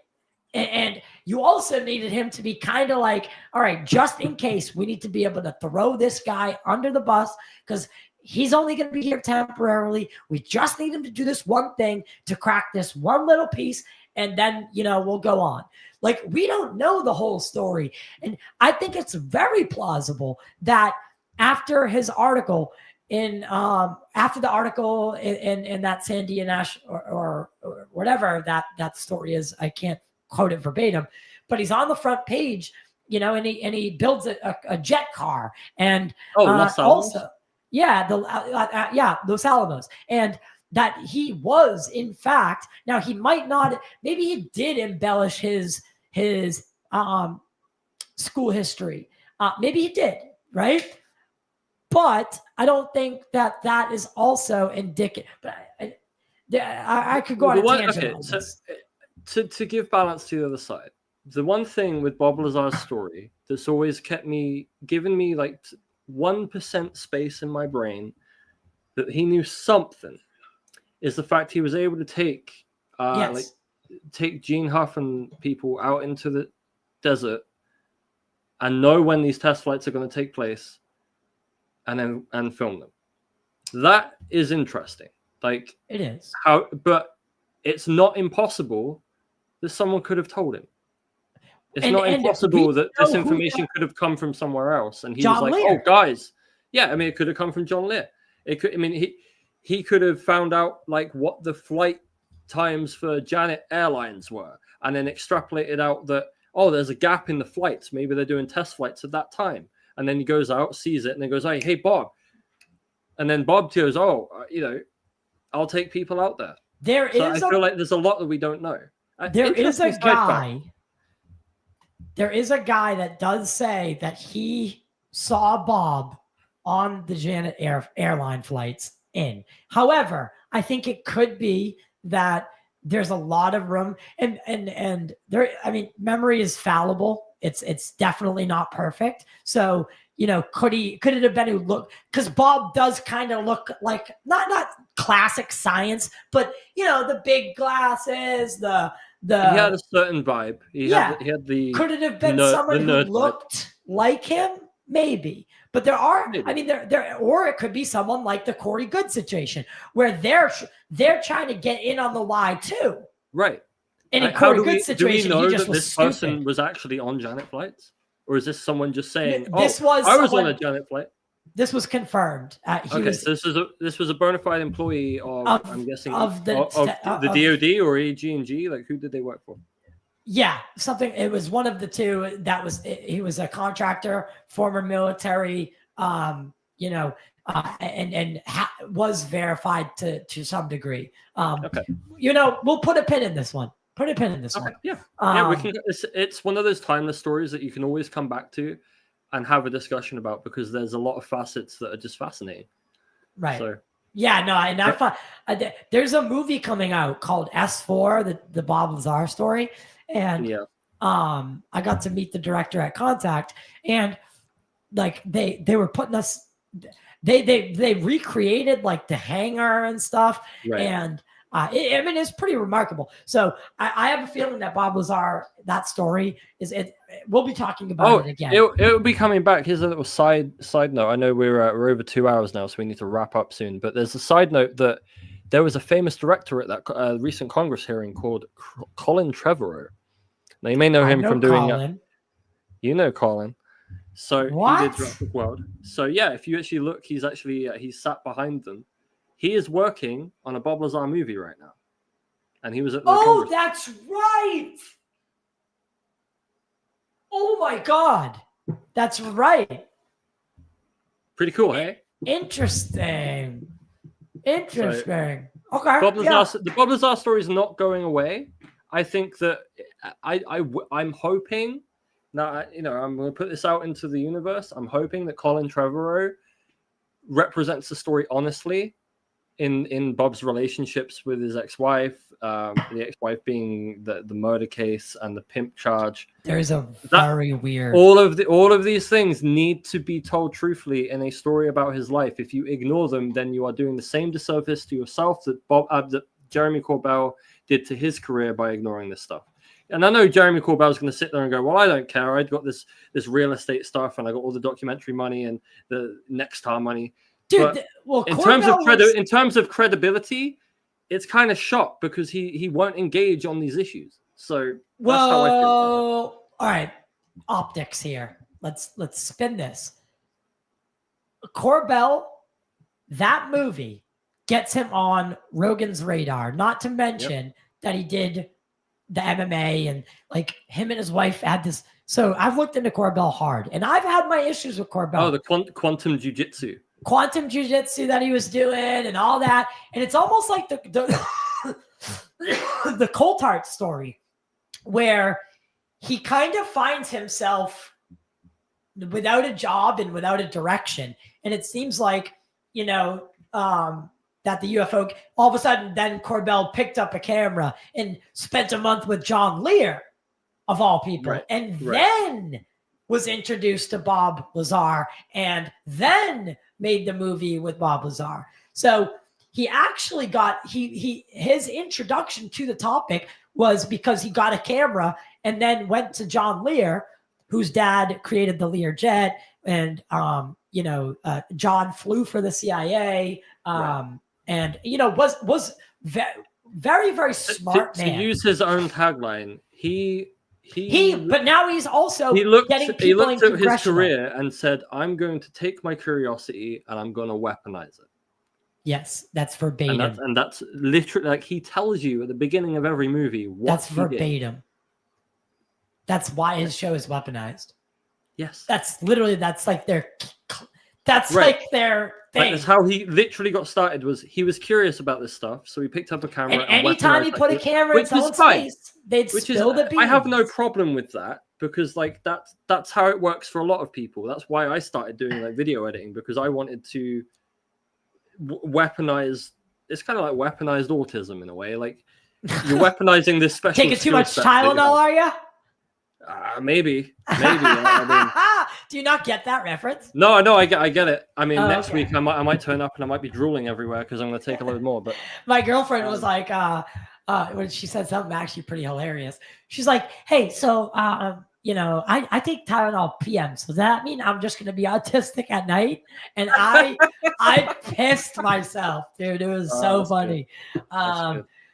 And you also needed him to be kind of like, all right, just in case, we need to be able to throw this guy under the bus, because he's only going to be here temporarily. We just need him to do this one thing, to crack this one little piece, and then, we'll go on. Like, we don't know the whole story. And I think it's very plausible that after his article after the article in that Sandia Nash or whatever that story is, I can't quote it verbatim, but he's on the front page, and he builds a jet car, and Los Alamos? also, Los Alamos, and that he was, in fact, now he might not, maybe he did embellish his school history, maybe he did, right? But I don't think that is also indicative. But I could go on a tangent. Okay, so to give balance to the other side, the one thing with Bob Lazar's story that's always given me like 1% space in my brain that he knew something is the fact he was able to take Gene Huff and people out into the desert and know when these test flights are going to take place, and film them. That is interesting. Like, it is. But it's not impossible that someone could have told him. It's not impossible that this information could have come from somewhere else. And he was like, "Oh, guys, yeah." I mean, it could have come from John Lear. It could. I mean, he could have found out like what the flight times for Janet Airlines were, and then extrapolated out that there's a gap in the flights. Maybe they're doing test flights at that time. And then he goes out, sees it, and then goes, "Hey, Bob." And then Bob goes, "I'll take people out there." I feel like there's a lot that we don't know. There is a guy that does say that he saw Bob on the Janet airline flights in. However, I think it could be that there's a lot of room, and there. I mean, memory is fallible. It's definitely not perfect. So, could it have been who looked, because Bob does kind of look like not classic science, but the big glasses, the he had a certain vibe. He had the could it have been someone who looked like him? Maybe. But there are, I mean, there, or it could be someone like the Corey Good situation where they're trying to get in on the lie too. Right. And in Corey Good's situation, do we know he just that was this stupid. person was actually on Janet flights? Or is this someone just saying, I was on a Janet flight? This was confirmed. So this was a bona fide employee of I'm guessing, of the DOD or AG&G? Like, who did they work for? Yeah, something. It was one of the two. He was a contractor, former military, and was verified to some degree. We'll put a pin in this one. Put a pin in this one. Yeah, we can. It's one of those timeless stories that you can always come back to and have a discussion about, because there's a lot of facets that are just fascinating. Right. So, I find there's a movie coming out called S4, the Bob Lazar story, and I got to meet the director at Contact, and like they were putting us, they recreated like the hangar and stuff, right. And it's pretty remarkable. So I have a feeling that Bob Lazar, that story we'll be talking about it again. It'll be coming back. Here's a little side note. I know we're over 2 hours now, so we need to wrap up soon. But there's a side note that there was a famous director at that recent Congress hearing called Colin Trevorrow. Now you may know him from doing Colin. Colin. So what? He did Jurassic World. So yeah, if you actually look, he's sat behind them. He is working on a Bob Lazar movie right now, and he was at the Congress. That's right. Oh my God, that's right. Pretty cool, hey? Interesting. So, okay. The Bob Lazar story is not going away. I think that I'm hoping. Now, I'm going to put this out into the universe. I'm hoping that Colin Trevorrow represents the story honestly in Bob's relationships with his ex-wife, the ex-wife being the murder case and the pimp charge. There's a very weird. All of these things need to be told truthfully in a story about his life. If you ignore them, then you are doing the same disservice to yourself that that Jeremy Corbell did to his career by ignoring this stuff. And I know Jeremy Corbell is going to sit there and go, well, I don't care. I've got this real estate stuff, and I got all the documentary money and the Nexstar money. Dude, well, in Corbell in terms of credibility, it's kind of shocked because he won't engage on these issues. So that's how I feel. All right, optics here. Let's spin this. Corbell, that movie gets him on Rogan's radar. Not to mention that he did the MMA and like him and his wife had this. So I've looked into Corbell hard, and I've had my issues with Corbell. Oh, the quantum jujitsu. Quantum jujitsu that he was doing and all that. And it's almost like the the Coulthard story where he kind of finds himself without a job and without a direction. And it seems like, that the UFO, all of a sudden, then Corbell picked up a camera and spent a month with John Lear, of all people. And then was introduced to Bob Lazar and then made the movie with Bob Lazar. So he actually got, his introduction to the topic was because he got a camera and then went to John Lear, whose dad created the Lear jet. And, John flew for the CIA and, was very, very smart man. To use his own tagline, but now he's also getting people he looked in at his career and said, I'm going to take my curiosity and I'm going to weaponize it. Yes, that's verbatim. And that's literally, like, he tells you at the beginning of every movie what that's verbatim. That's why his show is weaponized. Yes. That's like their thing. That's how he literally got started. Was he was curious about this stuff, so he picked up a camera. And anytime he put a camera in someone's face, they'd spill the beans. I have no problem with that because like that's how it works for a lot of people. That's why I started doing like video editing, because I wanted to weaponize. It's kind of like weaponized autism in a way. Like you're weaponizing this special. Taking too much Tylenol, are you? Maybe. Do you not get that reference? No, I get it. I mean, next week I might turn up and I might be drooling everywhere because I'm going to take a load more. But my girlfriend was like, when she said something actually pretty hilarious. She's like, "Hey, so I take Tylenol PM. So does that mean I'm just going to be autistic at night?" And I pissed myself, dude. It was so funny.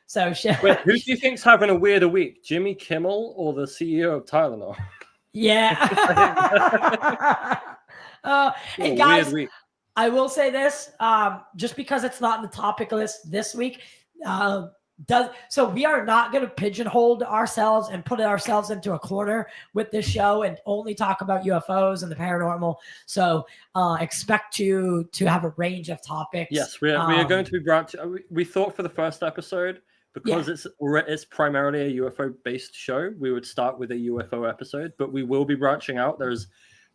So wait, who do you think's having a weirder week, Jimmy Kimmel or the CEO of Tylenol? Yeah. And guys, I will say this, just because it's not in the topic list this week, so we are not going to pigeonhole ourselves and put ourselves into a corner with this show and only talk about UFOs and the paranormal. So expect to have a range of topics. Yes, we are going to be branching. We thought for the first episode, because it's primarily a UFO based show, we would start with a UFO episode, but we will be branching out. There's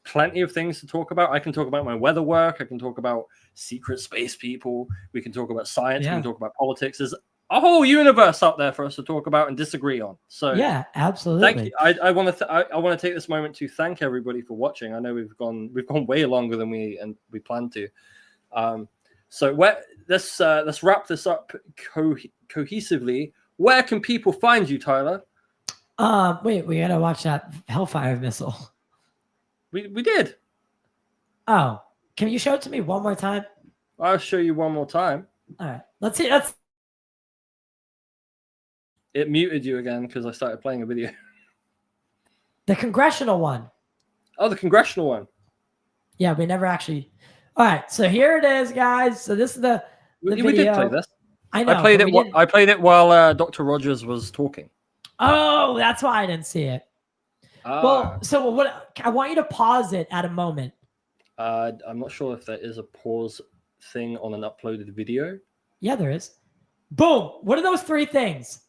plenty of things to talk about. I can talk about my weather work. I can talk about secret space people. We can talk about science. We can talk about politics. There's a whole universe out there for us to talk about and disagree on. So yeah, absolutely. Thank you. I want to take this moment to thank everybody for watching. I know we've gone way longer than we planned to. So let's wrap this up cohesively. Where can people find you, Tyler? Wait, we gotta watch that Hellfire missile. We did. Oh, can you show it to me one more time? I'll show you one more time. All right, let's see. It muted you again because I started playing a video. The congressional one. Oh, the congressional one. Yeah, we never actually. All right, so here it is, guys. So this is the video. We did play this. I know. I played it while Dr. Rogers was talking. Oh, that's why I didn't see it. Well, so what? I want you to pause it at a moment. I'm not sure if there is a pause thing on an uploaded video. Yeah, there is. Boom. What are those three things?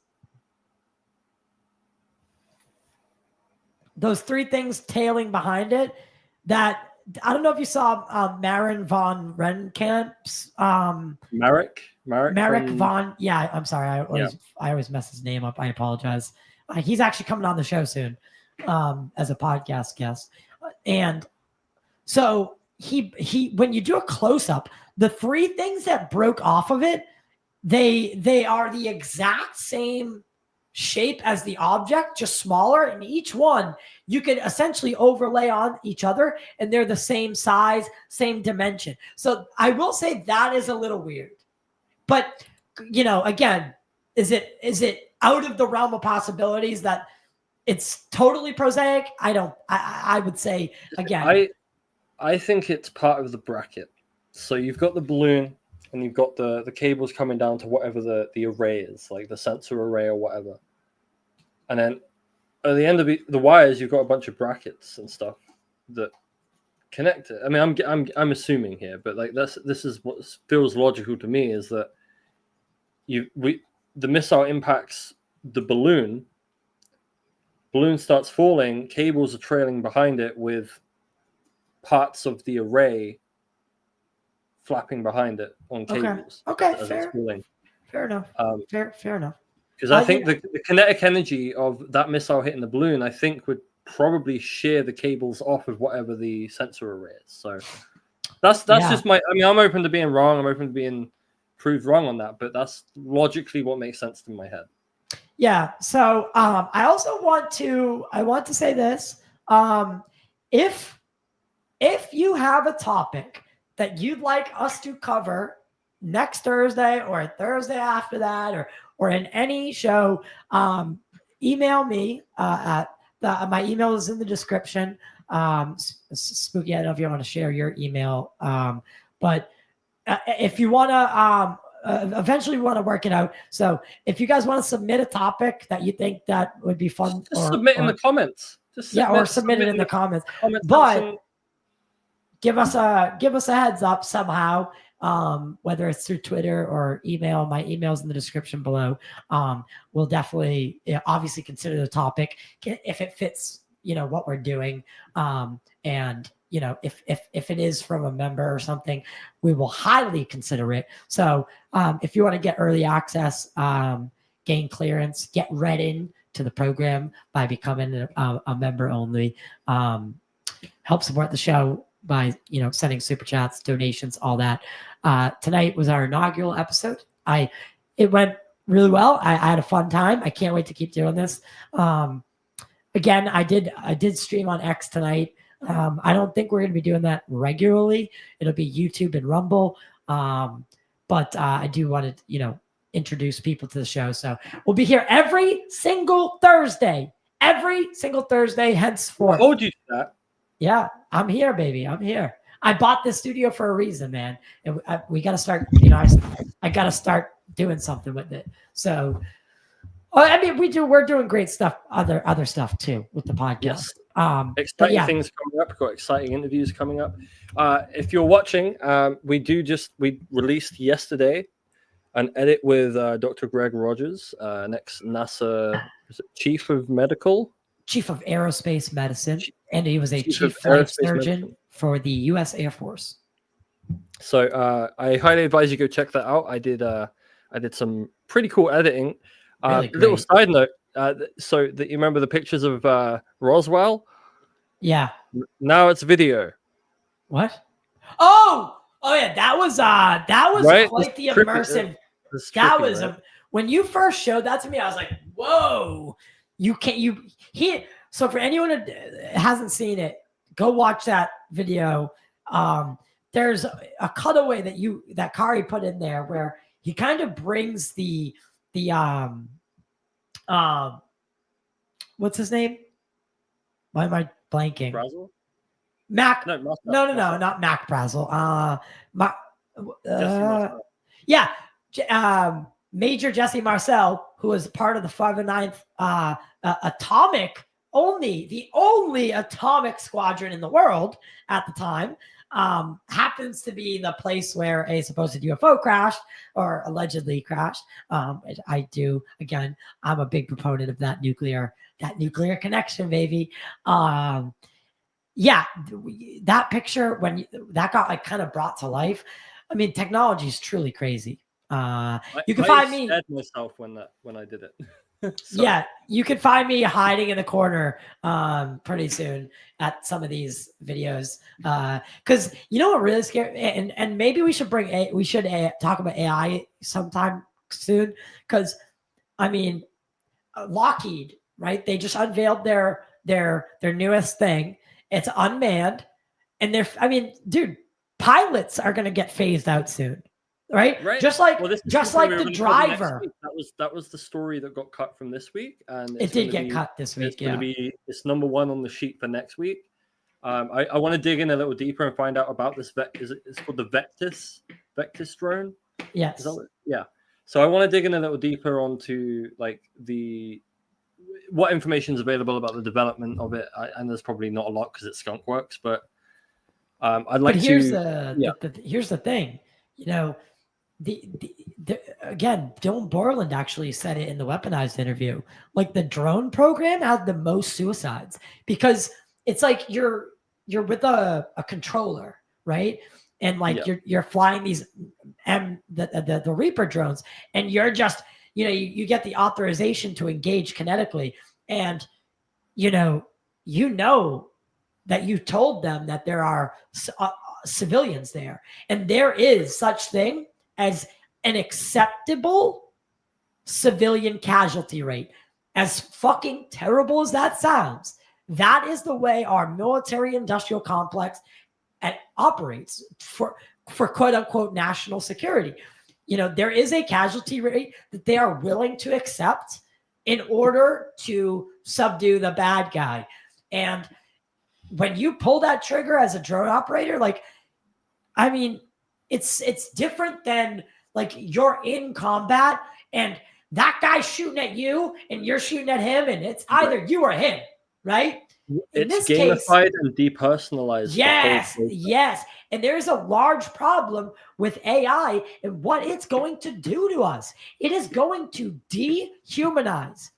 Those three things tailing behind it. That I don't know if you saw Marin von Renkamp's Marek von. Yeah, I'm sorry. I always mess his name up. I apologize. He's actually coming on the show soon as a podcast guest. And so he when you do a close up, the three things that broke off of it, they are the exact same shape as the object, just smaller, and each one you can essentially overlay on each other, and they're the same size, same dimension. So I will say that is a little weird, but again, is it out of the realm of possibilities that it's totally prosaic? I would say, again, I think it's part of the bracket. So you've got the balloon, and you've got the cables coming down to whatever the array is, like the sensor array or whatever. And then at the end of the wires, you've got a bunch of brackets and stuff that connect it. I mean, I'm assuming here, but like this is what feels logical to me, is that the missile impacts the balloon. Balloon starts falling. Cables are trailing behind it with parts of the array flapping behind it on cables. Okay, as fair. it's falling. Fair enough. Fair enough. Because I think the kinetic energy of that missile hitting the balloon, I think, would probably shear the cables off of whatever the sensor array is. So that's just my. I mean, I'm open to being wrong. I'm open to being proved wrong on that. But that's logically what makes sense in my head. Yeah. So I also want to say this. If you have a topic that you'd like us to cover next Thursday or Thursday after that, or in any show, email me at my email is in the description. Spooky, I don't know if you want to share your email, but if you want to, eventually we want to work it out. So if you guys want to submit a topic that you think that would be fun, just submit in the comments. Submit it in the comments. But give us a heads up somehow. Whether it's through Twitter or email, my email's in the description below. We'll definitely obviously consider the topic if it fits, what we're doing. And if it is from a member or something, we will highly consider it. So if you want to get early access, gain clearance, get read in to the program by becoming a member only, help support the show by sending super chats, donations, all that. Tonight was our inaugural episode. It went really well. I had a fun time. I can't wait to keep doing this. Again, I did stream on X tonight. I don't think we're going to be doing that regularly. It'll be YouTube and Rumble. But I do want to introduce people to the show. So we'll be here every single Thursday. Henceforth. I told you that. Yeah, I'm here, baby. I'm here. I bought this studio for a reason, man. And we got to start, I got to start doing something with it. So, I mean, we're doing great stuff, other stuff too with the podcast. Yes. Exciting things coming up. We've got exciting interviews coming up. If you're watching, we released yesterday an edit with Dr. Greg Rogers, next NASA Chief of Aerospace Medicine, and he was a chief flight surgeon for the U.S. Air Force. So I highly advise you go check that out. I did some pretty cool editing. Really little side note. So that you remember the pictures of Roswell? Yeah. Now it's video. What? Oh yeah, that was right? quite the immersive. That was right? When you first showed that to me, I was like, whoa. So for anyone who hasn't seen it, go watch that video. There's a cutaway that Kari put in there where he kind of brings the what's his name? Why am I blanking? Brazel? Mac. No, not Mac Brazel. Major Jesse Marcel, who was part of the 509th the only atomic squadron in the world at the time, happens to be the place where a supposed UFO crashed or allegedly crashed. I'm a big proponent of that nuclear connection, baby. That picture, when that got kind of brought to life, I mean, technology is truly crazy. You can find me. I myself when I did it. So. Yeah, you can find me hiding in the corner pretty soon at some of these videos. Because you know what really scary, and maybe we should talk about AI sometime soon. Because I mean, Lockheed, right? They just unveiled their newest thing. It's unmanned, and dude, pilots are going to get phased out soon, right? Just like the driver. That was the story that got cut from this week, and it did get cut this week. It's number one on the sheet for next week. I want to dig in a little deeper and find out about this. It's called the Vectis drone. Yes. Yeah. So I want to dig in a little deeper onto like what information is available about the development of it. And there's probably not a lot because it's skunk works, but I'd like here's to. Here's the thing, again, Dylan Borland actually said it in the Weaponized interview. Like the drone program had the most suicides because it's like you're with a controller, right? And like you're flying these the Reaper drones, and you're just you get the authorization to engage kinetically, and you know that you told them that there are civilians there, and there is such thing as an acceptable civilian casualty rate. As fucking terrible as that sounds, that is the way our military industrial complex operates for quote unquote national security. There is a casualty rate that they are willing to accept in order to subdue the bad guy. And when you pull that trigger as a drone operator, it's different than like you're in combat and that guy's shooting at you and you're shooting at him, and it's either you or him, right? It's gamified and depersonalized. Yes. And there's a large problem with AI and what it's going to do to us. It is going to dehumanize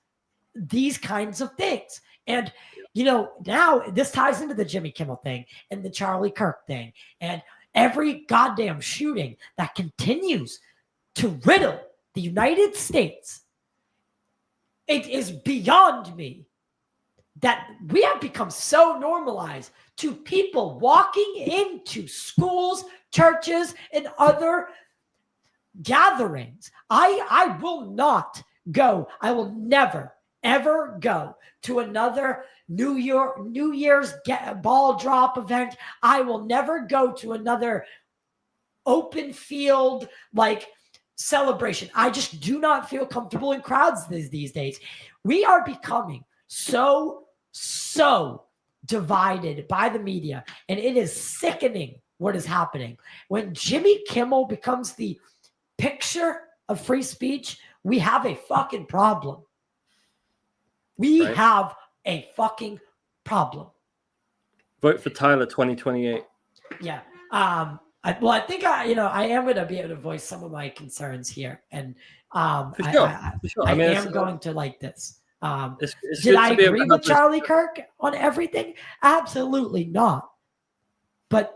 these kinds of things. And, now this ties into the Jimmy Kimmel thing and the Charlie Kirk thing and every goddamn shooting that continues to riddle the United States. It is beyond me that we have become so normalized to people walking into schools, churches, and other gatherings. I will not go. I will never, ever go to another New Year's ball drop event. I will never go to another open field celebration. I just do not feel comfortable in crowds these days. We are becoming so divided by the media, and it is sickening what is happening. When Jimmy Kimmel becomes the picture of free speech, we have a fucking problem. We have a fucking problem. Vote for Tyler 2028. Yeah. I think I am going to be able to voice some of my concerns here, and for sure. I am going to like this. It's did I agree with Charlie Kirk on everything? Absolutely not. But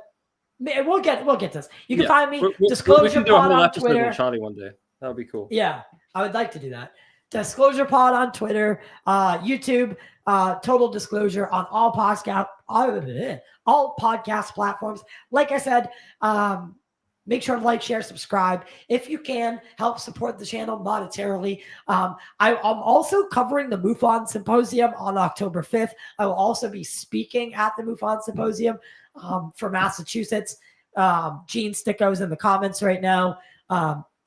we'll get this. You can find me Disclosure Pod on Twitter. Charlie one day. That would be cool. Yeah, I would like to do that. Disclosure Pod on Twitter, YouTube, Total Disclosure on all podcast platforms. Like I said, make sure to like, share, subscribe. If you can, help support the channel monetarily. I'm also covering the MUFON Symposium on October 5th. I will also be speaking at the MUFON Symposium for Massachusetts. Gene Sticko's in the comments right now.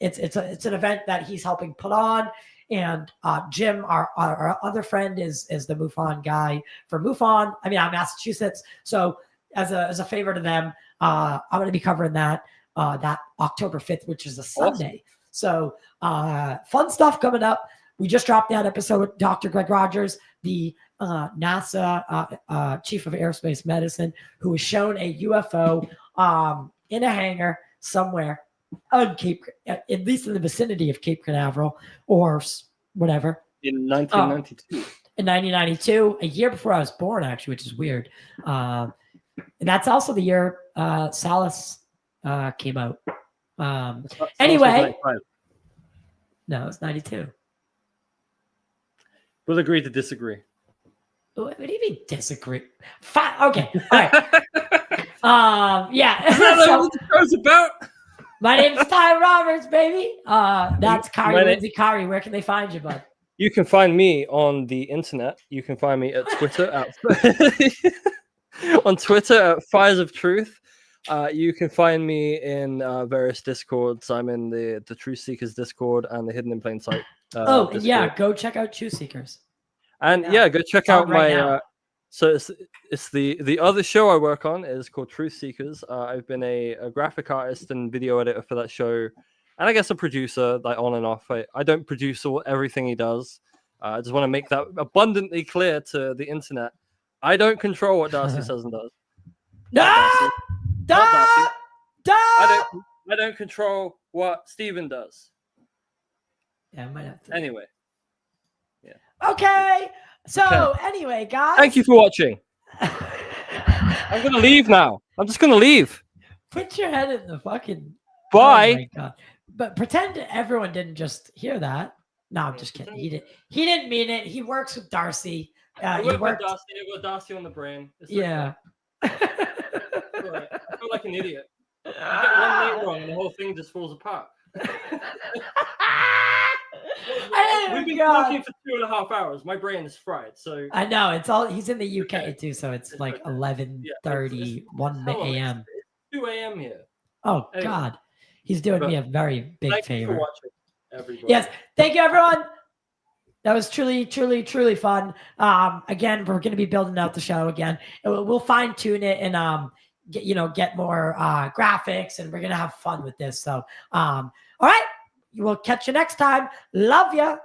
It's an event that he's helping put on. And Jim, our other friend, is the MUFON guy for MUFON. I'm Massachusetts. So as a favor to them, I'm going to be covering that October 5th, which is a Sunday. So fun stuff coming up. We just dropped that episode with Dr. Greg Rogers, the NASA chief of aerospace medicine, who was shown a UFO in a hangar somewhere on at least in the vicinity of Cape Canaveral or whatever. In 1992. In 1992, a year before I was born, actually, which is weird. And that's also the year Salus came out. Anyway, no, it's 92. We'll agree to disagree. What do you mean disagree? Fine. Okay. All right. Yeah. What the show's about. My name's Ty Roberts, baby. That's Kari, Lindsay, Kari. Where can they find you, bud? You can find me on the internet. You can find me at Twitter on Twitter at Fires of Truth. You can find me in various Discords. I'm in the Truth Seekers Discord and the Hidden in Plain Sight. And yeah, go check out Truth Seekers. And go check out my. So it's the other show I work on is called Truth Seekers. I've been a graphic artist and video editor for that show, and I guess a producer, like on and off. I don't produce everything he does. I just want to make that abundantly clear to the internet. I don't control what Darcy says and does. I don't control what Steven does. Yeah, I might have to. Anyway. Yeah. Okay. So anyway, guys. Thank you for watching. I'm gonna leave now. I'm just gonna leave. Put your head in the fucking. Bye. Oh my God. But pretend everyone didn't just hear that. No, I'm just kidding. He didn't mean it. He works with Darcy. I work with Darcy. I got Darcy on the brain. Yeah. I feel like an idiot. I get one note wrong and the whole thing just falls apart. We've been talking for 2.5 hours. My brain is fried. So I know it's all. He's in the UK too, so it's like 11:30, 1 a.m. It's 2 a.m. here. Oh anyway. God, he's doing me a very big favor. Thank you for watching, everybody. Yes, thank you, everyone. That was truly fun. Again, we're going to be building out the show again. We'll fine tune it and get more graphics, and we're going to have fun with this. So, all right, we'll catch you next time. Love ya.